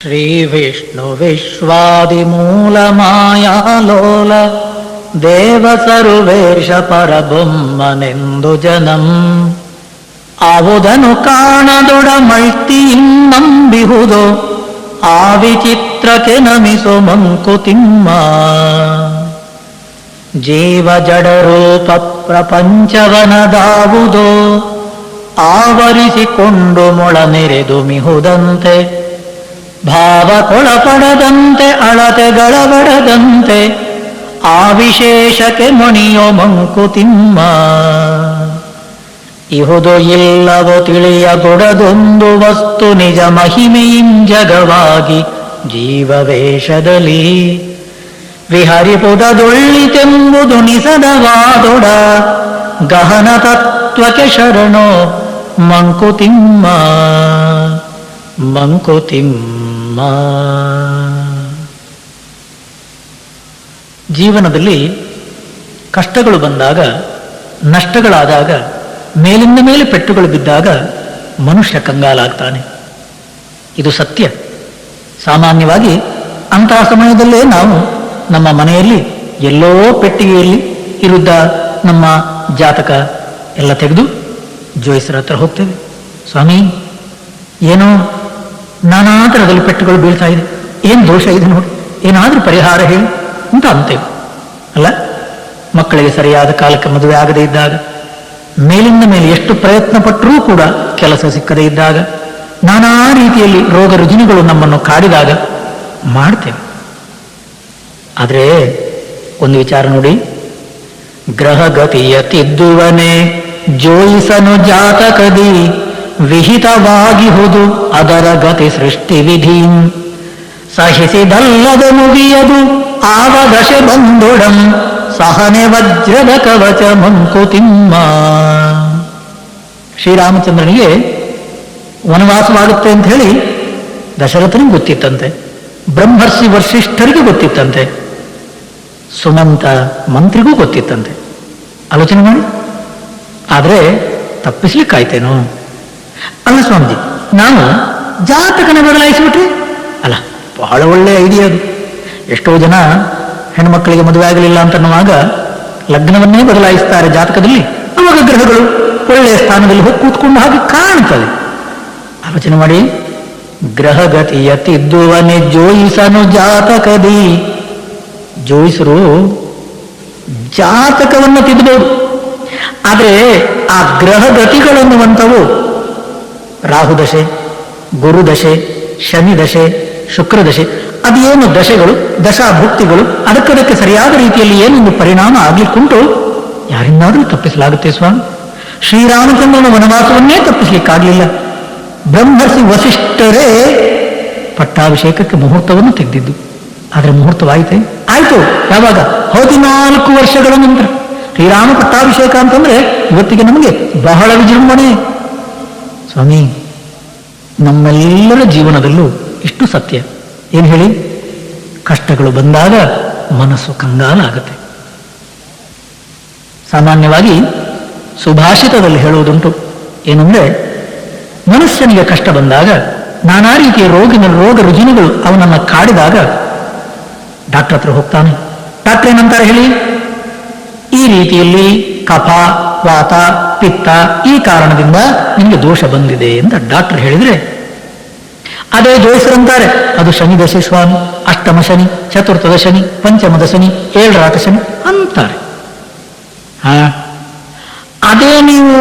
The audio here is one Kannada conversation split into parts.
ಶ್ರೀವಿಷ್ಣು ವಿಶ್ವಾದಿಮೂಲಮಾಯಾಲೋಲ ದೇವ ಸರ್ವೇಶ ಪರಬೊಮ್ಮನೆಂದು ಜನಂ ಆವುದನು ಕಾಣದೊಡಮಳ್ತಿಯಿಂಬಂಬಿಹುದು ಆ ವಿಚಿತ್ರಕ್ಕೆ ನಮಿಸು ಮಂಕುತಿಮ್ಮ. ಜೀವ ಜಡರೂಪ ಪ್ರಪಂಚವನದಾವುದೋ ಆವರಿಸಿಕೊಂಡು ಮೊಳನೆರೆದು ಮಿಹುದಂತೆ, ಭಾವ ಕೊಳಪಡದಂತೆ ಅಳತೆಗಳಬಡದಂತೆ ಆ ವಿಶೇಷಕ್ಕೆ ಮಣಿಯೋ ಮಂಕುತಿಮ್ಮ. ಇಹುದು ಇಲ್ಲವೋ ತಿಳಿಯಗೊಡದೊಂದು ವಸ್ತು ನಿಜ ಮಹಿಮೆಯಿಂಜಗವಾಗಿ ಜೀವವೇಷದಲ್ಲಿ ವಿಹರಿಪುದದೊಳ್ಳಿತೆಂಬುದು ನಿಸದವಾದೊಡ ಗಹನ ತತ್ವಕ್ಕೆ ಶರಣೋ ಮಂಕುತಿಮ್ಮ ಮಂಕುತಿಮ್ಮ. ಜೀವನದಲ್ಲಿ ಕಷ್ಟಗಳು ಬಂದಾಗ, ನಷ್ಟಗಳಾದಾಗ, ಮೇಲಿಂದ ಮೇಲೆ ಪೆಟ್ಟುಗಳು ಬಿದ್ದಾಗ ಮನುಷ್ಯ ಕಂಗಾಲಾಗ್ತಾನೆ. ಇದು ಸತ್ಯ. ಸಾಮಾನ್ಯವಾಗಿ ಅಂತಹ ಸಮಯದಲ್ಲೇ ನಾವು ನಮ್ಮ ಮನೆಯಲ್ಲಿ ಎಲ್ಲೋ ಪೆಟ್ಟಿಗೆಯಲ್ಲಿ ಇರುದ್ದ ನಮ್ಮ ಜಾತಕ ಎಲ್ಲ ತೆಗೆದು ಜೋಯಿಸರ ಹತ್ರ ಹೋಗ್ತೇವೆ. ಸ್ವಾಮಿ, ಏನೋ ನಾನಾ ಥರದಲ್ಲಿ ಪೆಟ್ಟುಗಳು ಬೀಳ್ತಾ ಇದೆ, ಏನು ದೋಷ ಇದೆ ನೋಡಿ, ಏನಾದರೂ ಪರಿಹಾರ ಹೇಳಿ ಅಂತ ಅಂತೇವೆ ಅಲ್ಲ. ಮಕ್ಕಳಿಗೆ ಸರಿಯಾದ ಕಾಲಕ್ಕೆ ಮದುವೆ ಆಗದೇ ಇದ್ದಾಗ, ಮೇಲಿಂದ ಮೇಲೆ ಎಷ್ಟು ಪ್ರಯತ್ನ ಪಟ್ಟರೂ ಕೂಡ ಕೆಲಸ ಸಿಕ್ಕದೇ ಇದ್ದಾಗ, ನಾನಾ ರೀತಿಯಲ್ಲಿ ರೋಗ ರುಜಿನಗಳು ನಮ್ಮನ್ನು ಕಾಡಿದಾಗ ಮಾಡ್ತೇವೆ. ಆದರೆ ಒಂದು ವಿಚಾರ ನೋಡಿ, ಗ್ರಹಗತಿಯ ತಿದ್ದುವನೆ ಜೋಯಿಸನು ಜಾತಕದಿ ವಿಹಿತವಾಗಿಹುದು ಅದರ ಗತಿ ಸೃಷ್ಟಿ ವಿಧಿ. ಸಹಿಸಿದಲ್ಲದ ಮುಗಿಯದು ಆವ ದಶೆ ಬಂದೊಡಂ ಸಹನೆ ವಜ್ರದ ಕವಚ ಮಂಕುತಿಮ್ಮ. ಶ್ರೀರಾಮಚಂದ್ರನಿಗೆ ವನವಾಸವಾಗುತ್ತೆ ಅಂತ ಹೇಳಿ ದಶರಥನಿಗೆ ಗೊತ್ತಿತ್ತಂತೆ, ಬ್ರಹ್ಮರ್ಷಿ ವಶಿಷ್ಠರಿಗೂ ಗೊತ್ತಿತ್ತಂತೆ, ಸುಮಂತ ಮಂತ್ರಿಗೂ ಗೊತ್ತಿತ್ತಂತೆ. ಆಲೋಚನೆ ಮಾಡಿ. ಆದರೆ ತಪ್ಪಿಸ್ಲಿಕ್ಕಾಯ್ತೇನೋ? ಅಲ್ಲ ಸ್ವಾಮೀಜಿ, ನಾವು ಜಾತಕನ ಬದಲಾಯಿಸಿಬಿಟ್ರಿ ಅಲ್ಲ, ಬಹಳ ಒಳ್ಳೆಯ ಐಡಿಯಾ ಅದು. ಎಷ್ಟೋ ಜನ ಹೆಣ್ಮಕ್ಕಳಿಗೆ ಮದುವೆ ಆಗಲಿಲ್ಲ ಅಂತನ್ನುವಾಗ ಲಗ್ನವನ್ನೇ ಬದಲಾಯಿಸ್ತಾರೆ ಜಾತಕದಲ್ಲಿ. ಅವಾಗ ಗ್ರಹಗಳು ಒಳ್ಳೆಯ ಸ್ಥಾನದಲ್ಲಿ ಹೋಗಿ ಕೂತ್ಕೊಂಡು ಹಾಗೆ ಕಾಣ್ತದೆ. ಆಲೋಚನೆ ಮಾಡಿ. ಗ್ರಹಗತಿಯ ತಿದ್ದುವನೆ ಜೋಯಿಸನು ಜಾತಕದಿ. ಜೋಯಿಸರು ಜಾತಕವನ್ನು ತಿದ್ದಬಹುದು, ಆದರೆ ಆ ಗ್ರಹಗತಿಗಳನ್ನುವಂಥವು ರಾಹುದಶೆ, ಗುರುದಶೆ, ಶನಿದಶೆ, ಶುಕ್ರದಶೆ, ಅದೇನು ದಶೆಗಳು, ದಶಾಭುಕ್ತಿಗಳು, ಅದಕ್ಕದಕ್ಕೆ ಸರಿಯಾದ ರೀತಿಯಲ್ಲಿ ಏನೊಂದು ಪರಿಣಾಮ ಆಗ್ಲಿಕ್ಕುಂಟು, ಯಾರಿಂದಾದರೂ ತಪ್ಪಿಸಲಾಗುತ್ತೆ ಸ್ವಾಮಿ. ಶ್ರೀರಾಮಚಂದ್ರನ ವನವಾಸವನ್ನೇ ತಪ್ಪಿಸ್ಲಿಕ್ಕಾಗಲಿಲ್ಲ. ಬ್ರಹ್ಮರ್ಷಿ ವಸಿಷ್ಠರೇ ಪಟ್ಟಾಭಿಷೇಕಕ್ಕೆ ಮುಹೂರ್ತವನ್ನು ತೆಗೆದಿದ್ದು. ಆದರೆ ಮುಹೂರ್ತವಾಯಿತೆ? ಆಯಿತು. ಯಾವಾಗ? 14 ವರ್ಷಗಳ ನಂತರ. ಶ್ರೀರಾಮ ಪಟ್ಟಾಭಿಷೇಕ ಅಂತಂದ್ರೆ ಇವತ್ತಿಗೆ ನಮಗೆ ಬಹಳ ವಿಜೃಂಭಣೆ. ಸ್ವಾಮಿ, ನಮ್ಮೆಲ್ಲರ ಜೀವನದಲ್ಲೂ ಇಷ್ಟು ಸತ್ಯ. ಏನು ಹೇಳಿ? ಕಷ್ಟಗಳು ಬಂದಾಗ ಮನಸ್ಸು ಕಂಗಾಲಾಗುತ್ತೆ. ಸಾಮಾನ್ಯವಾಗಿ ಸುಭಾಷಿತದಲ್ಲಿ ಹೇಳುವುದುಂಟು, ಏನಂದ್ರೆ ಮನುಷ್ಯನಿಗೆ ಕಷ್ಟ ಬಂದಾಗ, ನಾನಾ ರೀತಿಯ ರೋಗ ರುಜಿನಗಳು ಅವನನ್ನು ಕಾಡಿದಾಗ ಡಾಕ್ಟರ್ ಹತ್ರ ಹೋಗ್ತಾನೆ. ಡಾಕ್ಟರ್ ಏನಂತಾರೆ ಹೇಳಿ? ಈ ರೀತಿಯಲ್ಲಿ ಕಫ, ವಾತ, ಪಿತ್ತ ಈ ಕಾರಣದಿಂದ ನಿಮಗೆ ದೋಷ ಬಂದಿದೆ ಅಂತ ಡಾಕ್ಟರ್ ಹೇಳಿದ್ರೆ, ಅದೇ ಜೋಯಿಸರಂತಾರೆ ಅದು ಶನಿ ದಶೆ ಸ್ವಾಮಿ, ಅಷ್ಟಮ ಶನಿ, ಚತುರ್ಥದ ಶನಿ, ಪಂಚಮದ ಶನಿ, 7ರ ಶನಿ ಅಂತಾರೆ. ಅದೇ ನೀವು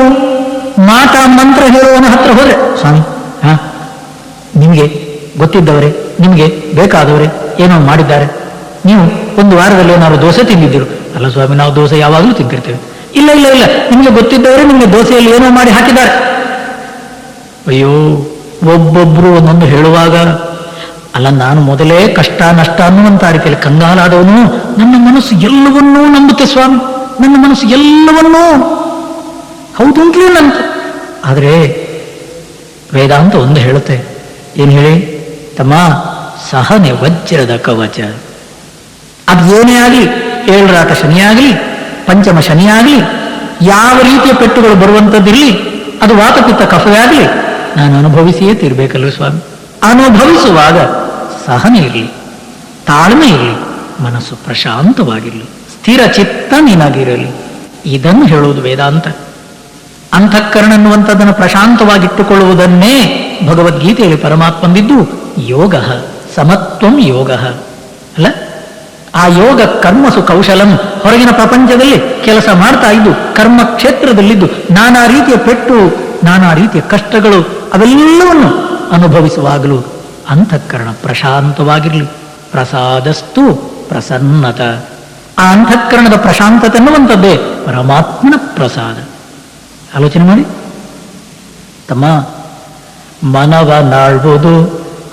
ಮಾಟ ಮಂತ್ರ ಹೇಳುವವನ ಹತ್ರ ಹೋದ್ರೆ, ಸ್ವಾಮಿ ನಿಮಗೆ ಗೊತ್ತಿದ್ದವರೇ, ನಿಮಗೆ ಬೇಕಾದವರೇ ಏನೋ ಮಾಡಿದ್ದಾರೆ, ನೀವು ಒಂದು ವಾರದಲ್ಲಿ ಏನಾದ್ರು ದೋಸೆ ತಿಂದಿದ್ದೀರು. ಅಲ್ಲ ಸ್ವಾಮಿ, ನಾವು ದೋಸೆ ಯಾವಾಗಲೂ ತಿಂತಿರ್ತೇವೆ. ಇಲ್ಲ ಇಲ್ಲ ಇಲ್ಲ, ನಿಮಗೆ ಗೊತ್ತಿದ್ದವರೇ ನಿಮಗೆ ದೋಸೆಯಲ್ಲಿ ಏನೋ ಮಾಡಿ ಹಾಕಿದ್ದಾರೆ. ಅಯ್ಯೋ, ಒಬ್ಬೊಬ್ರು ಒಂದೊಂದು ಹೇಳುವಾಗ, ಅಲ್ಲ ನಾನು ಮೊದಲೇ ಕಷ್ಟ ನಷ್ಟ ಅನ್ನುವಂಥ ರೀತಿಯಲ್ಲಿ ಕಂಗಾಲಾದವನು, ನನ್ನ ಮನಸ್ಸು ಎಲ್ಲವನ್ನೂ ನಂಬುತ್ತೆ ಸ್ವಾಮಿ, ನನ್ನ ಮನಸ್ಸು ಎಲ್ಲವನ್ನೂ ಹೌದು ಅಂತಲೇ ನಂಬುತ್ತೆ. ಆದರೆ ವೇದಾಂತ ಒಂದು ಹೇಳುತ್ತೆ. ಏನು ಹೇಳಿ? ತಮ್ಮ, ಸಹನೆ ವಜ್ರದ ಕವಚ. ಅದು ಏನೇ ಆಗಲಿ, 7ರ ಶನಿಯಾಗಲಿ, ಪಂಚಮ ಶನಿಯಾಗಲಿ, ಯಾವ ರೀತಿಯ ಪೆಟ್ಟುಗಳು ಬರುವಂಥದ್ದಿರಲಿ, ಅದು ವಾತಪಿತ್ತ ಕಫವೇ ಆಗಲಿ, ನಾನು ಅನುಭವಿಸಿಯೇ ತೀರ್ಬೇಕಲ್ವ ಸ್ವಾಮಿ. ಅನುಭವಿಸುವಾಗ ಸಹನೆ ಇರಲಿ, ತಾಳ್ಮೆ ಇರಲಿ, ಮನಸ್ಸು ಪ್ರಶಾಂತವಾಗಿರಲಿ, ಸ್ಥಿರ ಚಿತ್ತ ನಿನಗಿರಲಿ. ಇದನ್ನು ಹೇಳುವುದು ವೇದಾಂತ. ಅಂತಃಕರಣ ಅನ್ನುವಂಥದ್ದನ್ನು ಪ್ರಶಾಂತವಾಗಿಟ್ಟುಕೊಳ್ಳುವುದನ್ನೇ ಭಗವದ್ಗೀತೆಯಲ್ಲಿ ಪರಮಾತ್ಮಂದಿದ್ದು ಯೋಗ, ಸಮತ್ವಂ ಯೋಗ ಅಲ್ಲ. ಆ ಯೋಗ ಕರ್ಮಸು ಕೌಶಲಂ. ಹೊರಗಿನ ಪ್ರಪಂಚದಲ್ಲಿ ಕೆಲಸ ಮಾಡ್ತಾ ಇದ್ದು, ಕರ್ಮ ಕ್ಷೇತ್ರದಲ್ಲಿದ್ದು, ನಾನಾ ರೀತಿಯ ಪೆಟ್ಟು, ನಾನಾ ರೀತಿಯ ಕಷ್ಟಗಳು ಅವೆಲ್ಲವನ್ನು ಅನುಭವಿಸುವಾಗಲೂ ಅಂತಃಕರಣ ಪ್ರಶಾಂತವಾಗಿರಲಿ. ಪ್ರಸಾದಸ್ತು ಪ್ರಸನ್ನತ. ಆ ಅಂತಃಕರಣದ ಪ್ರಶಾಂತತೆ ಅನ್ನುವಂಥದ್ದೇ ಪರಮಾತ್ಮನ ಪ್ರಸಾದ. ಆಲೋಚನೆ ಮಾಡಿ ತಮ್ಮ. ಮನವನಾಳ್ವುದು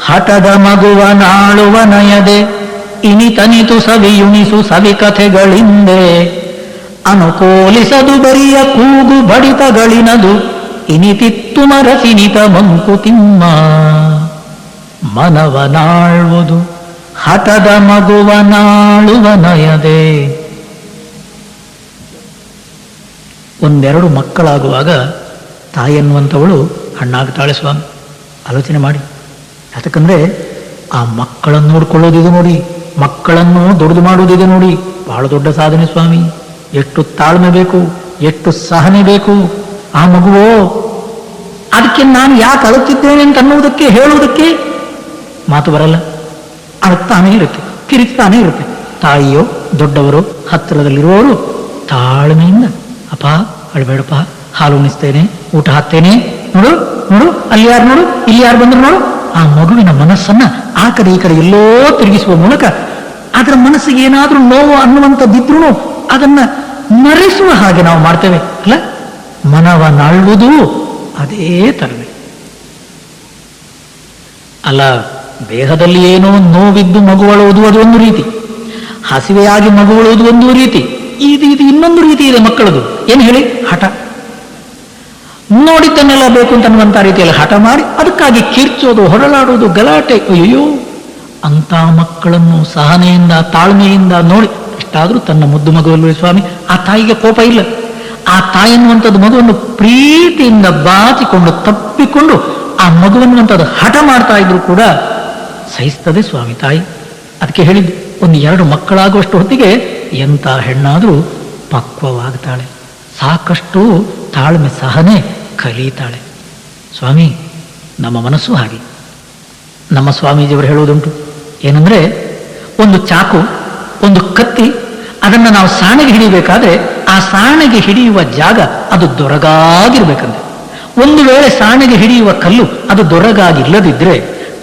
ಹಠದ ಮಗುವನಾಳುವ ನಯದೆ, ಇನಿತನಿತು ಸವಿಯುಣಿಸು ಸವಿ ಕಥೆಗಳಿಂದೆ, ಅನುಕೂಲಿಸದು ಬರಿಯ ಕೂಗು ಬಡಿತಗಳಿನದು, ಇನಿತಿತ್ತು ಮರಸಿನಿತ ಮಂಕುತಿಮ್ಮ. ಮನವನಾಳ್ವುದು ಹಠದ ಮಗುವನಾಳುವ ನಯದೆ. ಒಂದೆರಡು ಮಕ್ಕಳಾಗುವಾಗ ತಾಯಿ ಅನ್ನುವಂಥವಳು ಹಣ್ಣಾಗ್ತಾಳೆ ಸ್ವಾಮಿ. ಆಲೋಚನೆ ಮಾಡಿ. ಯಾಕಂದ್ರೆ ಆ ಮಕ್ಕಳನ್ನು ನೋಡ್ಕೊಳ್ಳೋದಿದೆ ನೋಡಿ, ಮಕ್ಕಳನ್ನು ದೊಡ್ಡದು ಮಾಡುವುದಿದೆ ನೋಡಿ, ಬಹಳ ದೊಡ್ಡ ಸಾಧನೆ ಸ್ವಾಮಿ. ಎಷ್ಟು ತಾಳ್ಮೆ ಬೇಕು, ಎಷ್ಟು ಸಹನೆ ಬೇಕು. ಆ ಮಗುವೋ ಅದಕ್ಕೆ ನಾನು ಯಾಕೆ ಅಳುತ್ತಿದ್ದೇನೆ ಅಂತ ಅನ್ನುವುದಕ್ಕೆ ಹೇಳುವುದಕ್ಕೆ ಮಾತು ಬರಲ್ಲ. ಅಳುತ್ತಾನೇ ಇರುತ್ತೆ, ಕಿರಿತಾನೇ ಇರುತ್ತೆ. ತಾಯಿಯೋ ದೊಡ್ಡವರು ಹತ್ತಿರದಲ್ಲಿರುವವರು ತಾಳ್ಮೆಯಿಂದ, ಅಪ್ಪ ಅಳಬೇಡಪ್ಪ, ಹಾಲು ಉಣಿಸ್ತೇನೆ, ಊಟ ಹಾಕ್ತೇನೆ, ನೋಡು ನೋಡು ಅಲ್ಲಿ ಯಾರು ನೋಡು, ಇಲ್ಲಿ ಯಾರು ಬಂದ್ರು ನೋಡು. ಆ ಮಗುವಿನ ಮನಸ್ಸನ್ನ ಆ ಕಡೆ ಈ ಕಡೆ ಎಲ್ಲೋ ತಿರುಗಿಸುವ ಮೂಲಕ ಅದರ ಮನಸ್ಸಿಗೆ ಏನಾದ್ರೂ ನೋವು ಅನ್ನುವಂಥದ್ದಿದ್ರೂ ಅದನ್ನ ಮರೆಸುವ ಹಾಗೆ ನಾವು ಮಾಡ್ತೇವೆ ಅಲ್ಲ. ಮನವನಾಳುವುದು ಅದೇ ತರವೇ ಅಲ್ಲ. ದೇಹದಲ್ಲಿ ಏನೋ ನೋವಿದ್ದು ಮಗುವಳುವುದು ಅದು ಒಂದು ರೀತಿ, ಹಸಿವೆಯಾಗಿ ಮಗುವಳುವುದು ಒಂದು ರೀತಿ, ಇದು ಇನ್ನೊಂದು ರೀತಿ ಇದೆ ಮಕ್ಕಳದು. ಏನು ಹೇಳಿ? ಹಠ. ನೋಡಿದ್ದನ್ನೆಲ್ಲ ಬೇಕು ಅಂತನ್ನುವಂಥ ರೀತಿಯಲ್ಲಿ ಹಠ ಮಾಡಿ ಅದಕ್ಕಾಗಿ ಕಿರ್ಚೋದು, ಹೊರಳಾಡೋದು, ಗಲಾಟೆ. ಅಯ್ಯೋ, ಅಂತ ಮಕ್ಕಳನ್ನು ಸಹನೆಯಿಂದ ತಾಳ್ಮೆಯಿಂದ ನೋಡಿ ಎಷ್ಟಾದ್ರೂ ತನ್ನ ಮುದ್ದು ಮಗುವಲ್ವೇ ಸ್ವಾಮಿ. ಆ ತಾಯಿಗೆ ಕೋಪ ಇಲ್ಲ. ಆ ತಾಯಿ ಅನ್ನುವಂಥದ್ದು ಮಗುವನ್ನು ಪ್ರೀತಿಯಿಂದ ಬಾಚಿಕೊಂಡು ತಪ್ಪಿಕೊಂಡು ಆ ಮಗುವನ್ನುವಂಥದ್ದು ಹಠ ಮಾಡ್ತಾ ಇದ್ರು ಕೂಡ ಸಹಿಸ್ತದೆ ಸ್ವಾಮಿ ತಾಯಿ. ಅದಕ್ಕೆ ಹೇಳಿದ್ದು, ಒಂದು ಎರಡು ಮಕ್ಕಳಾಗುವಷ್ಟು ಹೊತ್ತಿಗೆ ಎಂಥ ಹೆಣ್ಣಾದರೂ ಪಕ್ವವಾಗ್ತಾಳೆ, ಸಾಕಷ್ಟು ತಾಳ್ಮೆ ಸಹನೆ ಕಲಿತಾಳೆ ಸ್ವಾಮಿ. ನಮ್ಮ ಮನಸ್ಸು ಹಾಗೆ. ನಮ್ಮ ಸ್ವಾಮೀಜಿಯವರು ಹೇಳುವುದುಂಟು, ಏನಂದ್ರೆ ಒಂದು ಚಾಕು, ಒಂದು ಕತ್ತಿ, ಅದನ್ನು ನಾವು ಸಾಣೆಗೆ ಹಿಡಿಯಬೇಕಾದ್ರೆ ಆ ಸಾಣೆಗೆ ಹಿಡಿಯುವ ಜಾಗ ಅದು ದೊರಗಾಗಿರ್ಬೇಕಂತೆ. ಒಂದು ವೇಳೆ ಸಾಣೆಗೆ ಹಿಡಿಯುವ ಕಲ್ಲು ಅದು ದೊರಗಾಗಿಲ್ಲದಿದ್ರೆ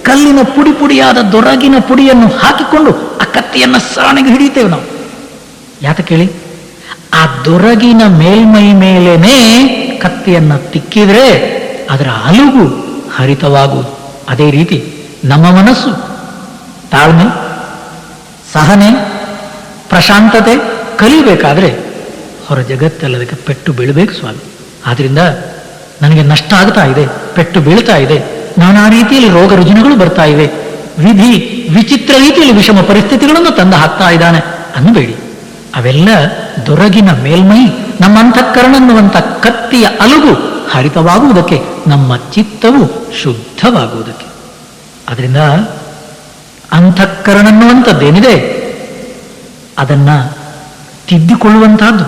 ಕಲ್ಲಿನ ಪುಡಿ ಪುಡಿಯಾದ ದೊರಗಿನ ಪುಡಿಯನ್ನು ಹಾಕಿಕೊಂಡು ಆ ಕತ್ತಿಯನ್ನ ಸಾಣೆಗೆ ಹಿಡಿಯುತ್ತೇವೆ ನಾವು. ಯಾತ ಕೇಳಿ? ಆ ದೊರಗಿನ ಮೇಲ್ಮೈ ಮೇಲೇನೆ ಕತ್ತಿಯನ್ನ ತಿಕ್ಕಿದ್ರೆ ಅದರ ಅಲುಗು ಹರಿತವಾಗುವುದು. ಅದೇ ರೀತಿ ನಮ್ಮ ಮನಸ್ಸು ತಾಳ್ಮೆ, ಸಹನೆ, ಪ್ರಶಾಂತತೆ ಕಲಿಬೇಕಾದ್ರೆ ಹೊರ ಜಗತ್ತೆಲ್ಲದಕ್ಕೆ ಪೆಟ್ಟು ಬೀಳಬೇಕು ಸ್ವಾಮಿ. ಆದ್ರಿಂದ ನನಗೆ ನಷ್ಟ ಆಗ್ತಾ ಇದೆ, ಪೆಟ್ಟು ಬೀಳ್ತಾ ಇದೆ, ನಾನಾ ರೀತಿಯಲ್ಲಿ ರೋಗ ರುಜಿನಗಳು ಬರ್ತಾ ಇವೆ, ವಿಧಿ ವಿಚಿತ್ರ ರೀತಿಯಲ್ಲಿ ವಿಷಮ ಪರಿಸ್ಥಿತಿಗಳನ್ನು ತಂದು ಹಾಕ್ತಾ ಇದ್ದಾನೆ ಅನ್ನಬೇಡಿ. ಅವೆಲ್ಲ ದೊರಗಿನ ಮೇಲ್ಮೈ, ನಮ್ಮ ಅಂತಃಕರಣ ಅನ್ನುವಂಥ ಕತ್ತಿಯ ಅಲುಗು ಹರಿತವಾಗುವುದಕ್ಕೆ, ನಮ್ಮ ಚಿತ್ತವು ಶುದ್ಧವಾಗುವುದಕ್ಕೆ. ಅದರಿಂದ ಅಂತಃಕರಣ ಅನ್ನುವಂಥದ್ದೇನಿದೆ ಅದನ್ನ ತಿದ್ದಿಕೊಳ್ಳುವಂತಹದ್ದು,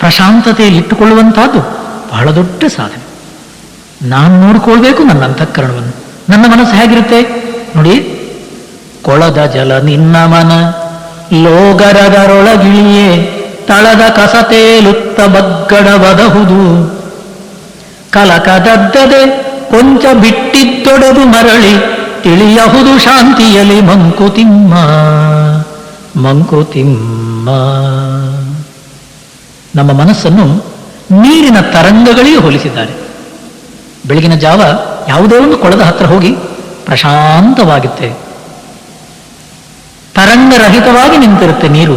ಪ್ರಶಾಂತತೆಯಲ್ಲಿ ಇಟ್ಟುಕೊಳ್ಳುವಂತಹದ್ದು ಬಹಳ ದೊಡ್ಡ ಸಾಧನೆ. ನಾನು ನೋಡಿಕೊಳ್ಬೇಕು ನನ್ನ ಅಂತಃಕರಣವನ್ನು. ನನ್ನ ಮನಸ್ಸು ಹೇಗಿರುತ್ತೆ ನೋಡಿ. ಕೊಳದ ಜಲ ನಿನ್ನ ಮನ ಲೋಗರದರೊಳಗಿಳಿಯೇ, ತಳದ ಕಸತೇಲುತ್ತ ಬಗ್ಗಡವದಹುದು, ಕಲಕದದ್ದದೆ ಕೊಂಚ ಬಿಟ್ಟಿದ್ದೊಡೆದು ಮರಳಿ, ತಿಳಿಯಹುದು ಶಾಂತಿಯಲಿ ಮಂಕುತಿಮ್ಮ ಮಂಕುತಿಮ್ಮ. ನಮ್ಮ ಮನಸ್ಸನ್ನು ನೀರಿನ ತರಂಗಗಳಿಗೆ ಹೋಲಿಸಿದ್ದಾರೆ. ಬೆಳಗಿನ ಜಾವ ಯಾವುದೇ ಒಂದು ಕೊಳದ ಹತ್ರ ಹೋಗಿ ಪ್ರಶಾಂತವಾಗುತ್ತೆ, ತರಂಗರಹಿತವಾಗಿ ನಿಂತಿರುತ್ತೆ ನೀರು,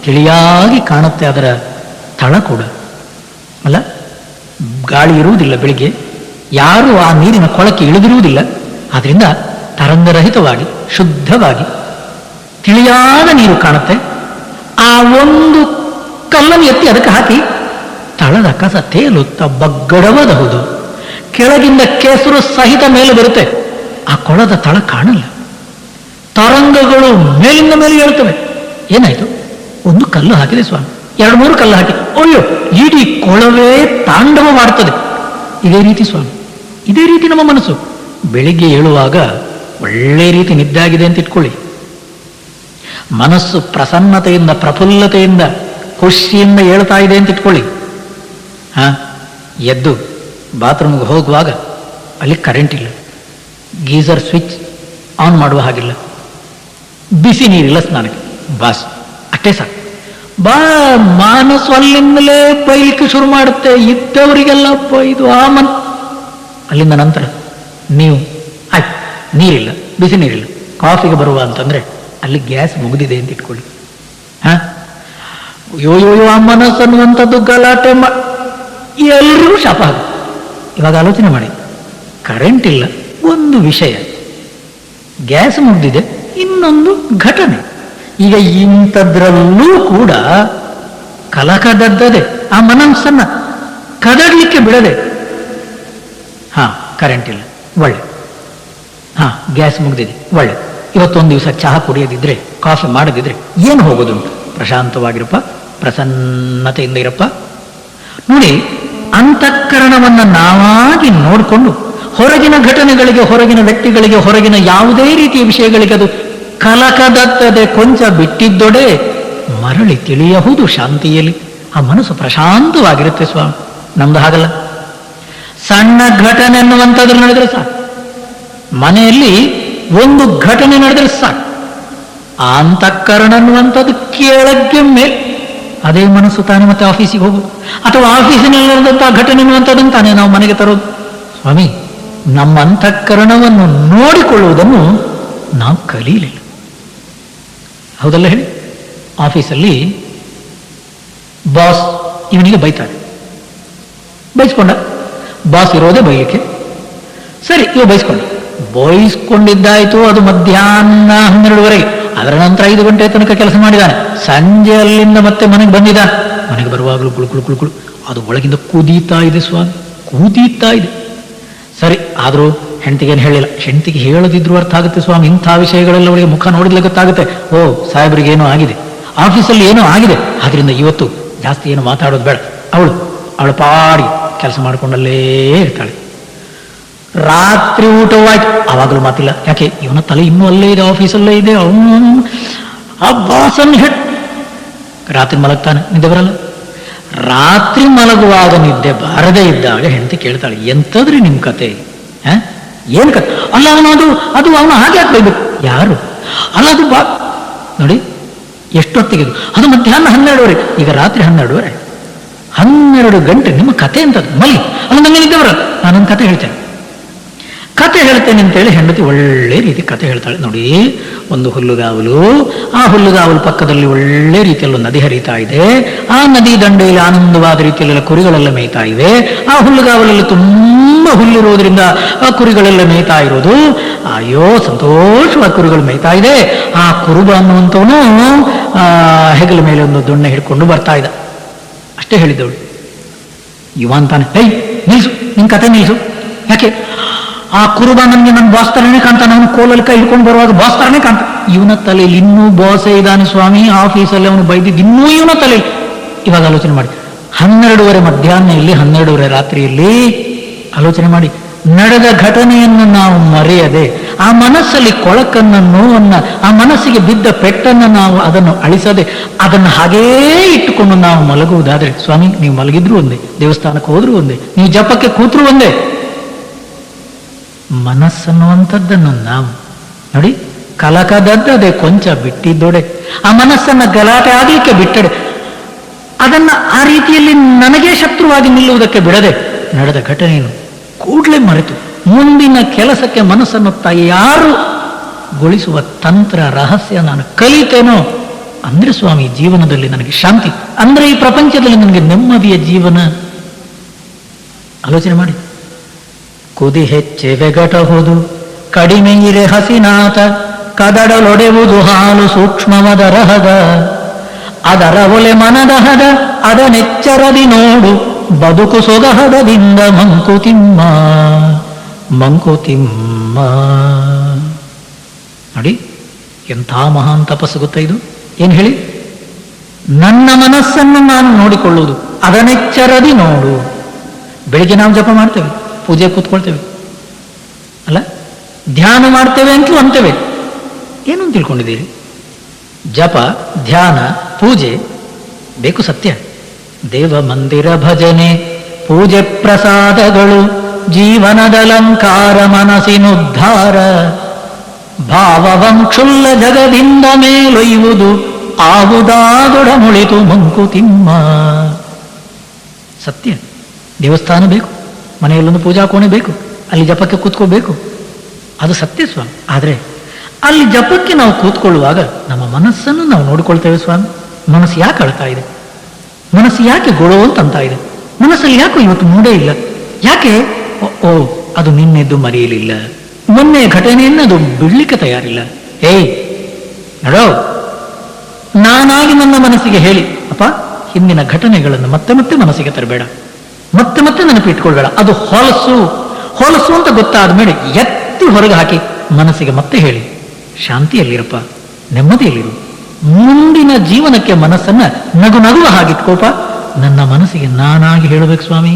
ತಿಳಿಯಾಗಿ ಕಾಣುತ್ತೆ ಅದರ ತಳ ಕೂಡ ಅಲ್ಲ. ಗಾಳಿ ಇರುವುದಿಲ್ಲ ಬೆಳಿಗ್ಗೆ, ಯಾರು ಆ ನೀರಿನ ಕೊಳಕ್ಕೆ ಇಳಿದಿರುವುದಿಲ್ಲ. ಆದ್ರಿಂದ ತರಂಗರಹಿತವಾಗಿ ಶುದ್ಧವಾಗಿ ತಿಳಿಯಾದ ನೀರು ಕಾಣುತ್ತೆ. ಆ ಒಂದು ಕಲ್ಲನ್ನು ಎತ್ತಿ ಅದಕ್ಕೆ ಹಾಕಿ ತಳದ ಕಸ ತೇಲುತ್ತ ಬಗ್ಗಡವಬಹುದು, ಕೆಳಗಿಂದ ಕೆಸರು ಸಹಿತ ಮೇಲೆ ಬರುತ್ತೆ, ಆ ಕೊಳದ ತಳ ಕಾಣಲ್ಲ. ತರಂಗಗಳು ಮೇಲಿಂದ ಮೇಲೆ ಹೇಳ್ತವೆ. ಏನಾಯ್ತು? ಒಂದು ಕಲ್ಲು ಹಾಕಿದೆ ಸ್ವಾಮಿ, 2-3 ಕಲ್ಲು ಹಾಕಿ, ಅಯ್ಯೋ ಇಡೀ ಕೊಳವೇ ತಾಂಡವ ಮಾಡ್ತದೆ. ಇದೇ ರೀತಿ ಸ್ವಾಮಿ, ಇದೇ ರೀತಿ ನಮ್ಮ ಮನಸ್ಸು. ಬೆಳಿಗ್ಗೆ ಏಳುವಾಗ ಒಳ್ಳೆ ರೀತಿ ನಿದ್ದಾಗಿದೆ ಅಂತ ಇಟ್ಕೊಳ್ಳಿ, ಮನಸ್ಸು ಪ್ರಸನ್ನತೆಯಿಂದ ಪ್ರಫುಲ್ಲತೆಯಿಂದ ಖುಷಿಯಿಂದ ಹೇಳ್ತಾ ಇದೆ ಅಂತ ಇಟ್ಕೊಳ್ಳಿ. ಎದ್ದು ಬಾತ್ರೂಮ್ಗೆ ಹೋಗುವಾಗ ಅಲ್ಲಿ ಕರೆಂಟ್ ಇಲ್ಲ, ಗೀಸರ್ ಸ್ವಿಚ್ ಆನ್ ಮಾಡುವ ಹಾಗಿಲ್ಲ, ಬಿಸಿ ನೀರಿಲ್ಲ ಸ್ನಾನಕ್ಕೆ, ಬಾಸ್ ಅಷ್ಟೇ ಸಾಕು. ಮನಸ್ಸು ಅಲ್ಲಿಂದಲೇ ಬೈಲಿಕ್ಕೆ ಶುರು ಮಾಡುತ್ತೆ. ಇದ್ದವರಿಗೆಲ್ಲ ಬೈದು ಅಲ್ಲಿಂದ ನಂತರ ನೀವು ಆಯ್ತು, ನೀರಿಲ್ಲ, ಬಿಸಿ ನೀರಿಲ್ಲ, ಕಾಫಿಗೆ ಬರುವ ಅಂತಂದ್ರೆ ಅಲ್ಲಿ ಗ್ಯಾಸ್ ಮುಗಿದಿದೆ ಅಂತ ಇಟ್ಕೊಳ್ಳಿ. ಯೋಯೋ ಆ ಮನಸ್ಸು ಅನ್ನುವಂಥದ್ದು ಗಲಾಟೆ ಎಲ್ರಿಗೂ ಶಾಪ ಆಗುತ್ತೆ. ಇವಾಗ ಆಲೋಚನೆ ಮಾಡಿ, ಕರೆಂಟ್ ಇಲ್ಲ ಒಂದು ವಿಷಯ, ಗ್ಯಾಸ್ ಮುಗ್ದಿದೆ ಇನ್ನೊಂದು ಘಟನೆ. ಈಗ ಇಂಥದ್ರಲ್ಲೂ ಕೂಡ ಕಲಕದದ್ದದೆ ಆ ಮನಸ್ಸನ್ನ ಕದಡ್ಲಿಕ್ಕೆ ಬಿಡದೆ. ಕರೆಂಟ್ ಇಲ್ಲ, ಒಳ್ಳೆ. ಗ್ಯಾಸ್ ಮುಗ್ದಿದೆ, ಒಳ್ಳೆ. ಇವತ್ತೊಂದು ದಿವಸ ಚಹಾ ಕುಡಿಯೋದಿದ್ರೆ, ಕಾಫಿ ಮಾಡದಿದ್ರೆ ಏನು ಹೋಗೋದುಂಟು? ಪ್ರಶಾಂತವಾಗಿರಪ್ಪ, ಪ್ರಸನ್ನತೆಯಿಂದ ಇರಪ್ಪ. ನೋಡಿ, ಅಂತಃಕರಣವನ್ನು ನಾವಾಗಿ ನೋಡಿಕೊಂಡು ಹೊರಗಿನ ಘಟನೆಗಳಿಗೆ, ಹೊರಗಿನ ವ್ಯಕ್ತಿಗಳಿಗೆ, ಹೊರಗಿನ ಯಾವುದೇ ರೀತಿಯ ವಿಷಯಗಳಿಗೆ ಅದು ಕಲಕದತ್ತದೆ ಕೊಂಚ ಬಿಟ್ಟಿದ್ದೊಡೆ ಮರಳಿ ತಿಳಿಯಹುದು ಶಾಂತಿಯಲ್ಲಿ. ಆ ಮನಸ್ಸು ಪ್ರಶಾಂತವಾಗಿರುತ್ತೆ ಸ್ವಾಮಿ. ನಮ್ದು ಹಾಗಲ್ಲ. ಸಣ್ಣ ಘಟನೆ ಅನ್ನುವಂಥದ್ದು ನಡೆದ್ರೆ ಸಾಕು, ಮನೆಯಲ್ಲಿ ಒಂದು ಘಟನೆ ನಡೆದ್ರೆ ಸಾಕು, ಆ ಅಂತಃಕರಣ ಅನ್ನುವಂಥದ್ದು ಕೆಳಗೆ ಮೇಲೆ. ಅದೇ ಮನಸ್ಸು ತಾನೇ ಮತ್ತೆ ಆಫೀಸಿಗೆ ಹೋಗುದು, ಅಥವಾ ಆಫೀಸಿನಲ್ಲಿ ನಡೆದಂತಹ ಘಟನೆ ಅನ್ನುವಂಥದ್ದನ್ನು ತಾನೇ ನಾವು ಮನೆಗೆ ತರೋದು. ಸ್ವಾಮಿ, ನಮ್ಮ ಅಂತಃಕರಣವನ್ನು ನೋಡಿಕೊಳ್ಳುವುದನ್ನು ನಾವು ಕಲೀಲಿಲ್ಲ. ಹೌದಲ್ಲ ಹೇಳಿ? ಆಫೀಸಲ್ಲಿ ಬಾಸ್ ಇವನಿಗೆ ಬೈತಾರೆ, ಬೈಸ್ಕೊಂಡ. ಬಾಸ್ ಇರೋದೇ ಬೈಲಿಕ್ಕೆ, ಸರಿ ಇವ ಬೈಸ್ಕೊಂಡಿದ್ದಾಯ್ತು. ಅದು ಮಧ್ಯಾಹ್ನ 12:30, ಅದರ ನಂತರ 5 ಗಂಟೆ ತನಕ ಕೆಲಸ ಮಾಡಿದ್ದಾನೆ. ಸಂಜೆ ಅಲ್ಲಿಂದ ಮತ್ತೆ ಮನೆಗೆ ಬಂದಿದ್ದಾನೆ. ಮನೆಗೆ ಬರುವಾಗಲೂ ಕುಳು ಅದು ಒಳಗಿಂದ ಕುದೀತಾ ಇದೆ ಸ್ವಾಮಿ, ಕುದೀತಾ ಇದೆ. ಸರಿ, ಆದರೂ ಹೆಂಡತಿಗೇನು ಹೇಳಿಲ್ಲ. ಹೆಂಡತಿಗೆ ಹೇಳದಿದ್ರು ಅರ್ಥ ಆಗುತ್ತೆ ಸ್ವಾಮಿ, ಇಂಥ ವಿಷಯಗಳೆಲ್ಲ ಅವಳಿಗೆ ಮುಖ ನೋಡಿದ್ಲೆ ಗೊತ್ತಾಗುತ್ತೆ. ಓ, ಸಾಹೇಬ್ರಿಗೆ ಏನೋ ಆಗಿದೆ, ಆಫೀಸಲ್ಲಿ ಏನೋ ಆಗಿದೆ, ಆದ್ರಿಂದ ಇವತ್ತು ಜಾಸ್ತಿ ಏನು ಮಾತಾಡೋದು ಬೇಡ. ಅವಳು ಪಾಡಿ ಕೆಲಸ ಮಾಡಿಕೊಂಡಲ್ಲೇ ಇರ್ತಾಳೆ. ರಾತ್ರಿ ಊಟವಾಯ್ತು, ಆವಾಗಲೂ ಮಾತಿಲ್ಲ. ಯಾಕೆ? ಇವನ ತಲೆ ಇನ್ನೂ ಅಲ್ಲೇ ಇದೆ, ಆಫೀಸಲ್ಲೇ ಇದೆ. ಅವನು ಆ ಬಾಸನ್ನು ರಾತ್ರಿ ಮಲಗ್ತಾನೆ, ನಿದ್ದೆ ಬರಲ್ಲ. ರಾತ್ರಿ ಮಲಗುವಾಗ ನಿದ್ದೆ ಬಾರದೇ ಇದ್ದಾಗ ಹೆಂಡತಿ ಕೇಳ್ತಾಳೆ, ಎಂತದ್ರಿ ನಿಮ್ ಕತೆ? ಏನ್ ಕತೆ? ಅಲ್ಲ, ಅದು ಅವನು ಹಾಗೆ ಹಾಕ್ಬೇಕು. ಯಾರು? ಅಲ್ಲ, ಅದು ನೋಡಿ ಎಷ್ಟೊತ್ತಿಗೆ ಅದು ಮಧ್ಯಾಹ್ನ 12:30. ಈಗ ರಾತ್ರಿ 12:30, 12 ಗಂಟೆ ನಿಮ್ಮ ಕತೆ ಅಂತದ್ದು. ಮಲ್ಲಿ ಅಲ್ಲ, ನಂಗೆ ನಿದ್ದೆ ಬರಲ್ಲ, ನಾನೊಂದು ಕತೆ ಹೇಳ್ತೇನೆ ಅಂತೇಳಿ ಹೆಂಡತಿ ಒಳ್ಳೆ ರೀತಿ ಕತೆ ಹೇಳ್ತಾಳೆ. ನೋಡಿ, ಒಂದು ಹುಲ್ಲುಗಾವಲು, ಆ ಹುಲ್ಲುಗಾವಲು ಪಕ್ಕದಲ್ಲಿ ಒಳ್ಳೆ ರೀತಿಯಲ್ಲಿ ಒಂದು ನದಿ ಹರಿತಾ ಇದೆ. ಆ ನದಿ ದಂಡೆಯಲ್ಲಿ ಆನಂದವಾದ ರೀತಿಯಲ್ಲೆಲ್ಲ ಕುರಿಗಳೆಲ್ಲ ಮೇಯ್ತಾ ಇವೆ. ಆ ಹುಲ್ಲುಗಾವಲಲ್ಲಿ ತುಂಬಾ ಹುಲ್ಲಿರೋದ್ರಿಂದ ಆ ಕುರಿಗಳೆಲ್ಲ ಮೇಯ್ತಾ ಇರೋದು. ಅಯ್ಯೋ, ಸಂತೋಷವಾದ ಕುರಿಗಳು ಮೇಯ್ತಾ ಇದೆ. ಆ ಕುರುಬ ಅನ್ನುವಂಥವನು ಹೆಗಲ ಮೇಲೆ ಒಂದು ದೊಣ್ಣೆ ಹಿಡ್ಕೊಂಡು ಬರ್ತಾ ಇದ್ದ. ಅಷ್ಟೇ ಹೇಳಿದ್ದವಳು. ಇವ ಅಂತಾನೆ, ನಿಲ್ಸು, ನಿನ್ ಕತೆ ನಿಲ್ಸು. ಯಾಕೆ? ಆ ಕುರುಬ ನನಗೆ ನನ್ನ ಬಾಸ್ ತರನೇ ಕಾಣ್ತಾನೆ, ಅವನು ಕೋಲಲ್ಲಿ ಕೈ ಹಿಡ್ಕೊಂಡು ಬರುವಾಗ ಬಾಸ್ ತರನೇ ಕಾಣ್ತಾನೆ. ಇವನ ತಲೆಯಲ್ಲಿ ಇನ್ನೂ ಬಾಸೇ ಇದ್ದಾನೆ ಸ್ವಾಮಿ, ಆಫೀಸಲ್ಲಿ ಅವನು ಬೈದಿದ್ದು ಇನ್ನೂ ಇವನ ತಲೆಯಲ್ಲಿ. ಇವಾಗ ಆಲೋಚನೆ ಮಾಡಿ, 12:30 ಮಧ್ಯಾಹ್ನ ಇಲ್ಲಿ, 12:30 ರಾತ್ರಿಯಲ್ಲಿ ಆಲೋಚನೆ ಮಾಡಿ. ನಡೆದ ಘಟನೆಯನ್ನು ನಾವು ಮರೆಯದೆ, ಆ ಮನಸ್ಸಲ್ಲಿ ಕೊಳಕನ್ನ, ನೋವನ್ನ, ಆ ಮನಸ್ಸಿಗೆ ಬಿದ್ದ ಪೆಟ್ಟನ್ನು ನಾವು ಅದನ್ನು ಅಳಿಸದೆ, ಅದನ್ನು ಹಾಗೇ ಇಟ್ಟುಕೊಂಡು ನಾವು ಮಲಗುವುದಾದ್ರೆ, ಸ್ವಾಮಿ ನೀವು ಮಲಗಿದ್ರು ಒಂದೇ, ದೇವಸ್ಥಾನಕ್ಕೆ ಹೋದ್ರೂ ಒಂದೇ, ನೀವು ಜಪಕ್ಕೆ ಕೂತ್ರು ಒಂದೇ. ಮನಸ್ಸನ್ನುವಂಥದ್ದನ್ನು ನಾವು ನೋಡಿ, ಕಲಕದದ್ದೇ ಕೊಂಚ ಬಿಟ್ಟಿದ್ದೊಡೆ, ಆ ಮನಸ್ಸನ್ನ ಗಲಾಟೆ ಆಗಲಿಕ್ಕೆ ಬಿಟ್ಟಡೆ, ಅದನ್ನ ಆ ರೀತಿಯಲ್ಲಿ ನನಗೇ ಶತ್ರುವಾಗಿ ನಿಲ್ಲುವುದಕ್ಕೆ ಬಿಡದೆ, ನಡೆದ ಘಟನೆಯನ್ನು ಕೂಡಲೇ ಮರೆತು ಮುಂದಿನ ಕೆಲಸಕ್ಕೆ ಮನಸ್ಸನ್ನು ತಯಾರುಗೊಳಿಸುವ ತಂತ್ರ, ರಹಸ್ಯ ನಾನು ಕಲಿತೇನೋ ಅಂದ್ರೆ ಸ್ವಾಮಿ ಜೀವನದಲ್ಲಿ ನನಗೆ ಶಾಂತಿ, ಅಂದ್ರೆ ಈ ಪ್ರಪಂಚದಲ್ಲಿ ನನಗೆ ನೆಮ್ಮದಿಯ ಜೀವನ. ಆಲೋಚನೆ ಮಾಡಿ. ಕುದಿ ಹೆಚ್ಚೆವೆಗಟಹುದು ಕಡಿಮೆ ಇರೆ ಹಸಿನಾಥ, ಕದಡಲೊಡೆವುದು ಹಾಲು ಸೂಕ್ಷ್ಮವದರಹದ, ಅದರ ಒಲೆ ಮನದಹದ ಅದನೆಚ್ಚರದಿ ನೋಡು, ಬದುಕು ಸೊಗಹದದಿಂದ ಮಂಕುತಿಮ್ಮ. ನೋಡಿ, ಎಂಥ ಮಹಾನ್ ತಪಸ್ಸು ಗೊತ್ತಾ ಇದು? ಏನು ಹೇಳಿ? ನನ್ನ ಮನಸ್ಸನ್ನು ನಾನು ನೋಡಿಕೊಳ್ಳುವುದು, ಅದನ್ನೆಚ್ಚರದಿ ನೋಡು. ಬೆಳಿಗ್ಗೆ ನಾವು ಜಪ ಮಾಡ್ತೇವೆ, ಪೂಜೆ ಕೂತ್ಕೊಳ್ತೇವೆ ಅಲ್ಲ, ಧ್ಯಾನ ಮಾಡ್ತೇವೆ ಅಂತಲೂ ಅಂತೇವೆ. ಏನು ಅಂತ ತಿಳ್ಕೊಂಡಿದ್ದೀರಿ? ಜಪ, ಧ್ಯಾನ, ಪೂಜೆ ಬೇಕು ಸತ್ಯ. ದೇವ ಮಂದಿರ ಭಜನೆ, ಪೂಜೆ, ಪ್ರಸಾದಗಳು ಜೀವನದಲಂಕಾರ, ಮನಸ್ಸಿನುದ್ಧಾರ. ಭಾವವಂ ಕ್ಷುಲ್ಲ ಜಗದಿಂದ ಮೇಲೊಯ್ಯುವುದು, ಆವುದಾದೊಡಮುಳಿತು ಮಂಕುತಿಮ್ಮ. ಸತ್ಯ. ದೇವಸ್ಥಾನ ಬೇಕು, ಮನೆಯಲ್ಲೊಂದು ಪೂಜಾ ಕೋಣೆ ಬೇಕು, ಅಲ್ಲಿ ಜಪಕ್ಕೆ ಕೂತ್ಕೋಬೇಕು, ಅದು ಸತ್ಯ ಸ್ವಾಮಿ. ಆದರೆ ಅಲ್ಲಿ ಜಪಕ್ಕೆ ನಾವು ಕೂತ್ಕೊಳ್ಳುವಾಗ ನಮ್ಮ ಮನಸ್ಸನ್ನು ನಾವು ನೋಡಿಕೊಳ್ತೇವೆ ಸ್ವಾಮಿ. ಮನಸ್ಸು ಯಾಕೆ ಅಳ್ತಾ ಇದೆ? ಮನಸ್ಸು ಯಾಕೆ ಗೊಳವಂತ ಇದೆ? ಮನಸ್ಸಲ್ಲಿ ಯಾಕೋ ಇವತ್ತು ಮೂಡೇ ಇಲ್ಲ? ಯಾಕೆ? ಓ, ಅದು ನಿನ್ನೆದ್ದು ಮರೆಯಲಿಲ್ಲ, ಮೊನ್ನೆ ಘಟನೆಯನ್ನು ಅದು ಬಿಡ್ಲಿಕ್ಕೆ ತಯಾರಿಲ್ಲ. ಏಯ್ ನಡೋ, ನಾನಾಗಿ ನನ್ನ ಮನಸ್ಸಿಗೆ ಹೇಳಿ, ಅಪ್ಪ ಹಿಂದಿನ ಘಟನೆಗಳನ್ನು ಮತ್ತೆ ಮತ್ತೆ ಮನಸ್ಸಿಗೆ ತರಬೇಡ, ಮತ್ತೆ ಮತ್ತೆ ನೆನಪಿಟ್ಕೊಳ್ಬೇಡ. ಅದು ಹೊಲಸು ಹೊಲಸು ಅಂತ ಗೊತ್ತಾದ ಮೇಲೆ ಎತ್ತಿ ಹೊರಗೆ ಹಾಕಿ ಮನಸ್ಸಿಗೆ ಮತ್ತೆ ಹೇಳಿ, ಶಾಂತಿಯಲ್ಲಿರಪ್ಪ, ನೆಮ್ಮದಿಯಲ್ಲಿರು. ಮುಂದಿನ ಜೀವನಕ್ಕೆ ಮನಸ್ಸನ್ನ ನಗು ನಗುವ ಹಾಗಿಟ್ಕೋಪ. ನನ್ನ ಮನಸ್ಸಿಗೆ ನಾನಾಗಿ ಹೇಳಬೇಕು ಸ್ವಾಮಿ.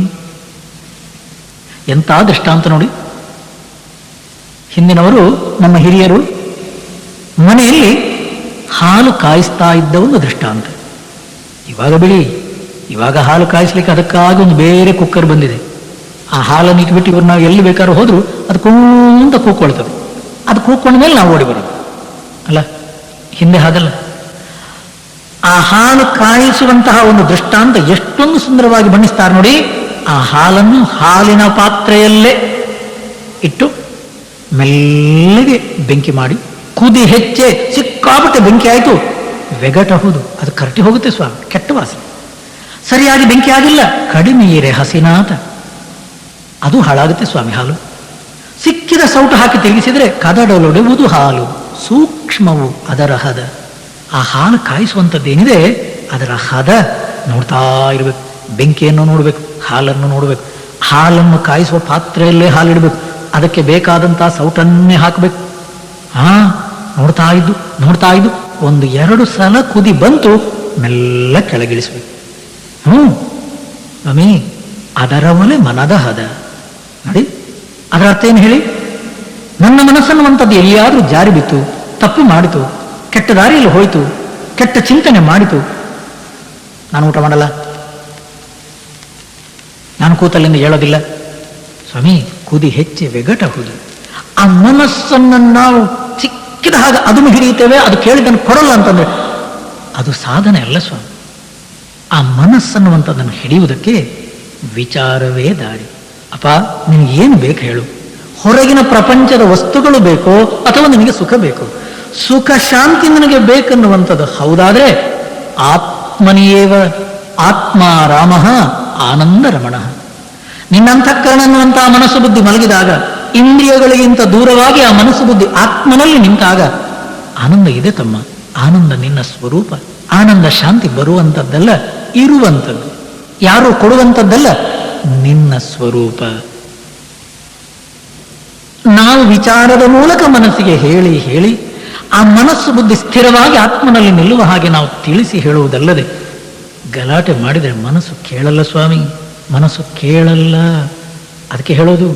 ಎಂಥ ದೃಷ್ಟಾಂತ ನೋಡಿ. ಹಿಂದಿನವರು, ನಮ್ಮ ಹಿರಿಯರು ಮನೆಯಲ್ಲಿ ಹಾಲು ಕಾಯಿಸ್ತಾ ಇದ್ದ ಒಂದು ದೃಷ್ಟಾಂತ. ಇವಾಗ ಬಿಡಿ, ಇವಾಗ ಹಾಲು ಕಾಯಿಸ್ಲಿಕ್ಕೆ ಅದಕ್ಕಾಗಿ ಒಂದು ಬೇರೆ ಕುಕ್ಕರ್ ಬಂದಿದೆ. ಆ ಹಾಲನ್ನು ಇಟ್ಬಿಟ್ಟು ಇವ್ರು ನಾವು ಎಲ್ಲಿ ಬೇಕಾದ್ರೂ ಹೋದ್ರು ಅದು ಕೂಂತ ಕೂಕ್ಕೊಳ್ತದೆ. ಅದು ಕೂಕ್ಕೊಂಡ ಮೇಲೆ ನಾವು ಓಡಿ ಬರೋದು ಅಲ್ಲ. ಹಿಂದೆ ಹಾಗಲ್ಲ. ಆ ಹಾಲು ಕಾಯಿಸುವಂತಹ ಒಂದು ದೃಷ್ಟಾಂತ ಎಷ್ಟೊಂದು ಸುಂದರವಾಗಿ ಬಣ್ಣಿಸ್ತಾರೆ ನೋಡಿ. ಆ ಹಾಲನ್ನು ಹಾಲಿನ ಪಾತ್ರೆಯಲ್ಲೇ ಇಟ್ಟು ಮೆಲ್ಲಗೆ ಬೆಂಕಿ ಮಾಡಿ, ಕುದಿ ಹೆಚ್ಚೆ ಸಿಕ್ಕಾಪಟ್ಟೆ ಬೆಂಕಿ ಆಯಿತು, ವೆಗಟಹುದು, ಅದು ಕರಟಿ ಹೋಗುತ್ತೆ ಸ್ವಾಮಿ, ಕೆಟ್ಟ ವಾಸನೆ. ಸರಿಯಾಗಿ ಬೆಂಕಿ ಆಗಿಲ್ಲ, ಕಡಿಮೆ ಈರೆ ಹಸಿನಾಥ, ಅದು ಹಾಳಾಗುತ್ತೆ ಸ್ವಾಮಿ. ಹಾಲು ಸಿಕ್ಕಿದ ಸೌಟು ಹಾಕಿ ತಿರುಗಿಸಿದ್ರೆ ಕದಡಲೊಡೆವುದು ಹಾಲು, ಸೂಕ್ಷ್ಮವು ಅದರ ಹದ. ಆ ಹಾಲು ಕಾಯಿಸುವಂಥದ್ದೇನಿದೆ ಅದರ ಹದ ನೋಡ್ತಾ ಇರಬೇಕು. ಬೆಂಕಿಯನ್ನು ನೋಡಬೇಕು, ಹಾಲನ್ನು ನೋಡಬೇಕು. ಹಾಲನ್ನು ಕಾಯಿಸುವ ಪಾತ್ರೆಯಲ್ಲೇ ಹಾಲಿಡಬೇಕು, ಅದಕ್ಕೆ ಬೇಕಾದಂತಹ ಸೌಟನ್ನೇ ಹಾಕಬೇಕು. ನೋಡ್ತಾ ಇದ್ದು 1-2 ಸಲ ಕುದಿ ಬಂತು, ಮೆಲ್ಲ ಕೆಳಗಿಳಿಸ್ಬೇಕು. ಸ್ವಾಮಿ, ಅದರ ಒಲೆ ಮನದ ಹದ ನೋಡಿ. ಅದರ ಅರ್ಥ ಏನು ಹೇಳಿ? ನನ್ನ ಮನಸ್ಸನ್ನುವಂಥದ್ದು ಎಲ್ಲಿಯಾದ್ರೂ ಜಾರಿ ಬಿತ್ತು, ತಪ್ಪು ಮಾಡಿತು, ಕೆಟ್ಟ ದಾರಿಯಲ್ಲಿ ಹೋಯಿತು, ಕೆಟ್ಟ ಚಿಂತನೆ ಮಾಡಿತು, ನಾನು ಊಟ ಮಾಡಲ್ಲ, ನಾನು ಕೂತಲ್ಲಿಂದ ಹೇಳೋದಿಲ್ಲ. ಸ್ವಾಮಿ, ಕುದಿ ಹೆಚ್ಚೆ ವೆಗಟಹುದು. ಆ ಮನಸ್ಸನ್ನು ನಾವು ಸಿಕ್ಕಿದ ಹಾಗೆ ಅದನ್ನು ಹಿಡಿಯುತ್ತೇವೆ, ಅದು ಕೇಳಿದ್ದನ್ನು ಕೊಡಲ್ಲ ಅಂತಂದ್ರೆ ಅದು ಸಾಧನೆ ಅಲ್ಲ ಸ್ವಾಮಿ. ಆ ಮನಸ್ಸನ್ನುವಂಥದ್ದನ್ನು ಹಿಡಿಯುವುದಕ್ಕೆ ವಿಚಾರವೇ ದಾರಿ. ಅಪ್ಪ, ನಿನಗೇನು ಬೇಕು ಹೇಳು? ಹೊರಗಿನ ಪ್ರಪಂಚದ ವಸ್ತುಗಳು ಬೇಕೋ ಅಥವಾ ನಿನಗೆ ಸುಖ ಬೇಕು? ಸುಖ ಶಾಂತಿ ನನಗೆ ಬೇಕನ್ನುವಂಥದ್ದು ಹೌದಾದ್ರೆ ಆತ್ಮನಿಯೇವ ಆತ್ಮ ರಾಮ ಆನಂದ ರಮಣ. ನಿನ್ನಂತಃಕರಣ ಅನ್ನುವಂತಹ ಮನಸ್ಸು ಬುದ್ಧಿ ಮಲಗಿದಾಗ, ಇಂದ್ರಿಯಗಳಿಗಿಂತ ದೂರವಾಗಿ ಆ ಮನಸ್ಸು ಬುದ್ಧಿ ಆತ್ಮನಲ್ಲಿ ನಿಂತಾಗ ಆನಂದ ಇದೆ ತಮ್ಮ. ಆನಂದ ನಿನ್ನ ಸ್ವರೂಪ. ಆನಂದ ಶಾಂತಿ ಬರುವಂಥದ್ದಲ್ಲ, ಇರುವಂಥದ್ದು. ಯಾರು ಕೊಡುವಂಥದ್ದಲ್ಲ, ನಿನ್ನ ಸ್ವರೂಪ. ನಾವು ವಿಚಾರದ ಮೂಲಕ ಮನಸ್ಸಿಗೆ ಹೇಳಿ ಹೇಳಿ ಆ ಮನಸ್ಸು ಬುದ್ಧಿ ಸ್ಥಿರವಾಗಿ ಆತ್ಮನಲ್ಲಿ ನಿಲ್ಲುವ ಹಾಗೆ ನಾವು ತಿಳಿಸಿ ಹೇಳುವುದಲ್ಲದೆ ಗಲಾಟೆ ಮಾಡಿದರೆ ಮನಸ್ಸು ಕೇಳಲ್ಲ ಸ್ವಾಮಿ, ಮನಸ್ಸು ಕೇಳಲ್ಲ. ಅದಕ್ಕೆ ಹೇಳೋದು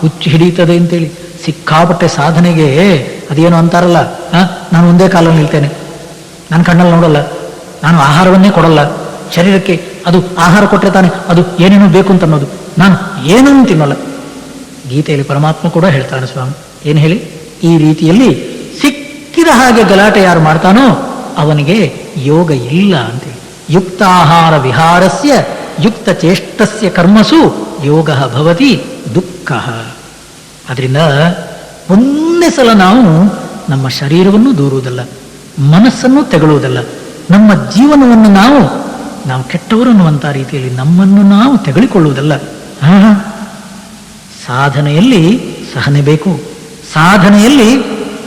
ಹುಚ್ಚು ಹಿಡಿಯುತ್ತದೆ ಅಂತೇಳಿ. ಸಿಕ್ಕಾಪಟ್ಟೆ ಸಾಧನೆಗೆ ಅದೇನೋ ಅಂತಾರಲ್ಲ, ನಾನು ಒಂದೇ ಕಾಲಲ್ಲಿ ನಿಲ್ತೇನೆ, ನಾನು ಕಣ್ಣಲ್ಲಿ ನೋಡಲ್ಲ, ನಾನು ಆಹಾರವನ್ನೇ ಕೊಡಲ್ಲ ಶರೀರಕ್ಕೆ, ಅದು ಆಹಾರ ಕೊಟ್ಟರೆ ತಾನೆ ಅದು ಏನೇನೋ ಬೇಕು ಅಂತ ಅನ್ನೋದು, ನಾನು ಏನನ್ನು ತಿನ್ನಲ್ಲ. ಗೀತೆಯಲ್ಲಿ ಪರಮಾತ್ಮ ಕೂಡ ಹೇಳ್ತಾನೆ ಸ್ವಾಮಿ, ಏನು ಹೇಳಿ? ಈ ರೀತಿಯಲ್ಲಿ ಸಿಕ್ಕಿದ ಹಾಗೆ ಗಲಾಟೆ ಯಾರು ಮಾಡ್ತಾನೋ ಅವನಿಗೆ ಯೋಗ ಇಲ್ಲ ಅಂತೇಳಿ. ಯುಕ್ತಾಹಾರ ವಿಹಾರಸ್ಯ ಯುಕ್ತ ಚೇಷ್ಟಸ್ಯ ಕರ್ಮಸು ಯೋಗ ಭವತಿ ದುಃಖ. ಅದರಿಂದ ಒಂದೇ ಸಲ ನಾವು ನಮ್ಮ ಶರೀರವನ್ನು ದೂರುವುದಲ್ಲ, ಮನಸ್ಸನ್ನು ತೆಗೊಳ್ಳುವುದಲ್ಲ, ನಮ್ಮ ಜೀವನವನ್ನು ನಾವು ಕೆಟ್ಟವರು ಅನ್ನುವಂಥ ರೀತಿಯಲ್ಲಿ ನಮ್ಮನ್ನು ನಾವು ತೆಗೆದುಕೊಳ್ಳುವುದಲ್ಲ. ಸಾಧನೆಯಲ್ಲಿ ಸಹನೆ ಬೇಕು, ಸಾಧನೆಯಲ್ಲಿ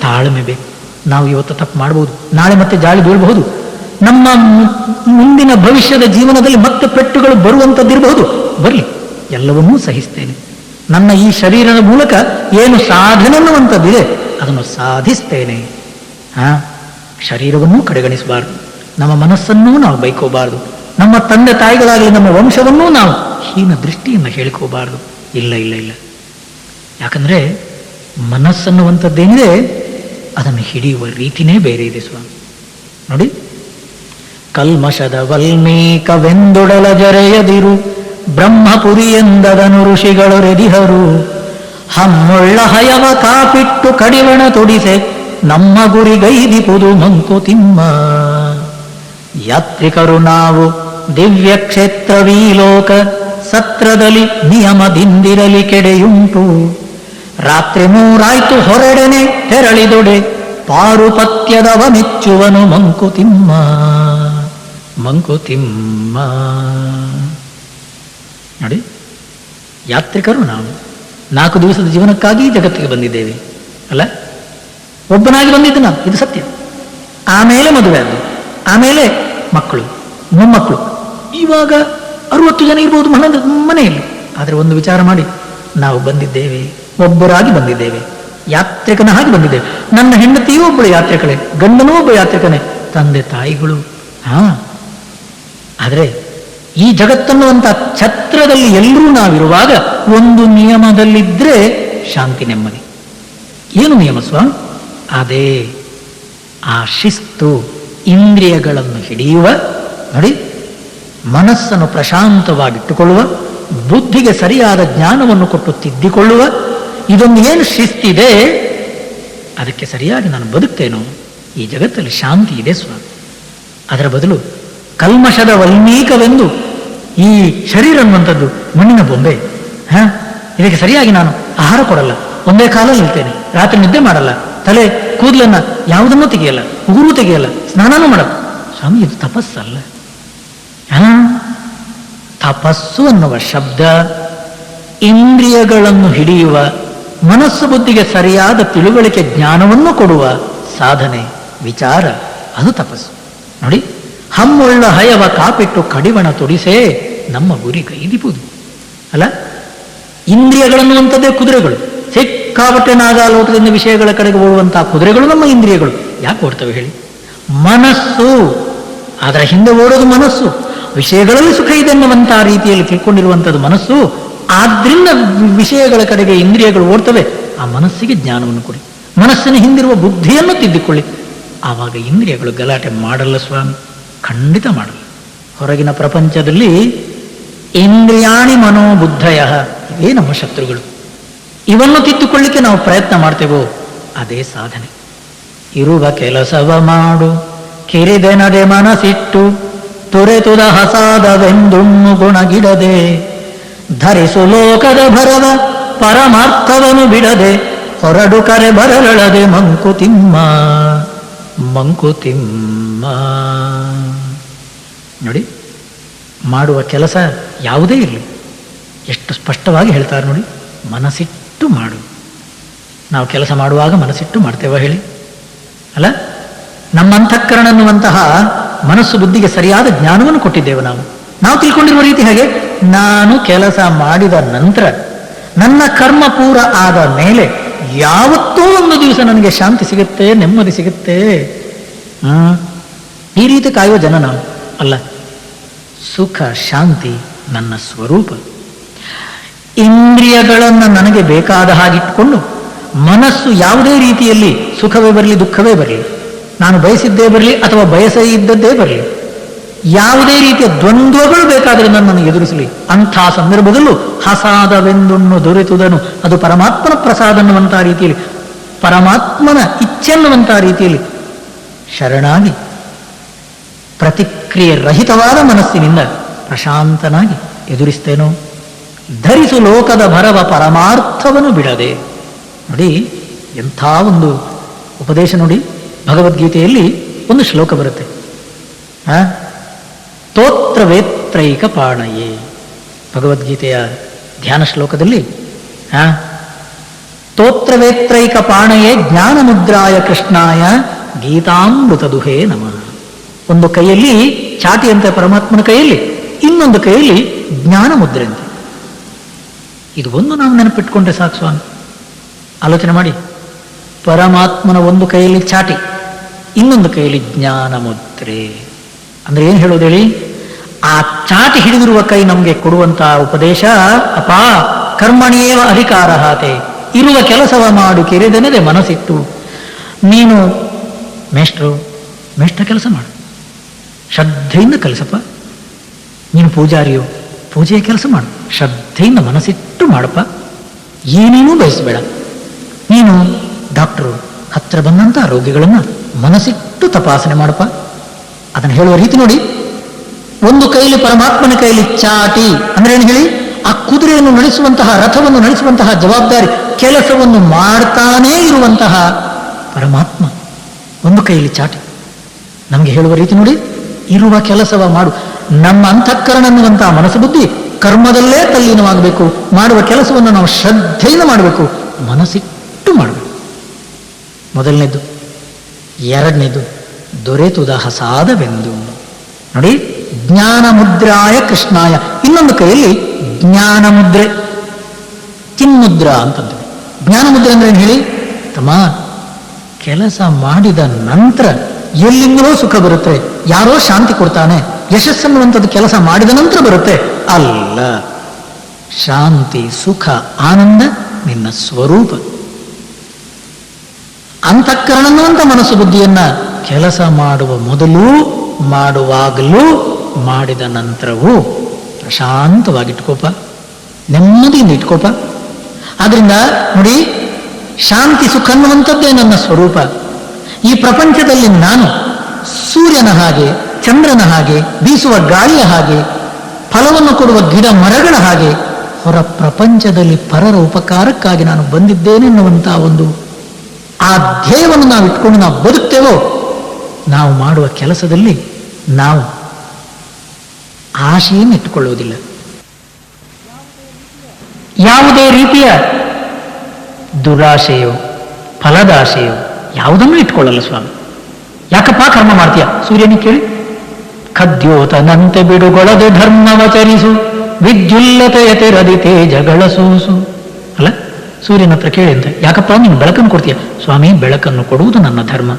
ತಾಳ್ಮೆ ಬೇಕು. ನಾವು ಇವತ್ತು ತಪ್ಪು ಮಾಡಬಹುದು, ನಾಳೆ ಮತ್ತೆ ಜಾಳಿ ಬೀಳಬಹುದು, ನಮ್ಮ ಮುಂದಿನ ಭವಿಷ್ಯದ ಜೀವನದಲ್ಲಿ ಮತ್ತೆ ಪೆಟ್ಟುಗಳು ಬರುವಂಥದ್ದಿರಬಹುದು, ಬರಲಿ, ಎಲ್ಲವನ್ನೂ ಸಹಿಸ್ತೇನೆ. ನನ್ನ ಈ ಶರೀರದ ಮೂಲಕ ಏನು ಸಾಧನೆ ಅನ್ನುವಂಥದ್ದಿದೆ ಅದನ್ನು ಸಾಧಿಸ್ತೇನೆ. ಶರೀರವನ್ನೂ ಕಡೆಗಣಿಸಬಾರ್ದು, ನಮ್ಮ ಮನಸ್ಸನ್ನೂ ನಾವು ಬೈಕೋಬಾರ್ದು, ನಮ್ಮ ತಂದೆ ತಾಯಿಗಳಾಗಲಿ ನಮ್ಮ ವಂಶವನ್ನೂ ನಾವು ಹೀನ ದೃಷ್ಟಿಯನ್ನು ಹೇಳ್ಕೋಬಾರ್ದು. ಇಲ್ಲ ಇಲ್ಲ ಇಲ್ಲ. ಯಾಕಂದರೆ ಮನಸ್ಸನ್ನುವಂಥದ್ದೇನಿದೆ ಅದನ್ನು ಹಿಡಿಯುವ ರೀತಿನೇ ಬೇರೆ ಇದೆ ಸ್ವಾಮಿ. ನೋಡಿ, ಕಲ್ಮಶದ ವಲ್ಮೀಕವೆಂದೊಡಲ ಜರೆಯದಿರು ಬ್ರಹ್ಮಪುರಿ ಎಂದದನು ಋಷಿಗಳು ರೆದಿಹರು. ಹಮ್ಮೊಳ್ಳ ಹಯವ ಕಾಪಿಟ್ಟು ಕಡಿವಣ ತೊಡಿಸೆ ನಮ್ಮ ಗುರಿಗೈದಿಪುದು ಮಂಕುತಿಮ್ಮ. ಯಾತ್ರಿಕರು ನಾವು ದಿವ್ಯ ಕ್ಷೇತ್ರವೀಲೋಕ ಸತ್ರದಲ್ಲಿ ನಿಯಮದಿಂದಿರಲಿ ಕೆಡೆಯುಂಟು. ರಾತ್ರಿ ಮೂರಾಯ್ತು ಹೊರಡನೆ ತೆರಳಿದೊಡೆ ಪಾರುಪತ್ಯದವ ಮೆಚ್ಚುವನು ಮಂಕುತಿಮ್ಮ. ಮಂಕುತಿಮ್ಮ. ನೋಡಿ, ಯಾತ್ರಿಕರು ನಾವು 4 ದಿವಸದ ಜೀವನಕ್ಕಾಗಿ ಜಗತ್ತಿಗೆ ಬಂದಿದ್ದೇವೆ ಅಲ್ಲ. ಒಬ್ಬನಾಗಿ ಬಂದಿದ್ದು ನಾವು, ಇದು ಸತ್ಯ. ಆಮೇಲೆ ಮದುವೆ ಆದ್ದು, ಆಮೇಲೆ ಮಕ್ಕಳು, ಮೊಮ್ಮಕ್ಕಳು. ಇವಾಗ 60 ಜನ ಇರ್ಬೋದು ಮನೆಯಲ್ಲಿ. ಆದರೆ ಒಂದು ವಿಚಾರ ಮಾಡಿ, ನಾವು ಬಂದಿದ್ದೇವೆ, ಒಬ್ಬರಾಗಿ ಬಂದಿದ್ದೇವೆ, ಯಾತ್ರಿಕನ ಹಾಗೆ ಬಂದಿದ್ದೇವೆ. ನನ್ನ ಹೆಂಡತಿಯೂ ಒಬ್ಬಳು ಯಾತ್ರಿಕಳೇ, ಗಂಡನೂ ಒಬ್ಬ ಯಾತ್ರಿಕನೇ, ತಂದೆ ತಾಯಿಗಳು. ಆದರೆ ಈ ಜಗತ್ತನ್ನುವಂಥ ಛತ್ರದಲ್ಲಿ ಎಲ್ಲರೂ ನಾವಿರುವಾಗ ಒಂದು ನಿಯಮದಲ್ಲಿದ್ದರೆ ಶಾಂತಿ ನೆಮ್ಮದಿ. ಏನು ನಿಯಮ ಸ್ವಾಮಿ? ಅದೇ ಆ ಶಿಸ್ತು. ಇಂದ್ರಿಯಗಳನ್ನು ಹಿಡಿಯುವ, ನೋಡಿ, ಮನಸ್ಸನ್ನು ಪ್ರಶಾಂತವಾಗಿಟ್ಟುಕೊಳ್ಳುವ, ಬುದ್ಧಿಗೆ ಸರಿಯಾದ ಜ್ಞಾನವನ್ನು ಕೊಟ್ಟು ತಿದ್ದಿಕೊಳ್ಳುವ, ಇದೊಂದು ಏನು ಶಿಸ್ತಿದೆ, ಅದಕ್ಕೆ ಸರಿಯಾಗಿ ನಾನು ಬದುಕ್ತೇನೋ, ಈ ಜಗತ್ತಲ್ಲಿ ಶಾಂತಿ ಇದೆ ಸ್ವಾಮಿ. ಅದರ ಬದಲು ಕಲ್ಮಶದ ವಲ್ಮೀಕವೆಂದು ಈ ಶರೀರ ಅನ್ನುವಂಥದ್ದು ಮಣ್ಣಿನ ಬೊಂಬೆ. ಇದಕ್ಕೆ ಸರಿಯಾಗಿ ನಾನು ಆಹಾರ ಕೊಡಲ್ಲ, ಒಂದೇ ಕಾಲಲ್ಲಿ ನಿಲ್ತೇನೆ, ರಾತ್ರಿ ನಿದ್ದೆ ಮಾಡಲ್ಲ, ತಲೆ ಕೂದಲನ್ನ ಯಾವುದನ್ನೂ ತೆಗೆಯಲ್ಲ, ಉಗುರು ತೆಗೆಯಲ್ಲ, ಸ್ನಾನನೂ ಮಾಡಲ್ಲ. ಸ್ವಾಮಿ, ಇದು ತಪಸ್ಸಲ್ಲ. ತಪಸ್ಸು ಅನ್ನುವ ಶಬ್ದ ಇಂದ್ರಿಯಗಳನ್ನು ಹಿಡಿಯುವ, ಮನಸ್ಸು ಬುದ್ಧಿಗೆ ಸರಿಯಾದ ತಿಳುವಳಿಕೆ ಜ್ಞಾನವನ್ನು ಕೊಡುವ ಸಾಧನೆ, ವಿಚಾರ, ಅದು ತಪಸ್ಸು. ನೋಡಿ, ಹಮ್ಮೊಳ್ಳ ಹಯವ ಕಾಪಿಟ್ಟು ಕಡಿವಣ ತೊಡಿಸೇ ನಮ್ಮ ಗುರಿ ಕೈದಿಪುದು ಅಲ್ಲ. ಇಂದ್ರಿಯಗಳನ್ನುವಂಥದ್ದೇ ಕುದುರೆಗಳು. ಸಿಕ್ಕಾಪಟ್ಟೆ ನಾಗಾಲೋಟದಿಂದ ವಿಷಯಗಳ ಕಡೆಗೆ ಓಡುವಂತಹ ಕುದುರೆಗಳು ನಮ್ಮ ಇಂದ್ರಿಯಗಳು. ಯಾಕೆ ಓಡ್ತವೆ ಹೇಳಿ? ಮನಸ್ಸು, ಅದರ ಹಿಂದೆ ಓಡೋದು ಮನಸ್ಸು. ವಿಷಯಗಳಲ್ಲಿ ಸುಖ ಇದೆ ಎನ್ನುವಂತಹ ರೀತಿಯಲ್ಲಿ ತಿಳ್ಕೊಂಡಿರುವಂಥದ್ದು ಮನಸ್ಸು. ಆದ್ರಿಂದ ವಿಷಯಗಳ ಕಡೆಗೆ ಇಂದ್ರಿಯಗಳು ಓಡ್ತವೆ. ಆ ಮನಸ್ಸಿಗೆ ಜ್ಞಾನವನ್ನು ಕೊಡಿ, ಮನಸ್ಸಿನ ಹಿಂದಿರುವ ಬುದ್ಧಿಯನ್ನು ತಿದ್ದಿಕೊಳ್ಳಿ. ಆವಾಗ ಇಂದ್ರಿಯಗಳು ಗಲಾಟೆ ಮಾಡಲ್ಲ ಸ್ವಾಮಿ, ಖಂಡಿತ ಮಾಡಲ್ಲ. ಹೊರಗಿನ ಪ್ರಪಂಚದಲ್ಲಿ ಇಂದ್ರಿಯಾಣಿ ಮನೋಬುದ್ಧಯ, ಇವೇ ನಮ್ಮ ಶತ್ರುಗಳು. ಇವನ್ನು ತಿದ್ದುಕೊಳ್ಳಿಕ್ಕೆ ನಾವು ಪ್ರಯತ್ನ ಮಾಡ್ತೇವೋ ಅದೇ ಸಾಧನೆ. ಇರುವ ಕೆಲಸವ ಮಾಡು ಕಿರಿದೆನದೆ ಮನಸ್ಸಿಟ್ಟು ತೊರೆತುದ ಹಸಾದವೆಂದುಣ್ಣು ಗುಣಗಿಡದೆ ಧರಿಸು ಲೋಕದ ಭರವ ಪರಮಾರ್ಥವನು ಬಿಡದೆ ಹೊರಡು ಕರೆ ಬರಲಳದೆ ಮಂಕುತಿಮ್ಮ. ಮಂಕುತಿಮ್ಮ. ನೋಡಿ, ಮಾಡುವ ಕೆಲಸ ಯಾವುದೇ ಇರಲಿ, ಎಷ್ಟು ಸ್ಪಷ್ಟವಾಗಿ ಹೇಳ್ತಾರೆ ನೋಡಿ, ಮನಸ್ಸಿಟ್ಟು ಮಾಡು. ನಾವು ಕೆಲಸ ಮಾಡುವಾಗ ಮನಸ್ಸಿಟ್ಟು ಮಾಡ್ತೇವ ಹೇಳಿ? ಅಲ್ಲ, ನಮ್ಮ ಅಂತಃಕರಣ ಅನ್ನುವಂತಹ ಮನಸ್ಸು ಬುದ್ಧಿಗೆ ಸರಿಯಾದ ಜ್ಞಾನವನ್ನು ಕೊಟ್ಟಿದ್ದೇವೆ. ನಾವು ತಿಳ್ಕೊಂಡಿರುವ ರೀತಿ ಹಾಗೆ, ನಾನು ಕೆಲಸ ಮಾಡಿದ ನಂತರ ನನ್ನ ಕರ್ಮ ಪೂರ ಆದ ಮೇಲೆ ಯಾವತ್ತೋ ಒಂದು ದಿವಸ ನನಗೆ ಶಾಂತಿ ಸಿಗುತ್ತೆ, ನೆಮ್ಮದಿ ಸಿಗುತ್ತೆ. ಈ ರೀತಿ ಕಾಯುವ ಜನ ನಾವು ಅಲ್ಲ. ಸುಖ ಶಾಂತಿ ನನ್ನ ಸ್ವರೂಪ. ಇಂದ್ರಿಯಗಳನ್ನು ನನಗೆ ಬೇಕಾದ ಹಾಗಿಟ್ಕೊಂಡು ಮನಸ್ಸು ಯಾವುದೇ ರೀತಿಯಲ್ಲಿ ಸುಖವೇ ಬರಲಿ ದುಃಖವೇ ಬರಲಿ, ನಾನು ಬಯಸಿದ್ದೇ ಬರಲಿ ಅಥವಾ ಬಯಸೇ ಇದ್ದದ್ದೇ ಬರಲಿ, ಯಾವುದೇ ರೀತಿಯ ದ್ವಂದ್ವಗಳು ಬೇಕಾದರೆ ನನ್ನನ್ನು ಎದುರಿಸಲಿ, ಅಂಥ ಸಂದರ್ಭದಲ್ಲೂ ಹಸಾದವೆಂದುಣ್ಣು ದೊರೆತುದನು, ಅದು ಪರಮಾತ್ಮನ ಪ್ರಸಾದ ಅನ್ನುವಂತಹ ರೀತಿಯಲ್ಲಿ, ಪರಮಾತ್ಮನ ಇಚ್ಛೆ ಅನ್ನುವಂತಹ ರೀತಿಯಲ್ಲಿ ಶರಣಾಗಿ ಪ್ರತಿಕ್ರಿಯೆ ರಹಿತವಾದ ಮನಸ್ಸಿನಿಂದ ಪ್ರಶಾಂತನಾಗಿ ಎದುರಿಸ್ತೇನೋ. ಧರಿಸು ಲೋಕದ ಭರವ ಪರಮಾರ್ಥವನ್ನು ಬಿಡದೆ. ನೋಡಿ, ಎಂಥ ಒಂದು ಉಪದೇಶ ನೋಡಿ. ಭಗವದ್ಗೀತೆಯಲ್ಲಿ ಒಂದು ಶ್ಲೋಕ ಬರುತ್ತೆ, ಸ್ತೋತ್ರ ವೇತ್ರೈಕ ಪಾಣಯೇ. ಭಗವದ್ಗೀತೆಯ ಧ್ಯಾನ ಶ್ಲೋಕದಲ್ಲಿ ಸ್ತೋತ್ರ ವೇತ್ರೈಕ ಪಾಣಯೇ ಜ್ಞಾನ ಮುದ್ರಾಯ ಕೃಷ್ಣಾಯ ಗೀತಾಮೃತ ದುಹೇ ನಮಃ. ಒಂದು ಕೈಯಲ್ಲಿ ಚಾಟಿಯಂತೆ ಪರಮಾತ್ಮನ ಕೈಯಲ್ಲಿ, ಇನ್ನೊಂದು ಕೈಯಲ್ಲಿ ಜ್ಞಾನ ಮುದ್ರೆಯಂತೆ. ಇದು ಒಂದು ನಾವು ನೆನಪಿಟ್ಕೊಂಡ್ರೆ ಸಾಕು ಸ್ವಾಮಿ. ಆಲೋಚನೆ ಮಾಡಿ, ಪರಮಾತ್ಮನ ಒಂದು ಕೈಯಲ್ಲಿ ಚಾಟಿ, ಇನ್ನೊಂದು ಕೈಯಲ್ಲಿ ಜ್ಞಾನ ಮುದ್ರೆ. ಅಂದ್ರೆ ಏನು ಹೇಳೋದು ಹೇಳಿ? ಆ ಚಾಟಿ ಹಿಡಿದಿರುವ ಕೈ ನಮಗೆ ಕೊಡುವಂತಹ ಉಪದೇಶ, ಅಪ ಕರ್ಮಣಿಯೇವ ಅಧಿಕಾರ ಹಾತೆ, ಇರುವ ಕೆಲಸವ ಮಾಡು ಕೆರೆದೆನದೆ ಮನಸ್ಸಿಟ್ಟು. ನೀನು ಮೇಷ್ಟ್ರ ಕೆಲಸ ಮಾಡು, ಶ್ರದ್ಧೆಯಿಂದ ಕಲಿಸಪ್ಪ. ನೀನು ಪೂಜಾರಿಯೋ, ಪೂಜೆಯ ಕೆಲಸ ಮಾಡು, ಶ್ರದ್ಧೆಯಿಂದ ಮನಸ್ಸಿಟ್ಟು ಮಾಡಪ್ಪ, ಏನೇನೂ ಬಯಸಬೇಡ. ನೀನು ಡಾಕ್ಟರು, ಹತ್ರ ಬಂದಂಥ ರೋಗಿಗಳನ್ನು ಮನಸ್ಸಿಟ್ಟು ತಪಾಸಣೆ ಮಾಡಪ್ಪ. ಅದನ್ನು ಹೇಳುವ ರೀತಿ ನೋಡಿ. ಒಂದು ಕೈಲಿ ಪರಮಾತ್ಮನ ಕೈಲಿ ಚಾಟಿ ಅಂದ್ರೆ ಏನು ಹೇಳಿ? ಆ ಕುದುರೆಯನ್ನು ನಡೆಸುವಂತಹ, ರಥವನ್ನು ನಡೆಸುವಂತಹ ಜವಾಬ್ದಾರಿ, ಕೆಲಸವನ್ನು ಮಾಡ್ತಾನೇ ಇರುವಂತಹ ಪರಮಾತ್ಮ ಒಂದು ಕೈಯಲ್ಲಿ ಚಾಟಿ. ನಮಗೆ ಹೇಳುವ ರೀತಿ ನೋಡಿ, ಇರುವ ಕೆಲಸವ ಮಾಡು. ನಮ್ಮ ಅಂತಃಕರಣ ಅನ್ನುವಂತಹ ಮನಸ್ಸು ಬುದ್ಧಿ ಕರ್ಮದಲ್ಲೇ ತಲ್ಲೀನವಾಗಬೇಕು. ಮಾಡುವ ಕೆಲಸವನ್ನು ನಾವು ಶ್ರದ್ಧೆಯಿಂದ ಮಾಡಬೇಕು, ಮನಸ್ಸಿಟ್ಟು ಮಾಡಬೇಕು. ಮೊದಲನೇದು. ಎರಡನೇದು, ದೊರೆತುದ ಹಸಾದವೆಂದು ನೋಡಿ. ಜ್ಞಾನ ಮುದ್ರಾಯ ಕೃಷ್ಣಾಯ. ಇನ್ನೊಂದು ಕೈಯಲ್ಲಿ ಜ್ಞಾನ ಮುದ್ರೆ, ಚಿನ್ಮುದ್ರ ಅಂತಂದ್ರೆ. ಜ್ಞಾನ ಮುದ್ರೆ ಅಂದ್ರೆ ಏನು ಹೇಳಿ? ತಮ್ಮ, ಕೆಲಸ ಮಾಡಿದ ನಂತರ ಎಲ್ಲಿಂದಲೋ ಸುಖ ಬರುತ್ತೆ, ಯಾರೋ ಶಾಂತಿ ಕೊಡ್ತಾನೆ, ಯಶಸ್ಸನ್ನುವಂಥದ್ದು ಕೆಲಸ ಮಾಡಿದ ನಂತರ ಬರುತ್ತೆ. ಅಲ್ಲ, ಶಾಂತಿ, ಸುಖ, ಆನಂದ ನಿನ್ನ ಸ್ವರೂಪ. ಅಂತಃಕರಣ ಅನ್ನುವಂಥ ಮನಸ್ಸು ಬುದ್ಧಿಯನ್ನ ಕೆಲಸ ಮಾಡುವ ಮೊದಲು, ಮಾಡುವಾಗಲೂ, ಮಾಡಿದ ನಂತರವೂ ಪ್ರಶಾಂತವಾಗಿಟ್ಕೋಪ, ನೆಮ್ಮದಿಯಿಂದ ಇಟ್ಕೋಪ. ಆದ್ರಿಂದ ನೋಡಿ, ಶಾಂತಿ ಸುಖ ಅನ್ನುವಂಥದ್ದೇ ನನ್ನ ಸ್ವರೂಪ. ಈ ಪ್ರಪಂಚದಲ್ಲಿ ನಾನು ಸೂರ್ಯನ ಹಾಗೆ, ಚಂದ್ರನ ಹಾಗೆ, ಬೀಸುವ ಗಾಳಿಯ ಹಾಗೆ, ಫಲವನ್ನು ಕೊಡುವ ಗಿಡ ಮರಗಳ ಹಾಗೆ ಹೊರ ಪ್ರಪಂಚದಲ್ಲಿ ಪರರ ಉಪಕಾರಕ್ಕಾಗಿ ನಾನು ಬಂದಿದ್ದೇನೆ ಎನ್ನುವಂತಹ ಒಂದು ಆ ಧ್ಯೇಯವನ್ನು ನಾವು ಇಟ್ಕೊಂಡು ನಾವು ಬದುಕ್ತೇವೋ, ನಾವು ಮಾಡುವ ಕೆಲಸದಲ್ಲಿ ನಾವು ಆಶೆಯನ್ನು ಇಟ್ಟುಕೊಳ್ಳುವುದಿಲ್ಲ. ಯಾವುದೇ ರೀತಿಯ ದುರಾಶೆಯೋ ಫಲದಾಶೆಯೋ ಯಾವುದನ್ನು ಇಟ್ಕೊಳ್ಳಲ್ಲ ಸ್ವಾಮಿ. ಯಾಕಪ್ಪ ಕರ್ಮ ಮಾಡ್ತೀಯ? ಸೂರ್ಯನಿಗೆ ಕೇಳಿ. ಖದ್ಯೋತನಂತೆ ಬಿಡುಗೊಳದೆ ಧರ್ಮವಚರಿಸು, ವಿದ್ಯುಲ್ಲತೆಯತೆ ರದಿತೆ ಜಗಳ ಸೂಸು. ಅಲ್ಲ, ಸೂರ್ಯನ ಹತ್ರ ಕೇಳಿ ಅಂತ. ಯಾಕಪ್ಪ ನೀನು ಬೆಳಕನ್ನು ಕೊಡ್ತೀಯ? ಸ್ವಾಮಿ, ಬೆಳಕನ್ನು ಕೊಡುವುದು ನನ್ನ ಧರ್ಮ.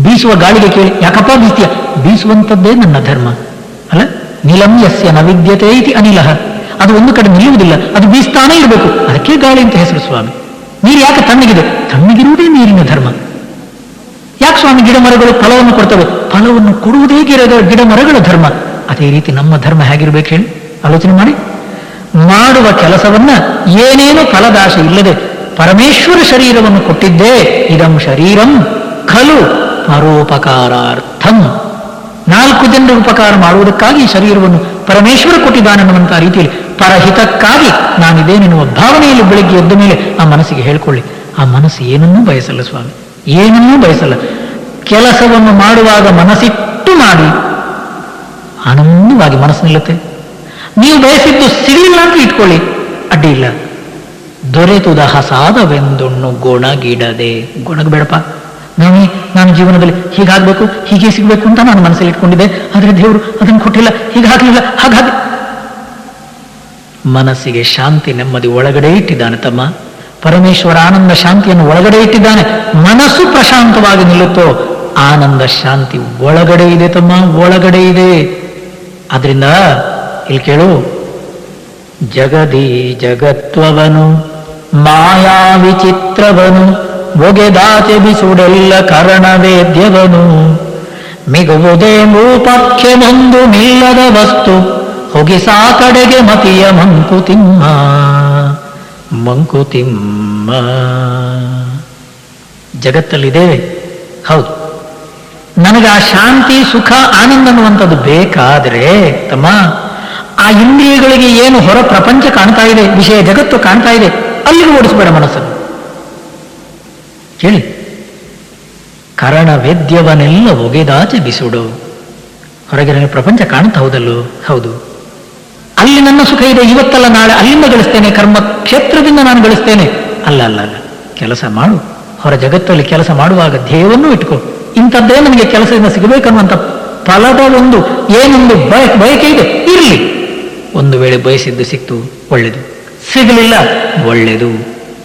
ಬೀಸುವ ಗಾಳಿಗೆ ಕೇಳಿ. ಯಾಕಪ್ಪ ಬೀಸ್ತೀಯ? ಬೀಸುವಂಥದ್ದೇ ನನ್ನ ಧರ್ಮ. ಅಲ್ಲ, ನಿಲಂ ಯಸ್ಯ ನ ವಿದ್ಯತೆ ಇತಿ ಅನಿಲಃ. ಅದು ಒಂದು ಕಡೆ ನಿಲ್ಲುವುದಿಲ್ಲ, ಅದು ಬೀಸ್ತಾನೇ ಇರಬೇಕು. ಅದಕ್ಕೆ ಗಾಳಿ ಅಂತ ಹೆಸರು ಸ್ವಾಮಿ. ನೀರು ಯಾಕೆ ತಣ್ಣಗಿದೆ? ತಣ್ಣಗಿರುವುದೇ ನೀರಿನ ಧರ್ಮ. ಯಾಕೆ ಸ್ವಾಮಿ ಗಿಡ ಮರಗಳು ಫಲವನ್ನು ಕೊಡ್ತವೆ? ಫಲವನ್ನು ಕೊಡುವುದೇ ಗಿಡ ಮರಗಳ ಧರ್ಮ. ಅದೇ ರೀತಿ ನಮ್ಮ ಧರ್ಮ ಹೇಗಿರ್ಬೇಕು ಹೇಳಿ? ಆಲೋಚನೆ ಮಾಡಿ. ಮಾಡುವ ಕೆಲಸವನ್ನ ಏನೇನು ಫಲದಾಶೆ ಇಲ್ಲದೆ ಪರಮೇಶ್ವರ ಶರೀರವನ್ನು ಕೊಟ್ಟಿದ್ದೇ. ಇದಂ ಶರೀರಂ ಖಲು ಪರೋಪಕಾರಾರ್ಥಂ. 4 ಜನರ ಉಪಕಾರ ಮಾಡುವುದಕ್ಕಾಗಿ ಈ ಶರೀರವನ್ನು ಪರಮೇಶ್ವರ ಕೊಟ್ಟಿದ್ದಾನೆನ್ನುವಂತಹ ರೀತಿಯಲ್ಲಿ ಪರಹಿತಕ್ಕಾಗಿ ನಾನಿದೇನೆನ್ನುವ ಭಾವನೆಯಲ್ಲಿ ಬೆಳಿಗ್ಗೆ ಎದ್ದ ಮೇಲೆ ಆ ಮನಸ್ಸಿಗೆ ಹೇಳ್ಕೊಳ್ಳಿ. ಆ ಮನಸ್ಸು ಏನನ್ನೂ ಬಯಸಲ್ಲ ಸ್ವಾಮಿ, ಏನನ್ನೂ ಬಯಸಲ್ಲ. ಕೆಲಸವನ್ನು ಮಾಡುವಾಗ ಮನಸ್ಸಿಟ್ಟು ಮಾಡಿ, ಆನಂದವಾಗಿ ಮನಸ್ಸು ನಿಲ್ಲುತ್ತೆ. ನೀವು ಬಯಸಿದ್ದು ಸಿಗಲಿಲ್ಲ ಅಂತ ಇಟ್ಕೊಳ್ಳಿ, ಅಡ್ಡಿ ಇಲ್ಲ. ದೊರೆತುದ ಹಸಾದವೆಂದುಣ್ಣು ಗೊಣಗಿಡದೆ. ಗೊಣಗಬೇಡಪ್ಪ. ನಾನು ಜೀವನದಲ್ಲಿ ಹೀಗಾಗಬೇಕು, ಹೀಗೆ ಸಿಗಬೇಕು ಅಂತ ನಾನು ಮನಸ್ಸಲ್ಲಿ ಇಟ್ಕೊಂಡಿದ್ದೆ, ಆದರೆ ದೇವರು ಅದನ್ನು ಕೊಟ್ಟಿಲ್ಲ, ಹೀಗಾಗಲಿಲ್ಲ, ಹಾಗಾಗಿ ಮನಸ್ಸಿಗೆ ಶಾಂತಿ ನೆಮ್ಮದಿ ಒಳಗಡೆ ಇಟ್ಟಿದ್ದಾನೆ ತಮ್ಮ. ಪರಮೇಶ್ವರ ಆನಂದ ಶಾಂತಿಯನ್ನು ಒಳಗಡೆ ಇಟ್ಟಿದ್ದಾನೆ. ಮನಸ್ಸು ಪ್ರಶಾಂತವಾಗಿ ನಿಲ್ಲುತ್ತೋ, ಆನಂದ ಶಾಂತಿ ಒಳಗಡೆ ಇದೆ ತಮ್ಮ, ಒಳಗಡೆ ಇದೆ. ಆದ್ರಿಂದ ಇಲ್ಲಿ ಕೇಳು. ಜಗದಿ ಜಗತ್ವವನು ಮಾಯಾ ವಿಚಿತ್ರವನು ಒಗೆದಾಚೆ ಬಿಸುಡೆಲ್ಲ ಕರಣವೇದ್ಯವನು ಮಿಗುವುದೇ ಮೂಪಕ್ಷೆಮೊಂದು ನಿಲ್ಲದ ವಸ್ತು ಹೊಗಿಸಾ ಕಡೆಗೆ ಮತಿಯ ಮಂಕುತಿಮ್ಮ ಮಂಕುತಿಮ್ಮ. ಜಗತ್ತಲ್ಲಿದ್ದೇವೆ, ಹೌದು. ನನಗೆ ಆ ಶಾಂತಿ ಸುಖ ಆನಂದ ಅನ್ನುವಂಥದ್ದು ಬೇಕಾದರೆ ತಮ್ಮ, ಆ ಇಂದ್ರಿಯಗಳಿಗೆ ಏನು ಹೊರ ಪ್ರಪಂಚ ಕಾಣ್ತಾ ಇದೆ, ವಿಷಯ ಜಗತ್ತು ಕಾಣ್ತಾ ಇದೆ, ಅಲ್ಲಿಗೆ ಓಡಿಸಬೇಡ ಮನಸ್ಸನ್ನು. ಕೇಳಿ. ಕರಣ ವೇದ್ಯವನೆಲ್ಲ ಒಗೆದಾಚೆ ಬಿಸುಡು. ಹೊರಗೆ ನನಗೆ ಪ್ರಪಂಚ ಕಾಣುತ್ತಾ ಹೌದಲ್ಲೋ? ಹೌದು. ಅಲ್ಲಿ ನನ್ನ ಸುಖ ಇದೆ, ಇವತ್ತಲ್ಲ ನಾಳೆ ಅಲ್ಲಿಂದ ಗಳಿಸ್ತೇನೆ, ಕರ್ಮ ಕ್ಷೇತ್ರದಿಂದ ನಾನು ಗಳಿಸ್ತೇನೆ. ಅಲ್ಲ ಅಲ್ಲ ಅಲ್ಲ, ಕೆಲಸ ಮಾಡು. ಹೊರ ಜಗತ್ತಲ್ಲಿ ಕೆಲಸ ಮಾಡುವಾಗ ಧ್ಯೇಯವನ್ನು ಇಟ್ಕೋ. ಇಂಥದ್ದೇ ನನಗೆ ಕೆಲಸದಿಂದ ಸಿಗಬೇಕನ್ನುವಂಥ ಫಲದ ಏನೊಂದು ಬಯಕೆ ಇದೆ, ಇರಲಿ. ಒಂದು ವೇಳೆ ಬಯಸಿದ್ದು ಸಿಕ್ತು, ಒಳ್ಳೆಯದು. ಸಿಗಲಿಲ್ಲ, ಒಳ್ಳೆಯದು.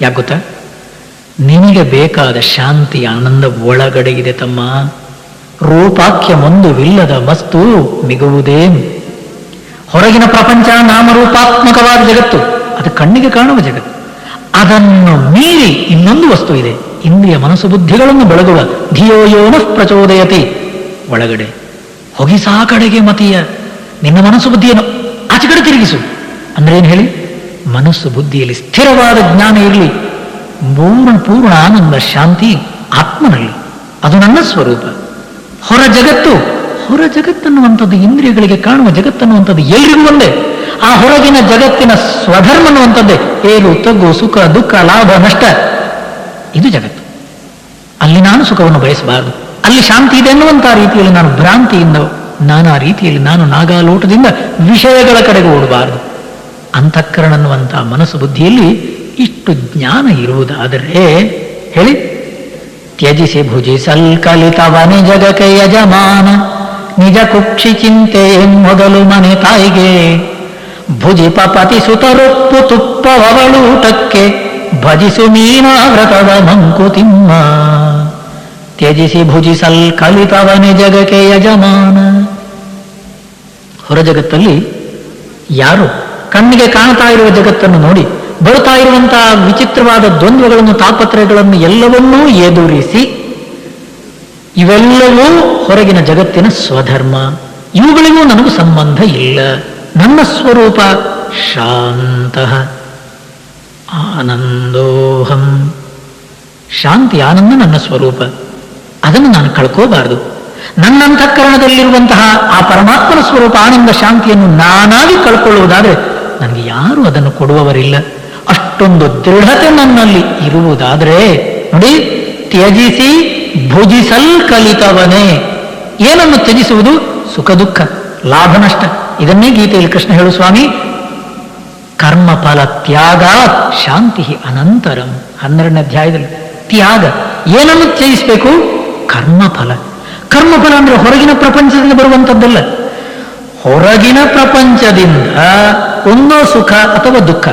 ಯಾಕೆ ಗೊತ್ತಾ? ನಿನಗೆ ಬೇಕಾದ ಶಾಂತಿ ಆನಂದ ಒಳಗಡೆ ಇದೆ ತಮ್ಮ. ರೂಪಾಖ್ಯಮೊಂದುವಿಲ್ಲದ ವಸ್ತು ಮಿಗುವುದೇನು. ಹೊರಗಿನ ಪ್ರಪಂಚ ನಾಮರೂಪಾತ್ಮಕವಾದ ಜಗತ್ತು, ಅದು ಕಣ್ಣಿಗೆ ಕಾಣುವ ಜಗತ್ತು. ಅದನ್ನು ಮೀರಿ ಇನ್ನೊಂದು ವಸ್ತು ಇದೆ, ಇಂದ್ರಿಯ ಮನಸ್ಸು ಬುದ್ಧಿಗಳನ್ನು ಬೆಳಗುವ ಧಿಯೋ ಯೋನಃ ಪ್ರಚೋದಯತಿ. ಒಳಗಡೆ ಹೊಗಿಸಾ ಕಡೆಗೆ ಮತಿಯ, ನಿನ್ನ ಮನಸ್ಸು ಬುದ್ಧಿಯನ್ನು ಆಚೆ ಕಡೆ ತಿರುಗಿಸು. ಅಂದ್ರೆ ಏನು ಹೇಳಿ, ಮನಸ್ಸು ಬುದ್ಧಿಯಲ್ಲಿ ಸ್ಥಿರವಾದ ಜ್ಞಾನ ಇರಲಿ, ಪೂರ್ಣ ಆನಂದ ಶಾಂತಿ ಆತ್ಮನಲ್ಲಿ, ಅದು ನನ್ನ ಸ್ವರೂಪ. ಹೊರ ಜಗತ್ತನ್ನುವಂಥದ್ದು ಇಂದ್ರಿಯಗಳಿಗೆ ಕಾಣುವ ಜಗತ್ತನ್ನುವಂಥದ್ದು ಎಲ್ರಿಗೂ ಒಂದೇ. ಆ ಹೊರಗಿನ ಜಗತ್ತಿನ ಸ್ವಧರ್ಮ ಅನ್ನುವಂಥದ್ದೇ ಏರು ತಗ್ಗು ಸುಖ ದುಃಖ ಲಾಭ ನಷ್ಟ, ಇದು ಜಗತ್ತು. ಅಲ್ಲಿ ನಾನು ಸುಖವನ್ನು ಬಯಸಬಾರದು, ಅಲ್ಲಿ ಶಾಂತಿ ಇದೆ ಎನ್ನುವಂತಹ ರೀತಿಯಲ್ಲಿ ನಾನು ಭ್ರಾಂತಿಯಿಂದ ನಾನಾ ರೀತಿಯಲ್ಲಿ ನಾನು ನಾಗಾಲೋಟದಿಂದ ವಿಷಯಗಳ ಕಡೆಗೆ ಓಡಬಾರದು. ಅಂತಃಕರಣ ಅನ್ನುವಂತಹ ಮನಸ್ಸು ಬುದ್ಧಿಯಲ್ಲಿ ಇಷ್ಟು ಜ್ಞಾನ ಇರುವುದಾದರೆ ಹೇಳಿ, ತ್ಯಜಿಸಿ ಭುಜಿಸಲ್ ಕಲಿತವನೆ ಜಗಕ್ಕೆ ಯಜಮಾನ, ನಿಜ ಕುಕ್ಷಿ ಚಿಂತೆ ಮೊದಲು ಮನೆ ತಾಯಿಗೆ, ಭುಜಿಪ ಪತಿ ಸುತರೊಪ್ಪು ತುಪ್ಪವಳೂಟಕ್ಕೆ, ಭಜಿಸು ಮೀನಾವ್ರತದ ಮಂಕುತಿಮ್ಮ. ತ್ಯಜಿಸಿ ಭುಜಿಸಲ್ ಕಲಿತವನೆ ಜಗಕ್ಕೆ ಯಜಮಾನ. ಹೊರ ಜಗತ್ತಲ್ಲಿ ಯಾರು ಕಣ್ಣಿಗೆ ಕಾಣ್ತಾ ಇರುವ ಜಗತ್ತನ್ನು ನೋಡಿ ಬರುತ್ತಾ ಇರುವಂತಹ ವಿಚಿತ್ರವಾದ ದ್ವಂದ್ವಗಳನ್ನು ತಾಪತ್ರಯಗಳನ್ನು ಎಲ್ಲವನ್ನೂ ಎದುರಿಸಿ, ಇವೆಲ್ಲವೂ ಹೊರಗಿನ ಜಗತ್ತಿನ ಸ್ವಧರ್ಮ, ಇವುಗಳಿಗೂ ನನಗೂ ಸಂಬಂಧ ಇಲ್ಲ, ನನ್ನ ಸ್ವರೂಪ ಶಾಂತ ಆನಂದೋಹಂ, ಶಾಂತಿ ಆನಂದ ನನ್ನ ಸ್ವರೂಪ, ಅದನ್ನು ನಾನು ಕಳ್ಕೋಬಾರದು. ನನ್ನ ಅಂತಃಕರಣದಲ್ಲಿರುವಂತಹ ಆ ಪರಮಾತ್ಮನ ಸ್ವರೂಪ ಆನಂದ ಶಾಂತಿಯನ್ನು ನಾನಾಗಿ ಕಳ್ಕೊಳ್ಳುವುದಾದರೆ ನನಗೆ ಯಾರು ಅದನ್ನು ಕೊಡುವವರಿಲ್ಲ. ಅಷ್ಟೊಂದು ದೃಢತೆ ನನ್ನಲ್ಲಿ ಇರುವುದಾದರೆ ನೋಡಿ, ತ್ಯಜಿಸಿ ಭುಜಿಸಲ್ ಕಲಿತವನೇ. ಏನನ್ನು ತ್ಯಜಿಸುವುದು? ಸುಖ ದುಃಖ ಲಾಭ ನಷ್ಟ. ಇದನ್ನೇ ಗೀತೆಯಲ್ಲಿ ಕೃಷ್ಣ ಹೇಳು ಸ್ವಾಮಿ, ಕರ್ಮಫಲ ತ್ಯಾಗ ಶಾಂತಿ ಅನಂತರಂ. 12ನೇ ಅಧ್ಯಾಯದಲ್ಲಿ ತ್ಯಾಗ, ಏನನ್ನು ತ್ಯಜಿಸಬೇಕು? ಕರ್ಮಫಲ. ಕರ್ಮಫಲ ಅಂದ್ರೆ ಹೊರಗಿನ ಪ್ರಪಂಚದಿಂದ ಬರುವಂಥದ್ದಲ್ಲ. ಹೊರಗಿನ ಪ್ರಪಂಚದಿಂದ ಒಂದೋ ಸುಖ ಅಥವಾ ದುಃಖ,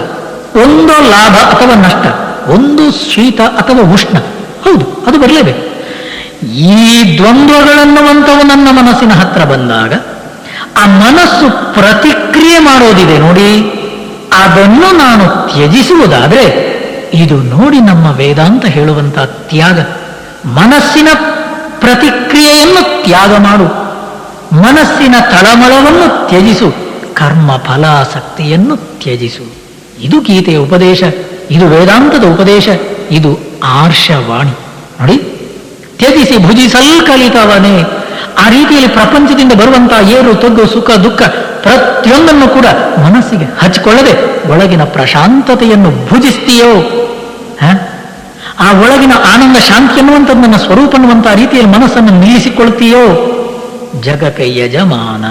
ಒಂದೋ ಲಾಭ ಅಥವಾ ನಷ್ಟ, ಒಂದು ಶೀತ ಅಥವಾ ಉಷ್ಣ, ಹೌದು ಅದು ಬರಲೇಬೇಕು. ಈ ದ್ವಂದ್ವಗಳನ್ನುವಂಥವು ನನ್ನ ಮನಸ್ಸಿನ ಹತ್ರ ಬಂದಾಗ ಆ ಮನಸ್ಸು ಪ್ರತಿಕ್ರಿಯೆ ಮಾಡೋದಿದೆ ನೋಡಿ, ಅದನ್ನು ನಾನು ತ್ಯಜಿಸುವುದಾದ್ರೆ ಇದು ನೋಡಿ ನಮ್ಮ ವೇದಾಂತ ಹೇಳುವಂತ ತ್ಯಾಗ. ಮನಸ್ಸಿನ ಪ್ರತಿಕ್ರಿಯೆಯನ್ನು ತ್ಯಾಗ ಮಾಡು, ಮನಸ್ಸಿನ ತಳಮಳವನ್ನು ತ್ಯಜಿಸು, ಕರ್ಮ ಫಲಾಸಕ್ತಿಯನ್ನು ತ್ಯಜಿಸು. ಇದು ಗೀತೆಯ ಉಪದೇಶ, ಇದು ವೇದಾಂತದ ಉಪದೇಶ, ಇದು ಆರ್ಷವಾಣಿ ನೋಡಿ. ತ್ಯಜಿಸಿ ಭುಜಿಸಲ್ ಕಲಿತವನೇ. ಆ ರೀತಿಯಲ್ಲಿ ಪ್ರಪಂಚದಿಂದ ಬರುವಂತಹ ಏರು ತಗ್ಗು ಸುಖ ದುಃಖ ಪ್ರತಿಯೊಂದನ್ನು ಕೂಡ ಮನಸ್ಸಿಗೆ ಹಚ್ಚಿಕೊಳ್ಳದೆ ಒಳಗಿನ ಪ್ರಶಾಂತತೆಯನ್ನು ಭುಜಿಸ್ತೀಯೋ, ಆ ಒಳಗಿನ ಆನಂದ ಶಾಂತಿ ಎನ್ನುವಂಥದ್ದು ನನ್ನ ಸ್ವರೂಪ ಅನ್ನುವಂತಹ ರೀತಿಯಲ್ಲಿ ಮನಸ್ಸನ್ನು ನಿಲ್ಲಿಸಿಕೊಳ್ತೀಯೋ, ಜಗಕ್ಕೆ ಯಜಮಾನ.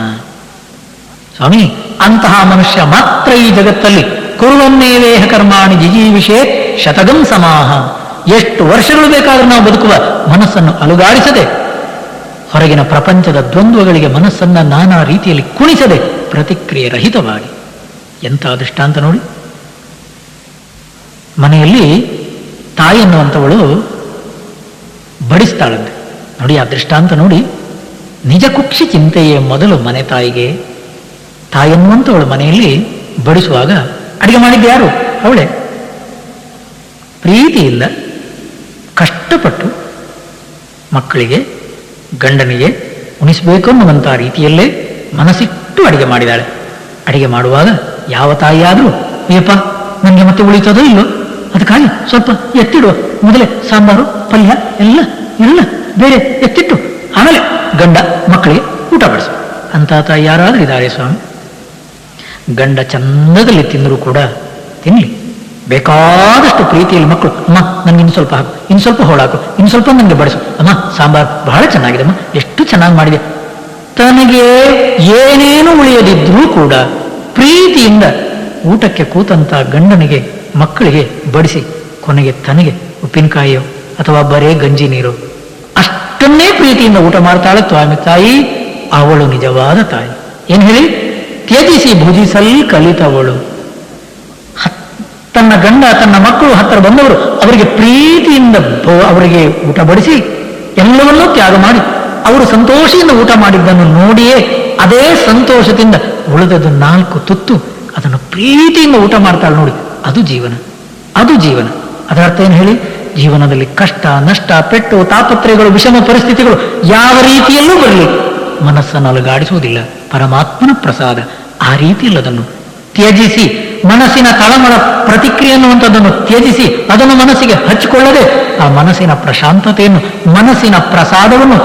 ಸ್ವಾಮಿ, ಅಂತಹ ಮನುಷ್ಯ ಮಾತ್ರ ಈ ಜಗತ್ತಲ್ಲಿ ಕುರುವನ್ನೇವೇಹ ಕರ್ಮಾಣಿ ಜಿಜೀವಿಷೇ ಶತಗಂ ಸಮಾಹ. ಎಷ್ಟು ವರ್ಷಗಳು ಬೇಕಾದರೂ ನಾವು ಬದುಕುವ ಮನಸ್ಸನ್ನು ಅಲುಗಾಡಿಸದೆ, ಹೊರಗಿನ ಪ್ರಪಂಚದ ದ್ವಂದ್ವಗಳಿಗೆ ಮನಸ್ಸನ್ನ ನಾನಾ ರೀತಿಯಲ್ಲಿ ಕುಣಿಸದೆ, ಪ್ರತಿಕ್ರಿಯೆ ರಹಿತವಾಗಿ. ಎಂಥ ದೃಷ್ಟಾಂತ ನೋಡಿ. ಮನೆಯಲ್ಲಿ ತಾಯಿ ಎನ್ನುವಂಥವಳು ಬಡಿಸ್ತಾಳಂತೆ ನೋಡಿ. ಆ ದೃಷ್ಟಾಂತ ನೋಡಿ. ನಿಜ ಕುಕ್ಷಿ ಚಿಂತೆಯೇ ಮೊದಲು ಮನೆ ತಾಯಿಗೆ. ತಾಯಿ ಎನ್ನುವಂಥವಳು ಮನೆಯಲ್ಲಿ ಬಡಿಸುವಾಗ ಅಡಿಗೆ ಮಾಡಿದ್ದು ಯಾರು? ಅವಳೇ. ಪ್ರೀತಿಯಿಂದ ಕಷ್ಟಪಟ್ಟು ಮಕ್ಕಳಿಗೆ ಗಂಡನಿಗೆ ಉಣಿಸಬೇಕು ಅನ್ನುವಂಥ ರೀತಿಯಲ್ಲೇ ಮನಸ್ಸಿಟ್ಟು ಅಡಿಗೆ ಮಾಡಿದಾಳೆ. ಅಡಿಗೆ ಮಾಡುವಾಗ ಯಾವ ತಾಯಿಯಾದರೂ ಅಯ್ಯಪ್ಪ ನನಗೆ ಮತ್ತೆ ಉಳಿತದೋ ಇಲ್ಲೋ, ಅದಕ್ಕಾಗಿ ಸ್ವಲ್ಪ ಎತ್ತಿಡುವ, ಮೊದಲೇ ಸಾಂಬಾರು ಪಲ್ಯ ಎಲ್ಲ ಬೇರೆ ಎತ್ತಿಟ್ಟು ಆಮೇಲೆ ಗಂಡ ಮಕ್ಕಳಿಗೆ ಊಟ ಬಡಿಸು ಅಂತ ತಾಯಿ ಯಾರಾದ್ರೂ ಇದ್ದಾರೆ ಸ್ವಾಮಿ? ಗಂಡ ಚಂದದಲ್ಲಿ ತಿಂದರೂ ಕೂಡ ತಿನ್ಲಿ, ಬೇಕಾದಷ್ಟು ಪ್ರೀತಿಯಲ್ಲಿ ಮಕ್ಕಳು, ಅಮ್ಮ ನನಗೆ ಇನ್ನು ಸ್ವಲ್ಪ ಹಾಕು, ಇನ್ನು ಸ್ವಲ್ಪ ಹೋಳಾಕು, ಇನ್ನು ಸ್ವಲ್ಪ ನನಗೆ ಬಡಿಸು, ಅಮ್ಮ ಸಾಂಬಾರು ಬಹಳ ಚೆನ್ನಾಗಿದೆ, ಅಮ್ಮ ಎಷ್ಟು ಚೆನ್ನಾಗಿ ಮಾಡಿದೆ. ತನಗೆ ಏನೇನು ಉಳಿಯದಿದ್ರೂ ಕೂಡ ಪ್ರೀತಿಯಿಂದ ಊಟಕ್ಕೆ ಕೂತಂತ ಗಂಡನಿಗೆ ಮಕ್ಕಳಿಗೆ ಬಡಿಸಿ ಕೊನೆಗೆ ತನಗೆ ಉಪ್ಪಿನಕಾಯಿಯೋ ಅಥವಾ ಬರೇ ಗಂಜಿ ನೀರು ಅಷ್ಟನ್ನೇ ಪ್ರೀತಿಯಿಂದ ಊಟ ಮಾಡ್ತಾಳೆ ಸ್ವಾಮಿ ತಾಯಿ. ಅವಳು ನಿಜವಾದ ತಾಯಿ. ಏನ್ ಹೇಳಿ? ತ್ಯಜಿಸಿ ಭುಜಿಸಲ್ ಕಲಿತವಳು. ತನ್ನ ಗಂಡ ತನ್ನ ಮಕ್ಕಳು ಹತ್ತಿರ ಬಂದವರು ಅವರಿಗೆ ಪ್ರೀತಿಯಿಂದ ಅವರಿಗೆ ಊಟ ಬಡಿಸಿ ಎಲ್ಲವನ್ನೂ ತ್ಯಾಗ ಮಾಡಿ ಅವರು ಸಂತೋಷದಿಂದ ಊಟ ಮಾಡಿದ್ದನ್ನು ನೋಡಿಯೇ ಅದೇ ಸಂತೋಷದಿಂದ ಉಳಿದದ್ದು 4 ತುತ್ತು ಅದನ್ನು ಪ್ರೀತಿಯಿಂದ ಊಟ ಮಾಡ್ತಾಳೆ ನೋಡಿ, ಅದು ಜೀವನ. ಅದು ಜೀವನ. ಅದರ ಅರ್ಥ ಏನು ಹೇಳಿ? ಜೀವನದಲ್ಲಿ ಕಷ್ಟ, ನಷ್ಟ, ಪೆಟ್ಟು, ತಾಪತ್ರಯಗಳು, ವಿಷಮ ಪರಿಸ್ಥಿತಿಗಳು ಯಾವ ರೀತಿಯಲ್ಲೂ ಬರಲಿ ಮನಸ್ಸನ್ನು ಅಲುಗಾಡಿಸುವುದಿಲ್ಲ. ಪರಮಾತ್ಮನ ಪ್ರಸಾದ. ಆ ರೀತಿಯಲ್ಲಿ ಅದನ್ನು ತ್ಯಜಿಸಿ, ಮನಸ್ಸಿನ ತಳಮಳ ಪ್ರತಿಕ್ರಿಯೆ ಅನ್ನುವಂಥದ್ದನ್ನು ತ್ಯಜಿಸಿ ಅದನ್ನು ಮನಸ್ಸಿಗೆ ಹಚ್ಚಿಕೊಳ್ಳದೆ ಆ ಮನಸ್ಸಿನ ಪ್ರಶಾಂತತೆಯನ್ನು, ಮನಸ್ಸಿನ ಪ್ರಸಾದವನ್ನು,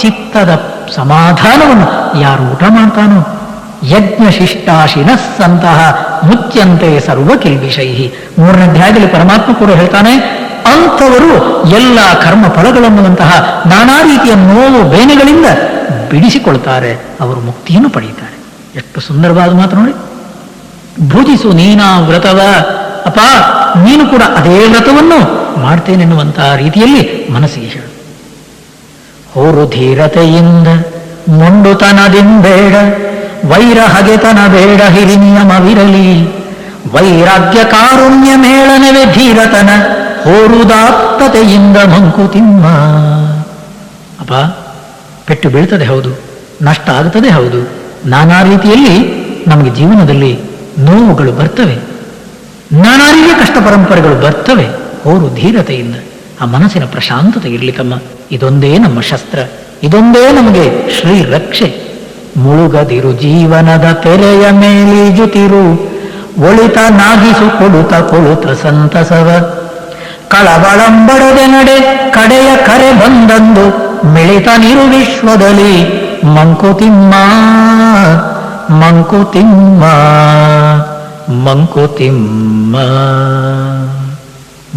ಚಿತ್ತದ ಸಮಾಧಾನವನ್ನು ಯಾರು ಊಟ ಮಾಡ್ತಾನೋ ಯಜ್ಞ ಶಿಷ್ಟಾಶಿನಸ್ಸಂತಹ ಮುಚ್ಯಂತೆ ಸರ್ವ ಕಿಲ್ಬಿಷೈಹಿ. 3ನೇ ಅಧ್ಯಾಯದಲ್ಲಿ ಪರಮಾತ್ಮ ಕೂಡ ಹೇಳ್ತಾನೆ, ಅಂಥವರು ಎಲ್ಲ ಕರ್ಮ ಫಲಗಳನ್ನುವಂತಹ ನಾನಾ ರೀತಿಯ ನೋವು ಬೇನೆಗಳಿಂದ ಬಿಡಿಸಿಕೊಳ್ತಾರೆ, ಅವರು ಮುಕ್ತಿಯನ್ನು ಪಡೆಯುತ್ತಾರೆ. ಎಷ್ಟು ಸುಂದರವಾದ ಮಾತು ನೋಡಿ. ಭುಜಿಸು ನೀನಾ ವ್ರತವ, ಅಪ್ಪ ನೀನು ಕೂಡ ಅದೇ ವ್ರತವನ್ನು ಮಾಡ್ತೇನೆನ್ನುವಂತಹ ರೀತಿಯಲ್ಲಿ ಮನಸ್ಸಿಗೆ ಹೇಳು. ಹೋರು ಧೀರತೆಯಿಂದ ಮೊಂಡುತನದಿಂಬೇಡ, ವೈರ ಹಗೆತನ ಬೇಡ, ಹಿರಿನಿಯಮವಿರಲಿ, ವೈರಾಗ್ಯ ಕಾರುಣ್ಯ ಮೇಳನವೇ ಧೀರತನ, ಹೋರುದಾತ್ತತೆಯಿಂದ ಮಂಕುತಿಮ್ಮ. ಅಪ್ಪ ಪೆಟ್ಟು ಬೀಳ್ತದೆ ಹೌದು, ನಷ್ಟ ಆಗ್ತದೆ ಹೌದು, ನಾನಾ ರೀತಿಯಲ್ಲಿ ನಮಗೆ ಜೀವನದಲ್ಲಿ ನೋವುಗಳು ಬರ್ತವೆ, ನಾನಾ ರೀತಿಯ ಕಷ್ಟ ಪರಂಪರೆಗಳು ಬರ್ತವೆ. ಹೋರು ಧೀರತೆಯಿಂದ ಆ ಮನಸ್ಸಿನ ಪ್ರಶಾಂತತೆ ಇರಲಿ ತಮ್ಮ. ಇದೊಂದೇ ನಮ್ಮ ಶಸ್ತ್ರ, ಇದೊಂದೇ ನಮಗೆ ಶ್ರೀ ರಕ್ಷೆ. ಮುಳುಗದಿರು ಜೀವನದ ತೆರೆಯ ಮೇಲೀಜುತ್ತಿರು, ಒಳಿತ ನಾಗಿಸು ಕೊಡುತ್ತ ಕೊಳುತ ಸಂತಸವ, ಕಳವಳಂಬಡದೆ ನಡೆ ಕಡೆಯ ಕರೆ ಬಂದಂದು, ಮಿಳಿತ ನಿರು ವಿಶ್ವದಲ್ಲಿ ಮಂಕುತಿಮ್ಮ ಮಂಕುತಿಮ್ಮ ಮಂಕುತಿಮ್ಮ.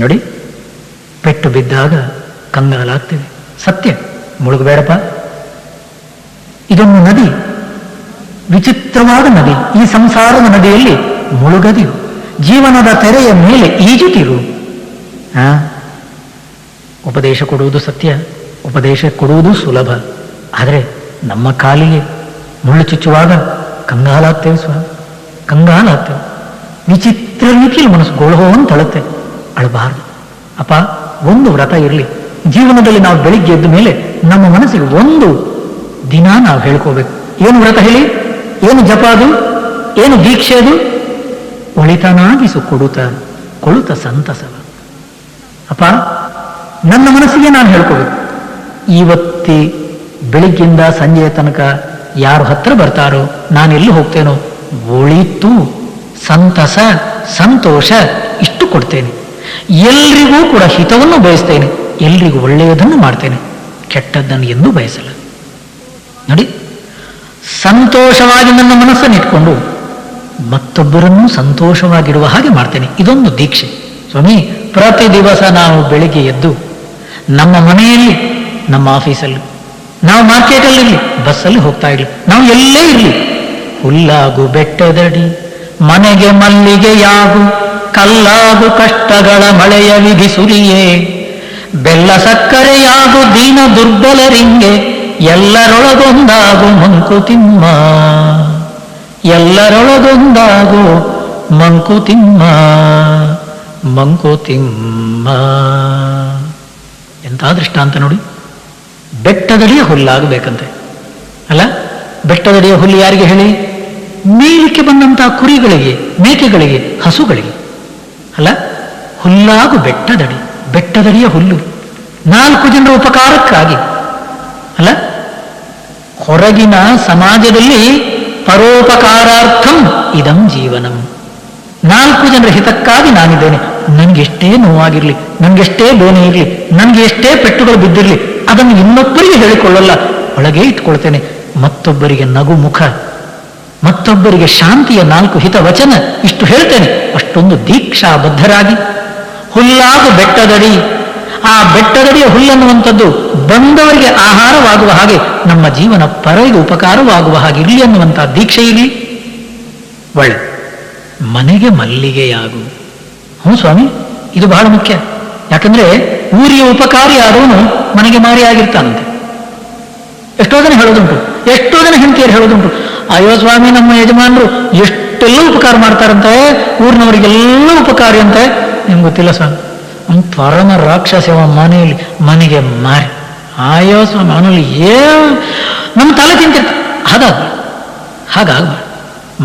ನೋಡಿ, ಪೆಟ್ಟು ಬಿದ್ದಾಗ ಕಂಗಾಲಾಗ್ತೇವೆ, ಸತ್ಯ. ಮುಳುಗಬೇಡಪ್ಪ. ಇದೊಂದು ನದಿ, ವಿಚಿತ್ರವಾದ ನದಿ. ಈ ಸಂಸಾರದ ನದಿಯಲ್ಲಿ ಮುಳುಗದಿರು, ಜೀವನದ ತೆರೆಯ ಮೇಲೆ ಈಜುತ್ತಿರು. ಉಪದೇಶ ಕೊಡುವುದು ಸತ್ಯ, ಉಪದೇಶ ಕೊಡುವುದು ಸುಲಭ. ಆದರೆ ನಮ್ಮ ಕಾಲಿಗೆ ಮುಳ್ಳು ಚುಚ್ಚುವಾಗ ಕಂಗಾಲಾಗ್ತೇವೆ ಸ್ವಾಮಿ, ಕಂಗಾಲಾಗ್ತೇವೆ. ವಿಚಿತ್ರ ರೀತಿಯಲ್ಲಿ ಮನಸ್ಸು ಗೋಳೋಂತಳುತ್ತೆ. ಅಳಬಾರದು ಅಪ್ಪ. ಒಂದು ವ್ರತ ಇರಲಿ ಜೀವನದಲ್ಲಿ. ನಾವು ಬೆಳಿಗ್ಗೆ ಎದ್ದ ಮೇಲೆ ನಮ್ಮ ಮನಸ್ಸಿಗೆ ಒಂದು ದಿನ ನಾವು ಹೇಳ್ಕೋಬೇಕು. ಏನು ವ್ರತ ಹೇಳಿ? ಏನು ಜಪ ಅದು? ಏನು ದೀಕ್ಷೆ ಅದು? ಒಳಿತನಾಗಿಸು ಕೊಡುತ್ತ ಕೊಳುತ ಸಂತಸವ. ಅಪ್ಪ ನನ್ನ ಮನಸ್ಸಿಗೆ ನಾನು ಹೇಳ್ಕೋಬೇಕು, ಇವತ್ತಿ ಬೆಳಿಗ್ಗಿಂದ ಸಂಜೆಯ ತನಕ ಯಾರು ಹತ್ರ ಬರ್ತಾರೋ, ನಾನೆಲ್ಲಿ ಹೋಗ್ತೇನೋ, ಒಳಿತು ಸಂತಸ ಸಂತೋಷ ಇಷ್ಟು ಕೊಡ್ತೇನೆ. ಎಲ್ರಿಗೂ ಕೂಡ ಹಿತವನ್ನು ಬಯಸ್ತೇನೆ, ಎಲ್ರಿಗೂ ಒಳ್ಳೆಯದನ್ನು ಮಾಡ್ತೇನೆ, ಕೆಟ್ಟದ್ದನ್ನು ಎಂದೂ ಬಯಸಲ್ಲ. ನೋಡಿ, ಸಂತೋಷವಾಗಿ ನನ್ನ ಮನಸ್ಸನ್ನು ಇಟ್ಕೊಂಡು ಮತ್ತೊಬ್ಬರನ್ನು ಸಂತೋಷವಾಗಿಡುವ ಹಾಗೆ ಮಾಡ್ತೇನೆ. ಇದೊಂದು ದೀಕ್ಷೆ ಸ್ವಾಮಿ. ಪ್ರತಿ ದಿವಸ ನಾವು ಬೆಳಿಗ್ಗೆ ಎದ್ದು ನಮ್ಮ ಮನೆಯಲ್ಲಿ, ನಮ್ಮ ಆಫೀಸಲ್ಲಿ, ನಾವು ಮಾರ್ಕೆಟಲ್ಲಿ, ಬಸ್ಸಲ್ಲಿ ಹೋಗ್ತಾ ಇರಲಿ, ನಾವು ಎಲ್ಲೇ ಇರಲಿ, ಹುಲ್ಲಾಗು ಬೆಟ್ಟದಡಿ ಮನೆಗೆ ಮಲ್ಲಿಗೆಯಾಗು, ಕಲ್ಲಾಗು ಕಷ್ಟಗಳ ಮಳೆಯ ವಿಧಿಸುರಿಯೇ, ಬೆಲ್ಲ ಸಕ್ಕರೆಯಾಗು ದೀನ ದುರ್ಬಲರಿಂಗೆ, ಎಲ್ಲರೊಳಗೊಂದಾಗು ಮಂಕುತಿಮ್ಮ, ಎಲ್ಲರೊಳಗೊಂದಾಗು ಮಂಕುತಿಮ್ಮ ಮಂಕುತಿಮ್ಮ. ಎಂಥ ದೃಷ್ಟಾಂತ ನೋಡಿ. ಬೆಟ್ಟದಡಿಯ ಹುಲ್ಲಾಗಬೇಕಂತೆ ಅಲ್ಲ? ಬೆಟ್ಟದಡಿಯ ಹುಲ್ಲು ಯಾರಿಗೆ ಹೇಳಿ? ಮೇಲಕ್ಕೆ ಬಂದಂತಹ ಕುರಿಗಳಿಗೆ, ಮೇಕೆಗಳಿಗೆ, ಹಸುಗಳಿಗೆ ಅಲ್ಲ? ಹುಲ್ಲಾಗು ಬೆಟ್ಟದಡಿ, ಬೆಟ್ಟದಡಿಯ ಹುಲ್ಲು 4 ಜನರ ಉಪಕಾರಕ್ಕಾಗಿ ಅಲ್ಲ? ಹೊರಗಿನ ಸಮಾಜದಲ್ಲಿ ಪರೋಪಕಾರಾರ್ಥಂ ಇದಂ ಜೀವನಂ. 4 ಜನರ ಹಿತಕ್ಕಾಗಿ ನಾನಿದ್ದೇನೆ. ನನಗೆಷ್ಟೇ ನೋವಾಗಿರ್ಲಿ, ನನಗೆಷ್ಟೇ ಬೇನೆ ಇರಲಿ, ನನಗೆ ಎಷ್ಟೇ ಪೆಟ್ಟುಗಳು ಬಿದ್ದಿರಲಿ, ಅದನ್ನು ಇನ್ನೊಬ್ಬರಿಗೆ ಹೇಳಿಕೊಳ್ಳಲ್ಲ, ಒಳಗೆ ಇಟ್ಕೊಳ್ತೇನೆ. ಮತ್ತೊಬ್ಬರಿಗೆ ನಗು ಮುಖ, ಮತ್ತೊಬ್ಬರಿಗೆ ಶಾಂತಿಯ 4 ಹಿತ ವಚನ ಇಷ್ಟು ಹೇಳ್ತೇನೆ. ಅಷ್ಟೊಂದು ದೀಕ್ಷಾಬದ್ಧರಾಗಿ ಹುಲ್ಲಾಗು ಬೆಟ್ಟದಡಿ. ಆ ಬೆಟ್ಟದಡಿಯ ಹುಲ್ಲನ್ನುವಂಥದ್ದು ಬಂದವರಿಗೆ ಆಹಾರವಾಗುವ ಹಾಗೆ, ನಮ್ಮ ಜೀವನ ಪರರಿಗೆ ಉಪಕಾರವಾಗುವ ಹಾಗೆ ಇರಲಿ ಅನ್ನುವಂಥ ದೀಕ್ಷೆ ಇರಲಿ. ಒಳ್ಳೆ ಮನೆಗೆ ಮಲ್ಲಿಗೆಯಾಗು. ಹ್ಞೂ ಸ್ವಾಮಿ, ಇದು ಬಹಳ ಮುಖ್ಯ. ಯಾಕಂದ್ರೆ ಊರಿಗೆ ಉಪಕಾರಿ ಆದವನು ಮನೆಗೆ ಮಾರಿ ಆಗಿರ್ತಾನಂತೆ. ಎಷ್ಟೋ ಜನ ಹೇಳೋದುಂಟು, ಎಷ್ಟೋ ಜನ ಹೆಂಡತಿಯರು ಹೇಳೋದುಂಟು, ಅಯ್ಯೋ ಸ್ವಾಮಿ ನಮ್ಮ ಯಜಮಾನರು ಎಷ್ಟೆಲ್ಲ ಉಪಕಾರ ಮಾಡ್ತಾರಂತೆ, ಊರಿನವರಿಗೆಲ್ಲ ಉಪಕಾರಿ ಅಂತೆ. ನಿಮ್ಗೆ ಗೊತ್ತಿಲ್ಲ ಸ್ವಾಮಿ, ಪರಮ ರಾಕ್ಷಸವ ಮನೆಯಲ್ಲಿ ಮನೆಗೆ ಮಾರಿ. ಅಯ್ಯೋ ಸ್ವಾಮಿ ಅವನಲ್ಲಿ ನಮ್ಮ ತಲೆ ತಿಂತಿರ್ತ ಹಾಗಾಗಬಾರ್ದು.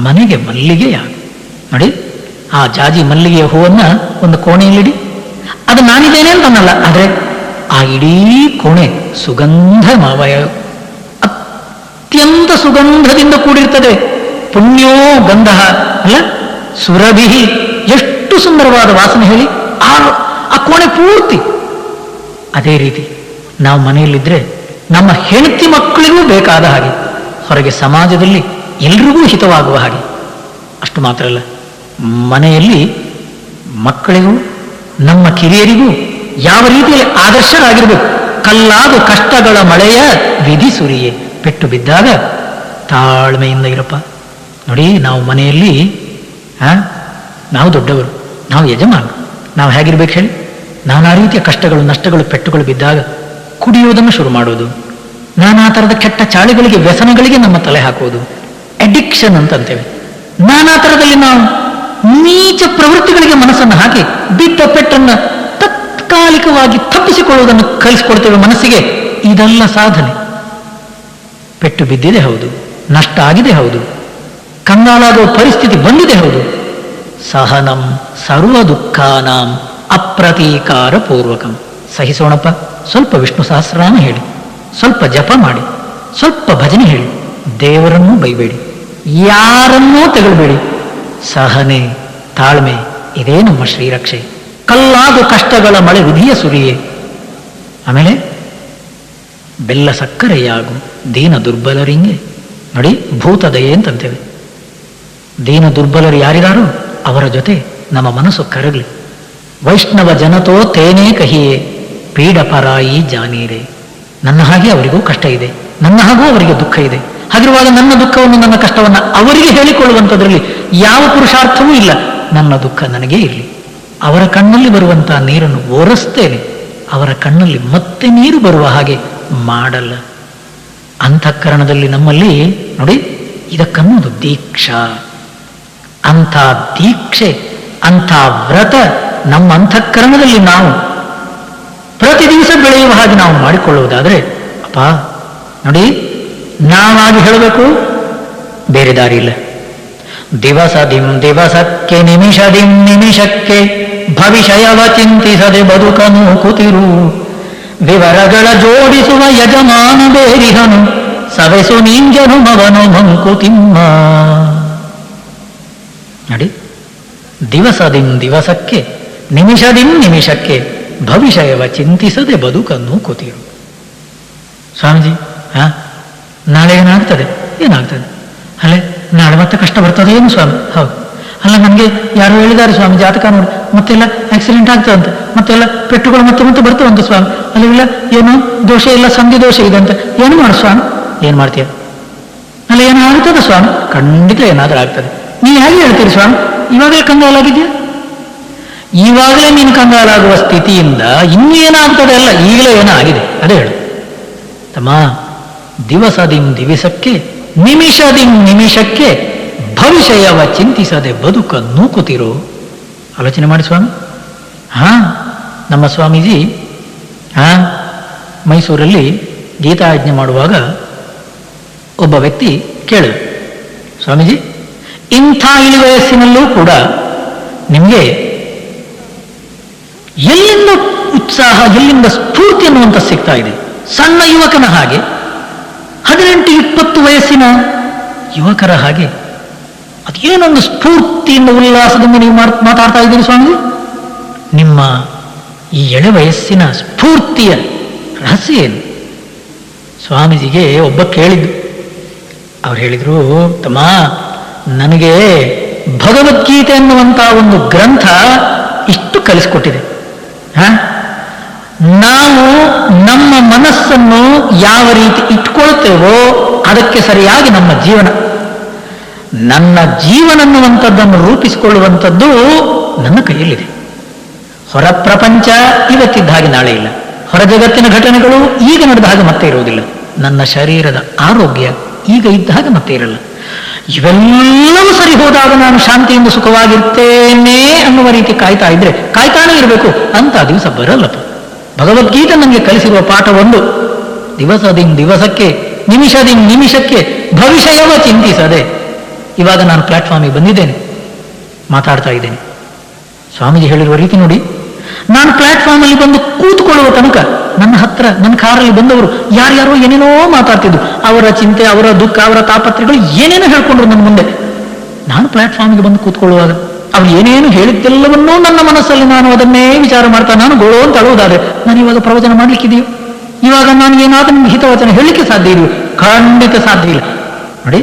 ಮನೆಗೆ ಮಲ್ಲಿಗೆ ಯಾರು ನೋಡಿ, ಆ ಜಾಜಿ ಮಲ್ಲಿಗೆಯ ಹೂವನ್ನ ಒಂದು ಕೋಣೆಯಲ್ಲಿಡಿ. ಅದು ನಾನಿದ್ದೇನೆ ಅಂತ ಅನ್ನಲ್ಲ, ಆದರೆ ಆ ಇಡೀ ಕೋಣೆ ಸುಗಂಧ ಮಾವಯ, ಅತ್ಯಂತ ಸುಗಂಧದಿಂದ ಕೂಡಿರ್ತದೆ. ಪುಣ್ಯೋ ಗಂಧ ಅಲ್ಲ ಸುರಭಿ, ಎಷ್ಟು ಸುಂದರವಾದ ವಾಸನೆ ಹೇಳಿ ಆ ಕೋಣೆ ಪೂರ್ತಿ. ಅದೇ ರೀತಿ ನಾವು ಮನೆಯಲ್ಲಿದ್ದರೆ ನಮ್ಮ ಹೆಂಡತಿ ಮಕ್ಕಳಿಗೂ ಬೇಕಾದ ಹಾಗೆ, ಹೊರಗೆ ಸಮಾಜದಲ್ಲಿ ಎಲ್ರಿಗೂ ಹಿತವಾಗುವ ಹಾಗೆ. ಅಷ್ಟು ಮಾತ್ರ ಅಲ್ಲ, ಮನೆಯಲ್ಲಿ ಮಕ್ಕಳಿಗೂ ನಮ್ಮ ಕಿರಿಯರಿಗೂ ಯಾವ ರೀತಿಯಲ್ಲಿ ಆದರ್ಶರಾಗಿರ್ಬೇಕು. ಕಲ್ಲಾದು ಕಷ್ಟಗಳ ಮಳೆಯ ವಿಧಿ ಸುರಿಯೇ, ಪೆಟ್ಟು ಬಿದ್ದಾಗ ತಾಳ್ಮೆಯಿಂದ ಇರಪ್ಪ. ನೋಡಿ, ನಾವು ಮನೆಯಲ್ಲಿ ನಾವು ದೊಡ್ಡವರು, ನಾವು ಯಜಮಾನ, ನಾವು ಹೇಗಿರ್ಬೇಕು ಹೇಳಿ? ನಾನಾ ರೀತಿಯ ಕಷ್ಟಗಳು, ನಷ್ಟಗಳು, ಪೆಟ್ಟುಗಳು ಬಿದ್ದಾಗ ಕುಡಿಯುವುದನ್ನು ಶುರು ಮಾಡೋದು, ನಾನಾ ಥರದ ಕೆಟ್ಟ ಚಾಳಿಗಳಿಗೆ, ವ್ಯಸನಗಳಿಗೆ ನಮ್ಮ ತಲೆ ಹಾಕುವುದು, ಅಡಿಕ್ಷನ್ ಅಂತಂತೇವೆ. ನಾನಾ ಥರದಲ್ಲಿ ನಾವು ನೀಚ ಪ್ರವೃತ್ತಿಗಳಿಗೆ ಮನಸ್ಸನ್ನು ಹಾಕಿ ಬಿದ್ದ ಪೆಟ್ಟನ್ನು ತಾತ್ಕಾಲಿಕವಾಗಿ ತಪ್ಪಿಸಿಕೊಳ್ಳುವುದನ್ನು ಕಲಿಸಿಕೊಡ್ತೇವೆ ಮನಸ್ಸಿಗೆ. ಇದೆಲ್ಲ ಸಾಧನೆ. ಪೆಟ್ಟು ಬಿದ್ದಿದೆ ಹೌದು, ನಷ್ಟ ಆಗಿದೆ ಹೌದು, ಕಂಗಾಲಾಗುವ ಪರಿಸ್ಥಿತಿ ಬಂದಿದೆ ಹೌದು. ಸಹನಂ ಸರ್ವ ದುಃಖಾನಾಂ ಅಪ್ರತೀಕಾರ ಪೂರ್ವಕಂ. ಸಹಿಸೋಣಪ್ಪ. ಸ್ವಲ್ಪ ವಿಷ್ಣು ಸಹಸ್ರನಾಮ ಹೇಳಿ, ಸ್ವಲ್ಪ ಜಪ ಮಾಡಿ, ಸ್ವಲ್ಪ ಭಜನೆ ಹೇಳಿ, ದೇವರನ್ನೂ ಬೈಬೇಡಿ, ಯಾರನ್ನೂ ತೆಗಳಬೇಡಿ. ಸಹನೆ, ತಾಳ್ಮೆ, ಇದೇ ನಮ್ಮ ಶ್ರೀರಕ್ಷೆ. ಕಲ್ಲಾದು ಕಷ್ಟಗಳ ಮಳೆ ವಿಧಿಯ ಸುರಿಯೇ. ಆಮೇಲೆ ಬೆಲ್ಲ ಸಕ್ಕರೆಯಾಗು ದೀನ ದುರ್ಬಲರಿಂಗೆ. ನೋಡಿ, ಭೂತದಯೆ ಅಂತಂತೇವೆ. ದೀನ ದುರ್ಬಲರು ಯಾರಿದಾರೋ ಅವರ ಜೊತೆ ನಮ್ಮ ಮನಸ್ಸು ಕರಗಲಿ. ವೈಷ್ಣವ ಜನತೋ ತೇನೇ ಕಹಿಯೇ ಪೀಡಪರಾಯಿ ಜಾನೀರೆ. ನನ್ನ ಹಾಗೆ ಅವರಿಗೂ ಕಷ್ಟ ಇದೆ, ನನ್ನ ಹಾಗೂ ಅವರಿಗೆ ದುಃಖ ಇದೆ. ಹಾಗಿರುವಾಗ ನನ್ನ ದುಃಖವನ್ನು, ನನ್ನ ಕಷ್ಟವನ್ನು ಅವರಿಗೆ ಹೇಳಿಕೊಳ್ಳುವಂಥದ್ರಲ್ಲಿ ಯಾವ ಪುರುಷಾರ್ಥವೂ ಇಲ್ಲ. ನನ್ನ ದುಃಖ ನನಗೇ ಇರಲಿ. ಅವರ ಕಣ್ಣಲ್ಲಿ ಬರುವಂತಹ ನೀರನ್ನು ಓರಿಸ್ತೇನೆ, ಅವರ ಕಣ್ಣಲ್ಲಿ ಮತ್ತೆ ನೀರು ಬರುವ ಹಾಗೆ ಮಾಡಲ್ಲ. ಅಂತಃಕರಣದಲ್ಲಿ ನಮ್ಮಲ್ಲಿ ನೋಡಿ, ಇದಕ್ಕನ್ನೋದು ದೀಕ್ಷಾ. ಅಂಥ ದೀಕ್ಷೆ, ಅಂಥ ವ್ರತ ನಮ್ಮ ಅಂತಃಕರಣದಲ್ಲಿ ನಾವು ಪ್ರತಿ ದಿವಸ ಬೆಳೆಯುವ ಹಾಗೆ ನಾವು ಮಾಡಿಕೊಳ್ಳುವುದಾದರೆ, ಅಪ್ಪ ನೋಡಿ, ನಾವಾಗಿ ಹೇಳಬೇಕು, ಬೇರೆ ದಾರಿ ಇಲ್ಲ. ದಿವಸಕ್ಕೆ ನಿಮಿಷದಿಂ ನಿಮಿಷಕ್ಕೆ ಭವಿಷ್ಯವ ಚಿಂತಿಸದೆ ಬದುಕನು ಕೂತಿರು. ವಿವರಗಳ ಜೋಡಿಸುವ ಯಜಮಾನ ಬೇರಿಹನು ಸವೆಸು ನಿಂಜನು ಮವನು ಮಂಕುತಿಮ್ಮ. ನೋಡಿ, ದಿವಸಕ್ಕೆ ನಿಮಿಷದಿಂ ನಿಮಿಷಕ್ಕೆ ಭವಿಷ್ಯವ ಚಿಂತಿಸದೆ ಬದುಕನ್ನು ಕೂತಿರು. ಸ್ವಾಮೀಜಿ, ನಾಳೆ ಏನಾಗ್ತದೆ? ಅಲ್ಲೇ ನಾಳೆ ಮತ್ತೆ ಕಷ್ಟ ಬರ್ತದೆ ಏನು ಸ್ವಾಮಿ? ಹೌದು. ಅಲ್ಲ, ನನಗೆ ಯಾರು ಹೇಳಿದ್ದಾರೆ ಸ್ವಾಮಿ, ಜಾತಕ ನೋಡಿ ಮತ್ತೆಲ್ಲ ಆಕ್ಸಿಡೆಂಟ್ ಆಗ್ತದಂತೆ, ಮತ್ತೆಲ್ಲ ಪೆಟ್ಟುಗಳು ಮತ್ತೆ ಮತ್ತೆ ಬರ್ತವಂತೆ ಸ್ವಾಮಿ. ಅಲ್ಲೆಲ್ಲ ಏನು ದೋಷ ಇಲ್ಲ, ಸಂಧಿ ದೋಷ ಇದೆ ಅಂತ. ಏನು ಮಾಡು ಸ್ವಾಮಿ? ಏನು ಮಾಡ್ತೀಯ? ಅಲ್ಲ, ಏನೋ ಆಗ್ತದೆ ಸ್ವಾಮಿ? ಖಂಡಿತ ಏನಾದರೂ ಆಗ್ತದೆ. ನೀವು ಹೇಗೆ ಹೇಳ್ತೀರಿ ಸ್ವಾಮಿ? ಇವಾಗಲೇ ಕಂಗಾಲಾಗಿದೆಯಾ? ಇವಾಗಲೇ ನೀನು ಕಂಗಾಲಾಗುವ ಸ್ಥಿತಿಯಿಂದ ಇನ್ನೂ ಏನಾಗ್ತದೆ ಅಲ್ಲ, ಈಗಲೇ ಏನೋ ಆಗಿದೆ, ಅದೇ ಹೇಳು ತಮ್ಮ. ದಿವಸಕ್ಕೆ ನಿಮಿಷದಿಂ ನಿಮಿಷಕ್ಕೆ ಭವಿಷ್ಯವ ಚಿಂತಿಸದೆ ಬದುಕ ನೂಕುತ್ತಿರೋ. ಆಲೋಚನೆ ಮಾಡಿ ಸ್ವಾಮಿ. ನಮ್ಮ ಸ್ವಾಮೀಜಿ ಮೈಸೂರಲ್ಲಿ ಗೀತಾಯಜ್ಞೆ ಮಾಡುವಾಗ ಒಬ್ಬ ವ್ಯಕ್ತಿ ಕೇಳಿದ, ಸ್ವಾಮೀಜಿ, ಇಂಥ ಇಳಿ ವಯಸ್ಸಿನಲ್ಲೂ ಕೂಡ ನಿಮಗೆ ಎಲ್ಲಿಂದ ಉತ್ಸಾಹ, ಎಲ್ಲಿಂದ ಸ್ಫೂರ್ತಿ ಅನ್ನುವಂಥ ಸಿಗ್ತಾ ಇದೆ? ಸಣ್ಣ ಯುವಕನ ಹಾಗೆ, 18-20 ವಯಸ್ಸಿನ ಯುವಕರ ಹಾಗೆ ಅದೇನೊಂದು ಸ್ಫೂರ್ತಿಯಿಂದ, ಉಲ್ಲಾಸದಿಂದ ನೀವು ಮಾತಾಡ್ತಾ ಇದ್ದೀರಿ ಸ್ವಾಮೀಜಿ. ನಿಮ್ಮ ಈ ಎಳೆ ವಯಸ್ಸಿನ ಸ್ಫೂರ್ತಿಯ ರಹಸ್ಯ ಏನು? ಸ್ವಾಮೀಜಿಗೆ ಒಬ್ಬ ಕೇಳಿದ್ದು. ಅವ್ರು ಹೇಳಿದ್ರು, ತಮ್ಮ, ನನಗೆ ಭಗವದ್ಗೀತೆ ಅನ್ನುವಂಥ ಒಂದು ಗ್ರಂಥ ಇಷ್ಟು ಕಲಿಸ್ಕೊಟ್ಟಿದೆ. ನಾವು ನಮ್ಮ ಮನಸ್ಸನ್ನು ಯಾವ ರೀತಿ ಇಟ್ಕೊಳ್ತೇವೋ ಅದಕ್ಕೆ ಸರಿಯಾಗಿ ನಮ್ಮ ಜೀವನ, ನನ್ನ ಜೀವನ ಅನ್ನುವಂಥದ್ದನ್ನು ರೂಪಿಸಿಕೊಳ್ಳುವಂಥದ್ದು ನನ್ನ ಕೈಯಲ್ಲಿದೆ. ಹೊರ ಪ್ರಪಂಚ ಇವತ್ತಿದ್ದ ಹಾಗೆ ನಾಳೆ ಇಲ್ಲ, ಹೊರ ಜಗತ್ತಿನ ಘಟನೆಗಳು ಈಗ ನಡೆದ ಹಾಗೆ ಮತ್ತೆ ಇರುವುದಿಲ್ಲ, ನನ್ನ ಶರೀರದ ಆರೋಗ್ಯ ಈಗ ಇದ್ದ ಹಾಗೆ ಮತ್ತೆ ಇರಲ್ಲ. ಇವೆಲ್ಲವೂ ಸರಿ ಹೋದಾಗ ನಾನು ಶಾಂತಿಯಿಂದ ಸುಖವಾಗಿರ್ತೇನೆ ಅನ್ನುವ ರೀತಿ ಕಾಯ್ತಾ ಇದ್ರೆ ಕಾಯ್ತಾನೆ ಇರಬೇಕು ಅಂತ ದಿವಸ ಬರಲ್ಲಪ್ಪ. ಭಗವದ್ಗೀತೆ ನನಗೆ ಕಲಿಸಿರುವ ಪಾಠ ಒಂದು, ದಿವಸಕ್ಕೆ ನಿಮಿಷಕ್ಕೆ ಭವಿಷ್ಯವ ಚಿಂತಿಸದೆ ಇವಾಗ ನಾನು ಪ್ಲಾಟ್ಫಾರ್ಮಿಗೆ ಬಂದಿದ್ದೇನೆ, ಮಾತಾಡ್ತಾ ಇದ್ದೇನೆ. ಸ್ವಾಮೀಜಿ ಹೇಳಿರುವ ರೀತಿ ನೋಡಿ, ನಾನು ಪ್ಲಾಟ್ಫಾರ್ಮ್ ಅಲ್ಲಿ ಬಂದು ಕೂತ್ಕೊಳ್ಳುವ ತನಕ ನನ್ನ ಹತ್ರ ನನ್ನ ಕಾರಲ್ಲಿ ಬಂದವರು ಯಾರ್ಯಾರೋ ಏನೇನೋ ಮಾತಾಡ್ತಿದ್ರು. ಅವರ ಚಿಂತೆ, ಅವರ ದುಃಖ, ಅವರ ತಾಪತ್ರೆಗಳು ಏನೇನೋ ಹೇಳ್ಕೊಂಡ್ರು ನನ್ನ ಮುಂದೆ. ನಾನು ಪ್ಲಾಟ್ಫಾರ್ಮ್ಗೆ ಬಂದು ಕೂತ್ಕೊಳ್ಳುವಾಗ ಅವ್ರು ಏನೇನು ಹೇಳಿದ್ದೆಲ್ಲವನ್ನೂ ನನ್ನ ಮನಸ್ಸಲ್ಲಿ ನಾನು ಅದನ್ನೇ ವಿಚಾರ ಮಾಡ್ತಾ ನಾನು ಗೋಳೋ ಅಂತ ಅಳುವುದಾದ್ರೆ ನಾನು ಇವಾಗ ಪ್ರವಚನ ಮಾಡ್ಲಿಕ್ಕಿದೆಯೋ? ಇವಾಗ ನಾನು ಏನಾದ್ರೂ ನಿಮ್ಗೆ ಹಿತವಚನ ಹೇಳಲಿಕ್ಕೆ ಸಾಧ್ಯ ಇದೆಯೋ? ಖಂಡಿತ ಸಾಧ್ಯ ಇಲ್ಲ. ನೋಡಿ,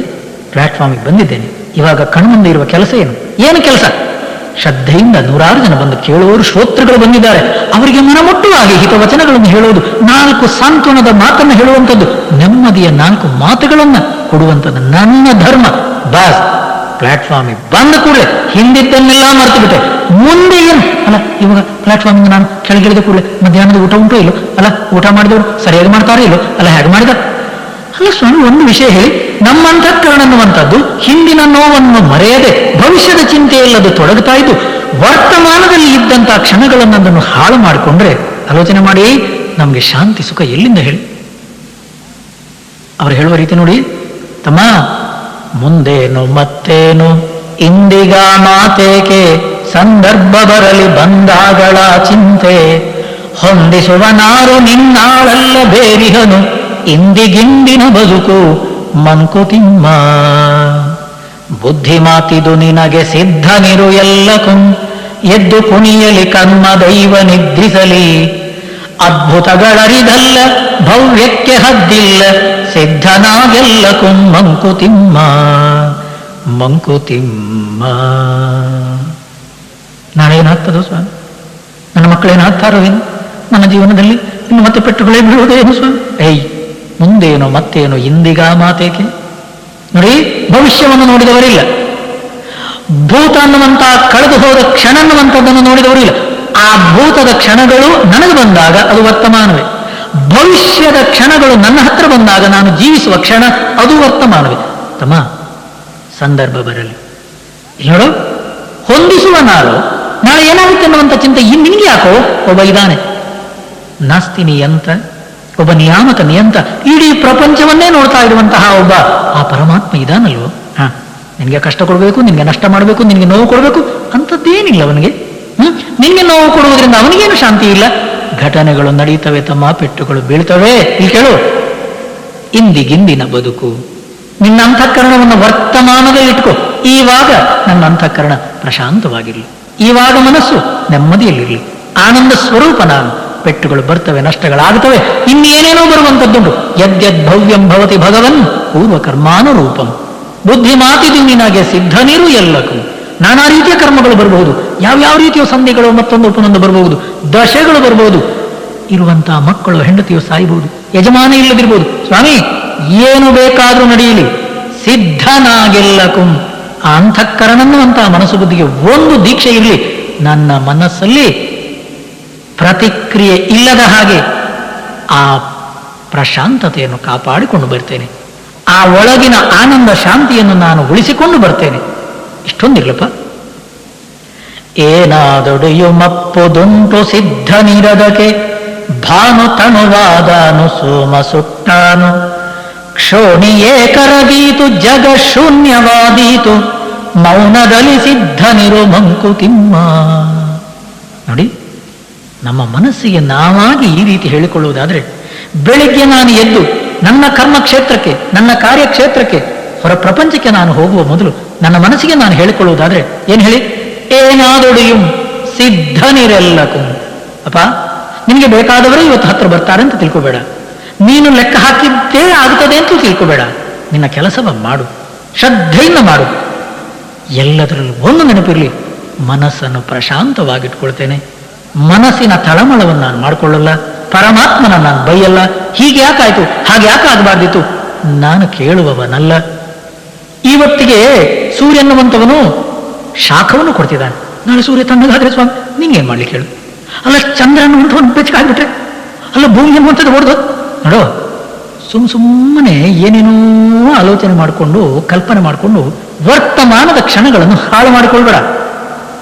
ಪ್ಲಾಟ್ಫಾರ್ಮಿಗೆ ಬಂದಿದ್ದೇನೆ. ಇವಾಗ ಕಣ್ಮುಂದೆ ಇರುವ ಕೆಲಸ ಏನು ಕೆಲಸ? ಶ್ರದ್ಧೆಯಿಂದ ನೂರಾರು ಜನ ಬಂದು ಕೇಳುವವರು, ಶ್ರೋತೃಗಳು ಬಂದಿದ್ದಾರೆ. ಅವರಿಗೆ ಮನಮುಟ್ಟುವ ಹಾಗೆ ಹಿತವಚನಗಳನ್ನು ಹೇಳುವುದು, 4 ಸಾಂತ್ವನದ ಮಾತನ್ನು ಹೇಳುವಂಥದ್ದು, ನೆಮ್ಮದಿಯ 4 ಮಾತುಗಳನ್ನು ಕೊಡುವಂಥದ್ದು ನನ್ನ ಧರ್ಮ. ಬಾಸ್ ಪ್ಲಾಟ್ಫಾರ್ಮಿಗೆ ಬಂದ ಕೂಡಲೇ ಹಿಂದಿದ್ದನ್ನೆಲ್ಲ ಮರೆತು ಬಿಟ್ಟೆ. ಮುಂದೆ ಏನು ಅಲ್ಲ, ಇವಾಗ ಪ್ಲಾಟ್ಫಾರ್ಮಿಂದ ನಾನು ಕೆಳಗಿಳಿದ ಕೂಡಲೇ ಮಧ್ಯಾಹ್ನದ ಊಟ ಉಂಟೋ ಇಲ್ಲೋ, ಅಲ್ಲ ಊಟ ಮಾಡಿದವರು ಸರಿಯಾಗಿ ಮಾಡ್ತಾರೋ ಇಲ್ಲೋ, ಅಲ್ಲ ಹೇಗೆ ಮಾಡಿದ ಅಲ್ಲ. ಸ್ವಾಮಿ ಒಂದು ವಿಷಯ ಹೇಳಿ, ನಮ್ಮ ಅಂತಃಕರಣ ಅನ್ನುವಂಥದ್ದು ಹಿಂದಿನ ನೋವನ್ನು ಮರೆಯದೆ ಭವಿಷ್ಯದ ಚಿಂತೆಯಲ್ಲದು ತೊಡಗುತ್ತಾ ಇದ್ದು ವರ್ತಮಾನದಲ್ಲಿ ಇದ್ದಂತಹ ಕ್ಷಣಗಳನ್ನು ಅದನ್ನು ಹಾಳು ಮಾಡಿಕೊಂಡ್ರೆ ಆಲೋಚನೆ ಮಾಡಿ ನಮಗೆ ಶಾಂತಿ ಸುಖ ಎಲ್ಲಿಂದ ಹೇಳಿ? ಅವರು ಹೇಳುವ ರೀತಿ ನೋಡಿ, ತಮ್ಮ ಮುಂದೇನು ಮತ್ತೇನು ಇಂದಿಗ ಮಾತೇಕೆ, ಸಂದರ್ಭ ಬರಲಿ ಬಂದಾಗಳ ಚಿಂತೆ, ಹೊಂದಿಸುವನಾರು ನಿನ್ನಾಳಲ್ಲ ಬೇರಿಹನು, ಇಂದಿಗಿಂದಿನ ಬದುಕು ಮಂಕುತಿಮ್ಮ. ಬುದ್ಧಿ ಮಾತಿದು ನಿನಗೆ ಸಿದ್ಧನಿರು ಎಲ್ಲಕುಂ, ಎದ್ದು ಕುಣಿಯಲಿ ಕರ್ಮ ದೈವ ನಿದ್ರಿಸಲಿ, ಅದ್ಭುತಗಳರಿದಲ್ಲ ಭವ್ಯಕ್ಕೆ ಹದ್ದಿಲ್ಲ, ಸಿದ್ಧನಾಗೆಲ್ಲಕುಂ ಮಂಕುತಿಮ್ಮ ಮಂಕುತಿಮ್ಮ. ನಾಳೆ ಏನಾಗ್ತದೋ ಸ್ವಾಮಿ? ನನ್ನ ಮಕ್ಕಳೇನಾಗ್ತಾರೋ ಏನು? ನನ್ನ ಜೀವನದಲ್ಲಿ ಇನ್ನು ಮತ್ತೆ ಪೆಟ್ಟುಗಳೇ ಬೀಳುವುದೇನು ಸ್ವಾಮಿ? ಮುಂದೇನು ಮತ್ತೇನು ಇಂದಿಗ ಮಾತೇಕೆ? ನೋಡಿ, ಭವಿಷ್ಯವನ್ನು ನೋಡಿದವರಿಲ್ಲ, ಭೂತ ಅನ್ನುವಂತಹ ಕಳೆದು ಹೋದ ಕ್ಷಣ ಅನ್ನುವಂಥದ್ದನ್ನು ನೋಡಿದವರಿಲ್ಲ. ಆ ಭೂತದ ಕ್ಷಣಗಳು ನನಗೆ ಬಂದಾಗ ಅದು ವರ್ತಮಾನವೇ, ಭವಿಷ್ಯದ ಕ್ಷಣಗಳು ನನ್ನ ಹತ್ರ ಬಂದಾಗ ನಾನು ಜೀವಿಸುವ ಕ್ಷಣ ಅದು ವರ್ತಮಾನವೇ. ತಮ್ಮ ಸಂದರ್ಭ ಬರಲಿ ಇಲ್ಲಿ ನೋಡು, ಹೊಂದಿಸುವ ನಾಳು ನಾಳೆ ಏನಾಗುತ್ತೆ ಅನ್ನುವಂಥ ಚಿಂತೆ ನಿನಗೆ ಯಾಕೋ? ಒಬ್ಬ ಇದ್ದಾನೆ ನಾಸ್ತಿನಿ ಅಂತ, ಒಬ್ಬ ನಿಯಾಮಕ ನಿಯಂತ, ಇಡೀ ಪ್ರಪಂಚವನ್ನೇ ನೋಡ್ತಾ ಇರುವಂತಹ ಒಬ್ಬ ಆ ಪರಮಾತ್ಮ ಇದಾನಲ್ವೋ. ನಿನಗೆ ಕಷ್ಟ ಕೊಡಬೇಕು, ನಿನಗೆ ನಷ್ಟ ಮಾಡಬೇಕು, ನಿನಗೆ ನೋವು ಕೊಡಬೇಕು ಅಂಥದ್ದೇನಿಲ್ಲ ಅವನಿಗೆ. ನಿನಗೆ ನೋವು ಕೊಡುವುದರಿಂದ ಅವನಿಗೇನು ಶಾಂತಿ ಇಲ್ಲ. ಘಟನೆಗಳು ನಡೀತವೆ ತಮ್ಮ, ಪೆಟ್ಟುಗಳು ಬೀಳ್ತವೆ. ಇಲ್ಲಿ ಕೇಳು, ಇಂದಿಗಿಂದಿನ ಬದುಕು, ನಿನ್ನ ಅಂತಃಕರಣವನ್ನು ವರ್ತಮಾನದಲ್ಲಿ ಇಟ್ಕೋ. ಈವಾಗ ನನ್ನ ಅಂತಃಕರಣ ಪ್ರಶಾಂತವಾಗಿರಲಿ, ಈವಾಗ ಮನಸ್ಸು ನೆಮ್ಮದಿಯಲ್ಲಿರಲಿ, ಆನಂದ ಸ್ವರೂಪ ನಾನು. ಪೆಟ್ಟುಗಳು ಬರ್ತವೆ, ನಷ್ಟಗಳಾಗುತ್ತವೆ, ಇನ್ನೇನೇನೋ ಬರುವಂಥದ್ದುಂಟು. ಯದ್ಯದ್ ಭವ್ಯಂ ಭವತಿ ಭಗವನ್ ಪೂರ್ವ ಕರ್ಮಾನುರೂಪಂ, ಬುದ್ಧಿ ಮಾತಿದು ನಿನಗೆ ಸಿದ್ಧನಿರು ಎಲ್ಲಕ್ಕೂ. ನಾನಾ ರೀತಿಯ ಕರ್ಮಗಳು ಬರಬಹುದು, ಯಾವ್ಯಾವ ರೀತಿಯ ಸಂಧಿಗಳು ಮತ್ತೊಂದು ಉಪನೊಂದು ಬರಬಹುದು, ದಶೆಗಳು ಬರಬಹುದು, ಇರುವಂತಹ ಮಕ್ಕಳು ಹೆಂಡತಿಯು ಸಾಯಬಹುದು, ಯಜಮಾನ ಇಲ್ಲದಿರ್ಬೋದು. ಸ್ವಾಮಿ ಏನು ಬೇಕಾದ್ರೂ ನಡೆಯಲಿ, ಸಿದ್ಧನಾಗೆಲ್ಲಕುಂ. ಆ ಅಂತಃಕರಣನ್ನುವಂತಹ ಮನಸ್ಸು ಬುದ್ಧಿಗೆ ಒಂದು ದೀಕ್ಷೆ ಇರಲಿ, ನನ್ನ ಮನಸ್ಸಲ್ಲಿ ಪ್ರತಿಕ್ರಿಯೆ ಇಲ್ಲದ ಹಾಗೆ ಆ ಪ್ರಶಾಂತತೆಯನ್ನು ಕಾಪಾಡಿಕೊಂಡು ಬರ್ತೇನೆ, ಆ ಒಳಗಿನ ಆನಂದ ಶಾಂತಿಯನ್ನು ನಾನು ಉಳಿಸಿಕೊಂಡು ಬರ್ತೇನೆ. ಇಷ್ಟೊಂದಿರ್ಲಪ್ಪ. ಏನಾದೊಡೆಯು ಮಪ್ಪುದುಂಟು ಸಿದ್ಧನಿರದಕ್ಕೆ, ಭಾನು ತನುವಾದನು ಸೋಮ ಸುಟ್ಟಾನು, ಕ್ಷೋಣಿಯೇ ಕರಗೀತು ಜಗ ಶೂನ್ಯವಾದೀತು, ಮೌನದಲ್ಲಿ ಸಿದ್ಧನಿರು ಮಂಕುತಿಮ್ಮ. ನೋಡಿ, ನಮ್ಮ ಮನಸ್ಸಿಗೆ ನಾವಾಗಿ ಈ ರೀತಿ ಹೇಳಿಕೊಳ್ಳುವುದಾದ್ರೆ, ಬೆಳಿಗ್ಗೆ ನಾನು ಎದ್ದು ನನ್ನ ಕರ್ಮಕ್ಷೇತ್ರಕ್ಕೆ, ನನ್ನ ಕಾರ್ಯಕ್ಷೇತ್ರಕ್ಕೆ, ಹೊರ ಪ್ರಪಂಚಕ್ಕೆ ನಾನು ಹೋಗುವ ಮೊದಲು ನನ್ನ ಮನಸ್ಸಿಗೆ ನಾನು ಹೇಳಿಕೊಳ್ಳುವುದಾದ್ರೆ ಏನು ಹೇಳಿ? ಏನಾದೊಡೆಯು ಸಿದ್ಧನಿರೆಲ್ಲಕ್ಕೂ. ಅಪ್ಪ, ನಿನಗೆ ಬೇಕಾದವರೇ ಇವತ್ತು ಹತ್ರ ಬರ್ತಾರೆ ಅಂತ ತಿಳ್ಕೋಬೇಡ, ನೀನು ಲೆಕ್ಕ ಹಾಕಿದ್ದೇ ಆಗ್ತದೆ ಅಂತ ತಿಳ್ಕೋಬೇಡ. ನಿನ್ನ ಕೆಲಸವ ಮಾಡು, ಶ್ರದ್ಧೆಯಿಂದ ಮಾಡು. ಎಲ್ಲದರಲ್ಲೂ ಒಂದು ನೆನಪಿರಲಿ, ಮನಸ್ಸನ್ನು ಪ್ರಶಾಂತವಾಗಿಟ್ಕೊಳ್ತೇನೆ, ಮನಸ್ಸಿನ ತಳಮಳವನ್ನು ನಾನು ಮಾಡಿಕೊಳ್ಳಲ್ಲ, ಪರಮಾತ್ಮನ ನಾನು ಬೈಯಲ್ಲ. ಹೀಗೆ ಯಾಕಾಯ್ತು, ಹಾಗೆ ಯಾಕೆ ಆಗಬಾರ್ದಿತ್ತು, ನಾನು ಕೇಳುವವನಲ್ಲ. ಇವತ್ತಿಗೆ ಸೂರ್ಯ ಎನ್ನುವಂಥವನು ಶಾಖವನ್ನು ಕೊಡ್ತಿದ್ದಾನೆ, ನಾಳೆ ಸೂರ್ಯ ತಣ್ಣಗಾದ್ರೆ ಸ್ವಾಮಿ ನಿಂಗೇನು ಮಾಡ್ಲಿಕ್ಕೆ ಹೇಳು? ಅಲ್ಲ, ಚಂದ್ರ ಅನ್ನುವಂಥವನು ಬೆಚ್ಚಗಾಗ್ಬಿಟ್ರೆ, ಅಲ್ಲ ಭೂಮಿ ಅನ್ನುವಂಥದ್ದು ಹೊಡೆದು ನೋಡೋ. ಸುಮ್ಮನೆ ಏನೇನೋ ಆಲೋಚನೆ ಮಾಡಿಕೊಂಡು, ಕಲ್ಪನೆ ಮಾಡಿಕೊಂಡು ವರ್ತಮಾನದ ಕ್ಷಣಗಳನ್ನು ಹಾಳು ಮಾಡಿಕೊಳ್ಬೇಡ.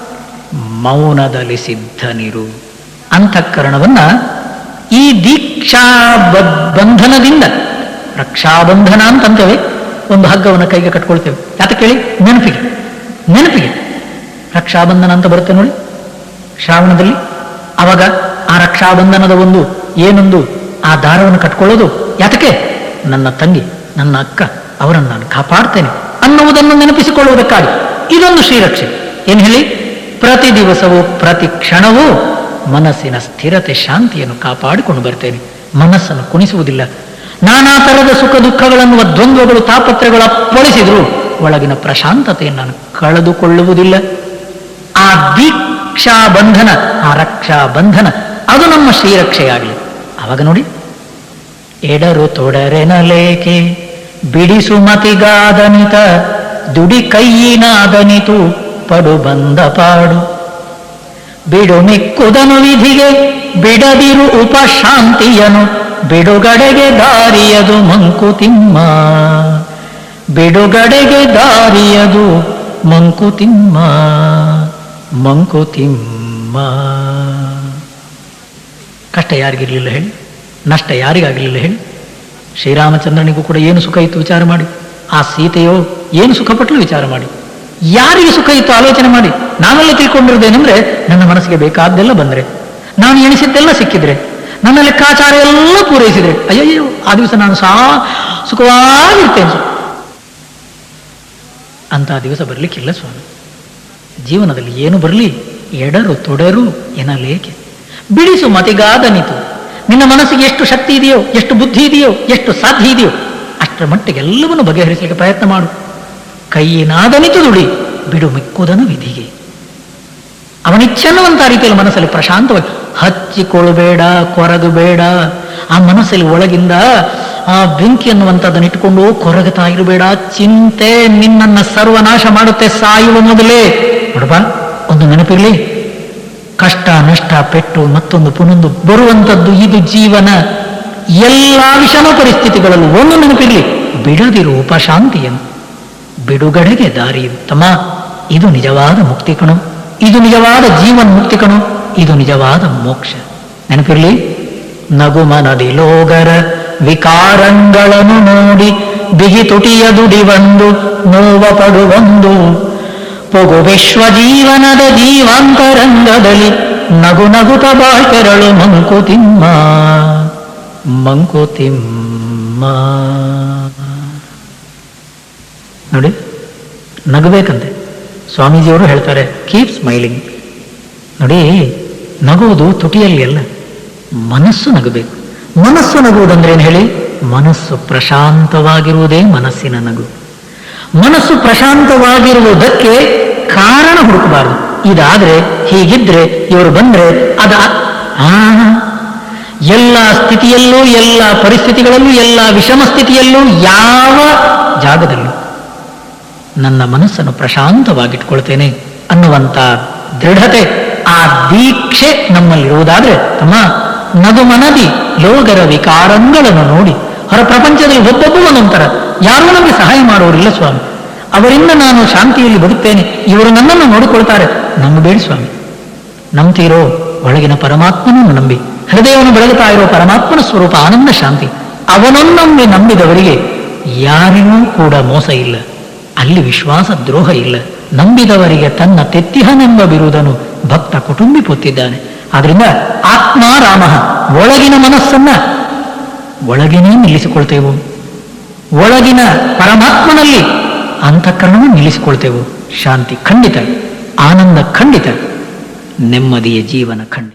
ಮೌನದಲ್ಲಿ ಸಿದ್ಧನಿರು. ಅಂತಃಕರಣವನ್ನ ಈ ದೀಕ್ಷಾ ಬಂಧನದಿಂದ, ರಕ್ಷಾಬಂಧನ ಅಂತಂತೇವೆ, ಒಂದು ಹಗ್ಗವನ್ನು ಕೈಗೆ ಕಟ್ಕೊಳ್ತೇವೆ. ಯಾತ ಕೇಳಿ? ನೆನಪಿಗೆ ರಕ್ಷಾಬಂಧನ ಅಂತ ಬರುತ್ತೆ ನೋಡಿ ಶ್ರಾವಣದಲ್ಲಿ. ಅವಾಗ ಆ ರಕ್ಷಾಬಂಧನದ ಏನೊಂದು ಆ ದಾರವನ್ನು ಕಟ್ಕೊಳ್ಳೋದು ಯಾತಕ್ಕೆ? ನನ್ನ ತಂಗಿ, ನನ್ನ ಅಕ್ಕ, ಅವರನ್ನು ನಾನು ಕಾಪಾಡ್ತೇನೆ ಅನ್ನುವುದನ್ನು ನೆನಪಿಸಿಕೊಳ್ಳುವುದಕ್ಕಾಗಿ. ಇದೊಂದು ಶ್ರೀರಕ್ಷೆ. ಏನು ಹೇಳಿ? ಪ್ರತಿ ದಿವಸವೂ ಪ್ರತಿ ಕ್ಷಣವೂ ಮನಸ್ಸಿನ ಸ್ಥಿರತೆ, ಶಾಂತಿಯನ್ನು ಕಾಪಾಡಿಕೊಂಡು ಬರ್ತೇನೆ. ಮನಸ್ಸನ್ನು ಕುಣಿಸುವುದಿಲ್ಲ. ನಾನಾ ತರದ ಸುಖ ದುಃಖಗಳನ್ನು, ದ್ವಂದ್ವಗಳು, ತಾಪತ್ರಗಳು ಅಪ್ಪಳಿಸಿದ್ರು ಒಳಗಿನ ಪ್ರಶಾಂತತೆಯನ್ನು ನಾನು ಕಳೆದುಕೊಳ್ಳುವುದಿಲ್ಲ. ಆ ದೀಕ್ಷಾ ಬಂಧನ, ಆ ರಕ್ಷಾ ಬಂಧನ, ಅದು ನಮ್ಮ ಶ್ರೀರಕ್ಷೆಯಾಗಲಿ. ಆವಾಗ ನೋಡಿ, ಎಡರು ತೊಡರೆನಲೇಕೆ ಬಿಡಿಸು ಮತಿಗಾದನಿತ ದುಡಿ ಕೈಯಿನಾದನಿತು ಪಡು ಬಂದ ಪಾಡು ಬಿಡು ಮಿಕ್ಕುದನು ವಿಧಿಗೆ ಬಿಡದಿರು ಉಪಶಾಂತಿಯನು ಬಿಡುಗಡೆಗೆ ದಾರಿಯದು ಮಂಕುತಿಮ್ಮ ಬಿಡುಗಡೆಗೆ ದಾರಿಯದು ಮಂಕುತಿಮ್ಮ ಮಂಕುತಿಮ್ಮ. ಕಷ್ಟ ಯಾರಿಗಿರಲಿಲ್ಲ ಹೇಳಿ? ನಷ್ಟ ಯಾರಿಗಾಗಲಿಲ್ಲ ಹೇಳಿ? ಶ್ರೀರಾಮಚಂದ್ರನಿಗೂ ಕೂಡ ಏನು ಸುಖ ಇತ್ತು ವಿಚಾರ ಮಾಡಿ. ಆ ಸೀತೆಯೋ ಏನು ಸುಖಪಟ್ಟಲು ವಿಚಾರ ಮಾಡಿ. ಯಾರಿಗೆ ಸುಖ ಇತ್ತು ಆಲೋಚನೆ ಮಾಡಿ. ನಾವೆಲ್ಲ ತಿಳ್ಕೊಂಡಿರೋದೇನೆಂದ್ರೆ, ನನ್ನ ಮನಸ್ಸಿಗೆ ಬೇಕಾದ್ದೆಲ್ಲ ಬಂದರೆ, ನಾನು ಎಣಿಸಿದ್ದೆಲ್ಲ ಸಿಕ್ಕಿದ್ರೆ, ನನ್ನ ಲೆಕ್ಕಾಚಾರ ಎಲ್ಲ ಪೂರೈಸಿದ್ರೆ, ಅಯ್ಯಯ್ಯೋ ಆ ದಿವಸ ನಾನು ಸುಖವಾಗಿರ್ತೇನೆ ಅಂತ ಆ ದಿವಸ ಬರಲಿಕ್ಕಿಲ್ಲ ಸ್ವಾಮಿ. ಜೀವನದಲ್ಲಿ ಏನು ಬರಲಿ, ಎಡರು ತೊಡರು ಎನ್ನಲೇಕೆ ಬಿಡಿಸು ಮತಿಗಾದನಿತು. ನಿನ್ನ ಮನಸ್ಸಿಗೆ ಎಷ್ಟು ಶಕ್ತಿ ಇದೆಯೋ, ಎಷ್ಟು ಬುದ್ಧಿ ಇದೆಯೋ, ಎಷ್ಟು ಸಾಧ್ಯ ಇದೆಯೋ ಅಷ್ಟರ ಮಟ್ಟಿಗೆ ಎಲ್ಲವನ್ನು ಬಗೆಹರಿಸಲಿಕ್ಕೆ ಪ್ರಯತ್ನ ಮಾಡು. ಕೈಯಿನಾದನಿತು ದುಡಿ ಬಿಡು ಮಿಕ್ಕುದನು ವಿಧಿಗೆ. ಅವನಿಚ್ಛನ್ನುವಂತಹ ರೀತಿಯಲ್ಲಿ ಮನಸ್ಸಲ್ಲಿ ಪ್ರಶಾಂತವಾಗಿ ಹಚ್ಚಿಕೊಳ್ಳಬೇಡ, ಕೊರಗಬೇಡ. ಆ ಮನಸ್ಸಲ್ಲಿ ಒಳಗಿಂದ ಆ ಬೆಂಕಿ ಅನ್ನುವಂಥದ್ದನ್ನು ಇಟ್ಟುಕೊಂಡು ಕೊರಗುತ್ತಾ ಇರಬೇಡ. ಚಿಂತೆ ನಿನ್ನನ್ನ ಸರ್ವನಾಶ ಮಾಡುತ್ತೆ ಸಾಯುವ ಮೊದಲೇ. ನೋಡಬಾ, ಒಂದು ನೆನಪಿರಲಿ, ಕಷ್ಟ ನಷ್ಟ ಪೆಟ್ಟು ಮತ್ತೊಂದು ಪುನೊಂದು ಬರುವಂಥದ್ದು ಇದು ಜೀವನ. ಎಲ್ಲ ವಿಷಮ ಪರಿಸ್ಥಿತಿಗಳಲ್ಲೂ ಒಂದು ನೆನಪಿರಲಿ, ಬಿಡದಿರು ಉಪಶಾಂತಿಯನ್ನು ಬಿಡುಗಡೆಗೆ ದಾರಿ. ತಮ್ಮ, ಇದು ನಿಜವಾದ ಮುಕ್ತಿ ಕಣು, ಇದು ನಿಜವಾದ ಜೀವನ್ ಮುಕ್ತಿ ಕಣು, ಇದು ನಿಜವಾದ ಮೋಕ್ಷ. ನೆನಪಿರಲಿ, ನಗುಮನದಿ ಲೋಗರ ವಿಕಾರಂಗಳನ್ನು ನೋಡಿ ಬಿಗಿ ತುಟಿಯ ದುಡಿವಂದು ನೋವ ಪಡುವಂದು ಪೊಗು ವಿಶ್ವ ಜೀವನದ ಜೀವಾಂತರಂಗದಲ್ಲಿ ನಗು ನಗುತ ಬಾಳ್ಕೆರಳು ಮಂಕುತಿಮ್ಮ ಮಂಕುತಿಮ್ಮ. ನೋಡಿ, ನಗಬೇಕಂತೆ. ಸ್ವಾಮೀಜಿಯವರು ಹೇಳ್ತಾರೆ, ಕೀಪ್ ಸ್ಮೈಲಿಂಗ್. ನೋಡಿ, ನಗುವುದು ತುಟಿಯಲ್ಲಿ ಅಲ್ಲ, ಮನಸ್ಸು ನಗಬೇಕು. ಮನಸ್ಸು ನಗುವುದಂದ್ರೆ ಏನು ಹೇಳಿ? ಮನಸ್ಸು ಪ್ರಶಾಂತವಾಗಿರುವುದೇ ಮನಸ್ಸಿನ ನಗು. ಮನಸ್ಸು ಪ್ರಶಾಂತವಾಗಿರುವುದಕ್ಕೆ ಕಾರಣ ಹುಡುಕಬಾರದು. ಇದಾದ್ರೆ, ಹೀಗಿದ್ರೆ, ಇವರು ಬಂದ್ರೆ ಅದ ಎಲ್ಲ ಸ್ಥಿತಿಯಲ್ಲೂ, ಎಲ್ಲ ಪರಿಸ್ಥಿತಿಗಳಲ್ಲೂ, ಎಲ್ಲ ವಿಷಮ ಸ್ಥಿತಿಯಲ್ಲೂ, ಯಾವ ಜಾಗದಲ್ಲೂ ನನ್ನ ಮನಸ್ಸನ್ನು ಪ್ರಶಾಂತವಾಗಿಟ್ಕೊಳ್ತೇನೆ ಅನ್ನುವಂಥ ದೃಢತೆ, ಆ ದೀಕ್ಷೆ ನಮ್ಮಲ್ಲಿರುವುದಾದ್ರೆ, ತಮ್ಮ, ನಗು ಮನದಿ ಲೋಗರ ವಿಕಾರಗಳನ್ನು ನೋಡಿ. ಹೊರ ಪ್ರಪಂಚದಲ್ಲಿ ಒಬ್ಬೊಬ್ಬ ಒಂದೊಂಥರ, ಯಾರೂ ನಮಗೆ ಸಹಾಯ ಮಾಡುವವರಿಲ್ಲ ಸ್ವಾಮಿ. ಅವರಿಂದ ನಾನು ಶಾಂತಿಯಲ್ಲಿ ಬದುಕ್ತೇನೆ, ಇವರು ನನ್ನನ್ನು ನೋಡಿಕೊಳ್ತಾರೆ. ನಂಬಬೇಡಿ ಸ್ವಾಮಿ. ನಂಬ್ತೀರೋ ಒಳಗಿನ ಪರಮಾತ್ಮನನ್ನು ನಂಬಿ, ಹೃದಯವನ್ನು ಬೆಳಗುತ್ತಾ ಇರೋ ಪರಮಾತ್ಮನ ಸ್ವರೂಪ ಆನಂದ ಶಾಂತಿ. ಅವನೊನ್ನೊಮ್ಮೆ ನಂಬಿದವರಿಗೆ ಯಾರಿಗೂ ಕೂಡ ಮೋಸ ಇಲ್ಲ, ಅಲ್ಲಿ ವಿಶ್ವಾಸ ದ್ರೋಹ ಇಲ್ಲ. ನಂಬಿದವರಿಗೆ ತನ್ನ ತೆತ್ತಿಹನೆಂಬ ಬಿರುದನು ಭಕ್ತ ಕುಟುಂಬಿ ಪೊತ್ತಿದ್ದಾನೆ. ಆದ್ರಿಂದ ಆತ್ಮಾರಾಮ, ಒಳಗಿನ ಮನಸ್ಸನ್ನ ಒಳಗಿನೇ ನಿಲ್ಲಿಸಿಕೊಳ್ತೇವೆ, ಒಳಗಿನ ಪರಮಾತ್ಮನಲ್ಲಿ ಅಂತಃಕರಣವನ್ನು ನಿಲ್ಲಿಸಿಕೊಳ್ತೇವೆ. ಶಾಂತಿ ಖಂಡಿತ, ಆನಂದ ಖಂಡಿತ, ನೆಮ್ಮದಿಯ ಜೀವನ ಖಂಡಿತ.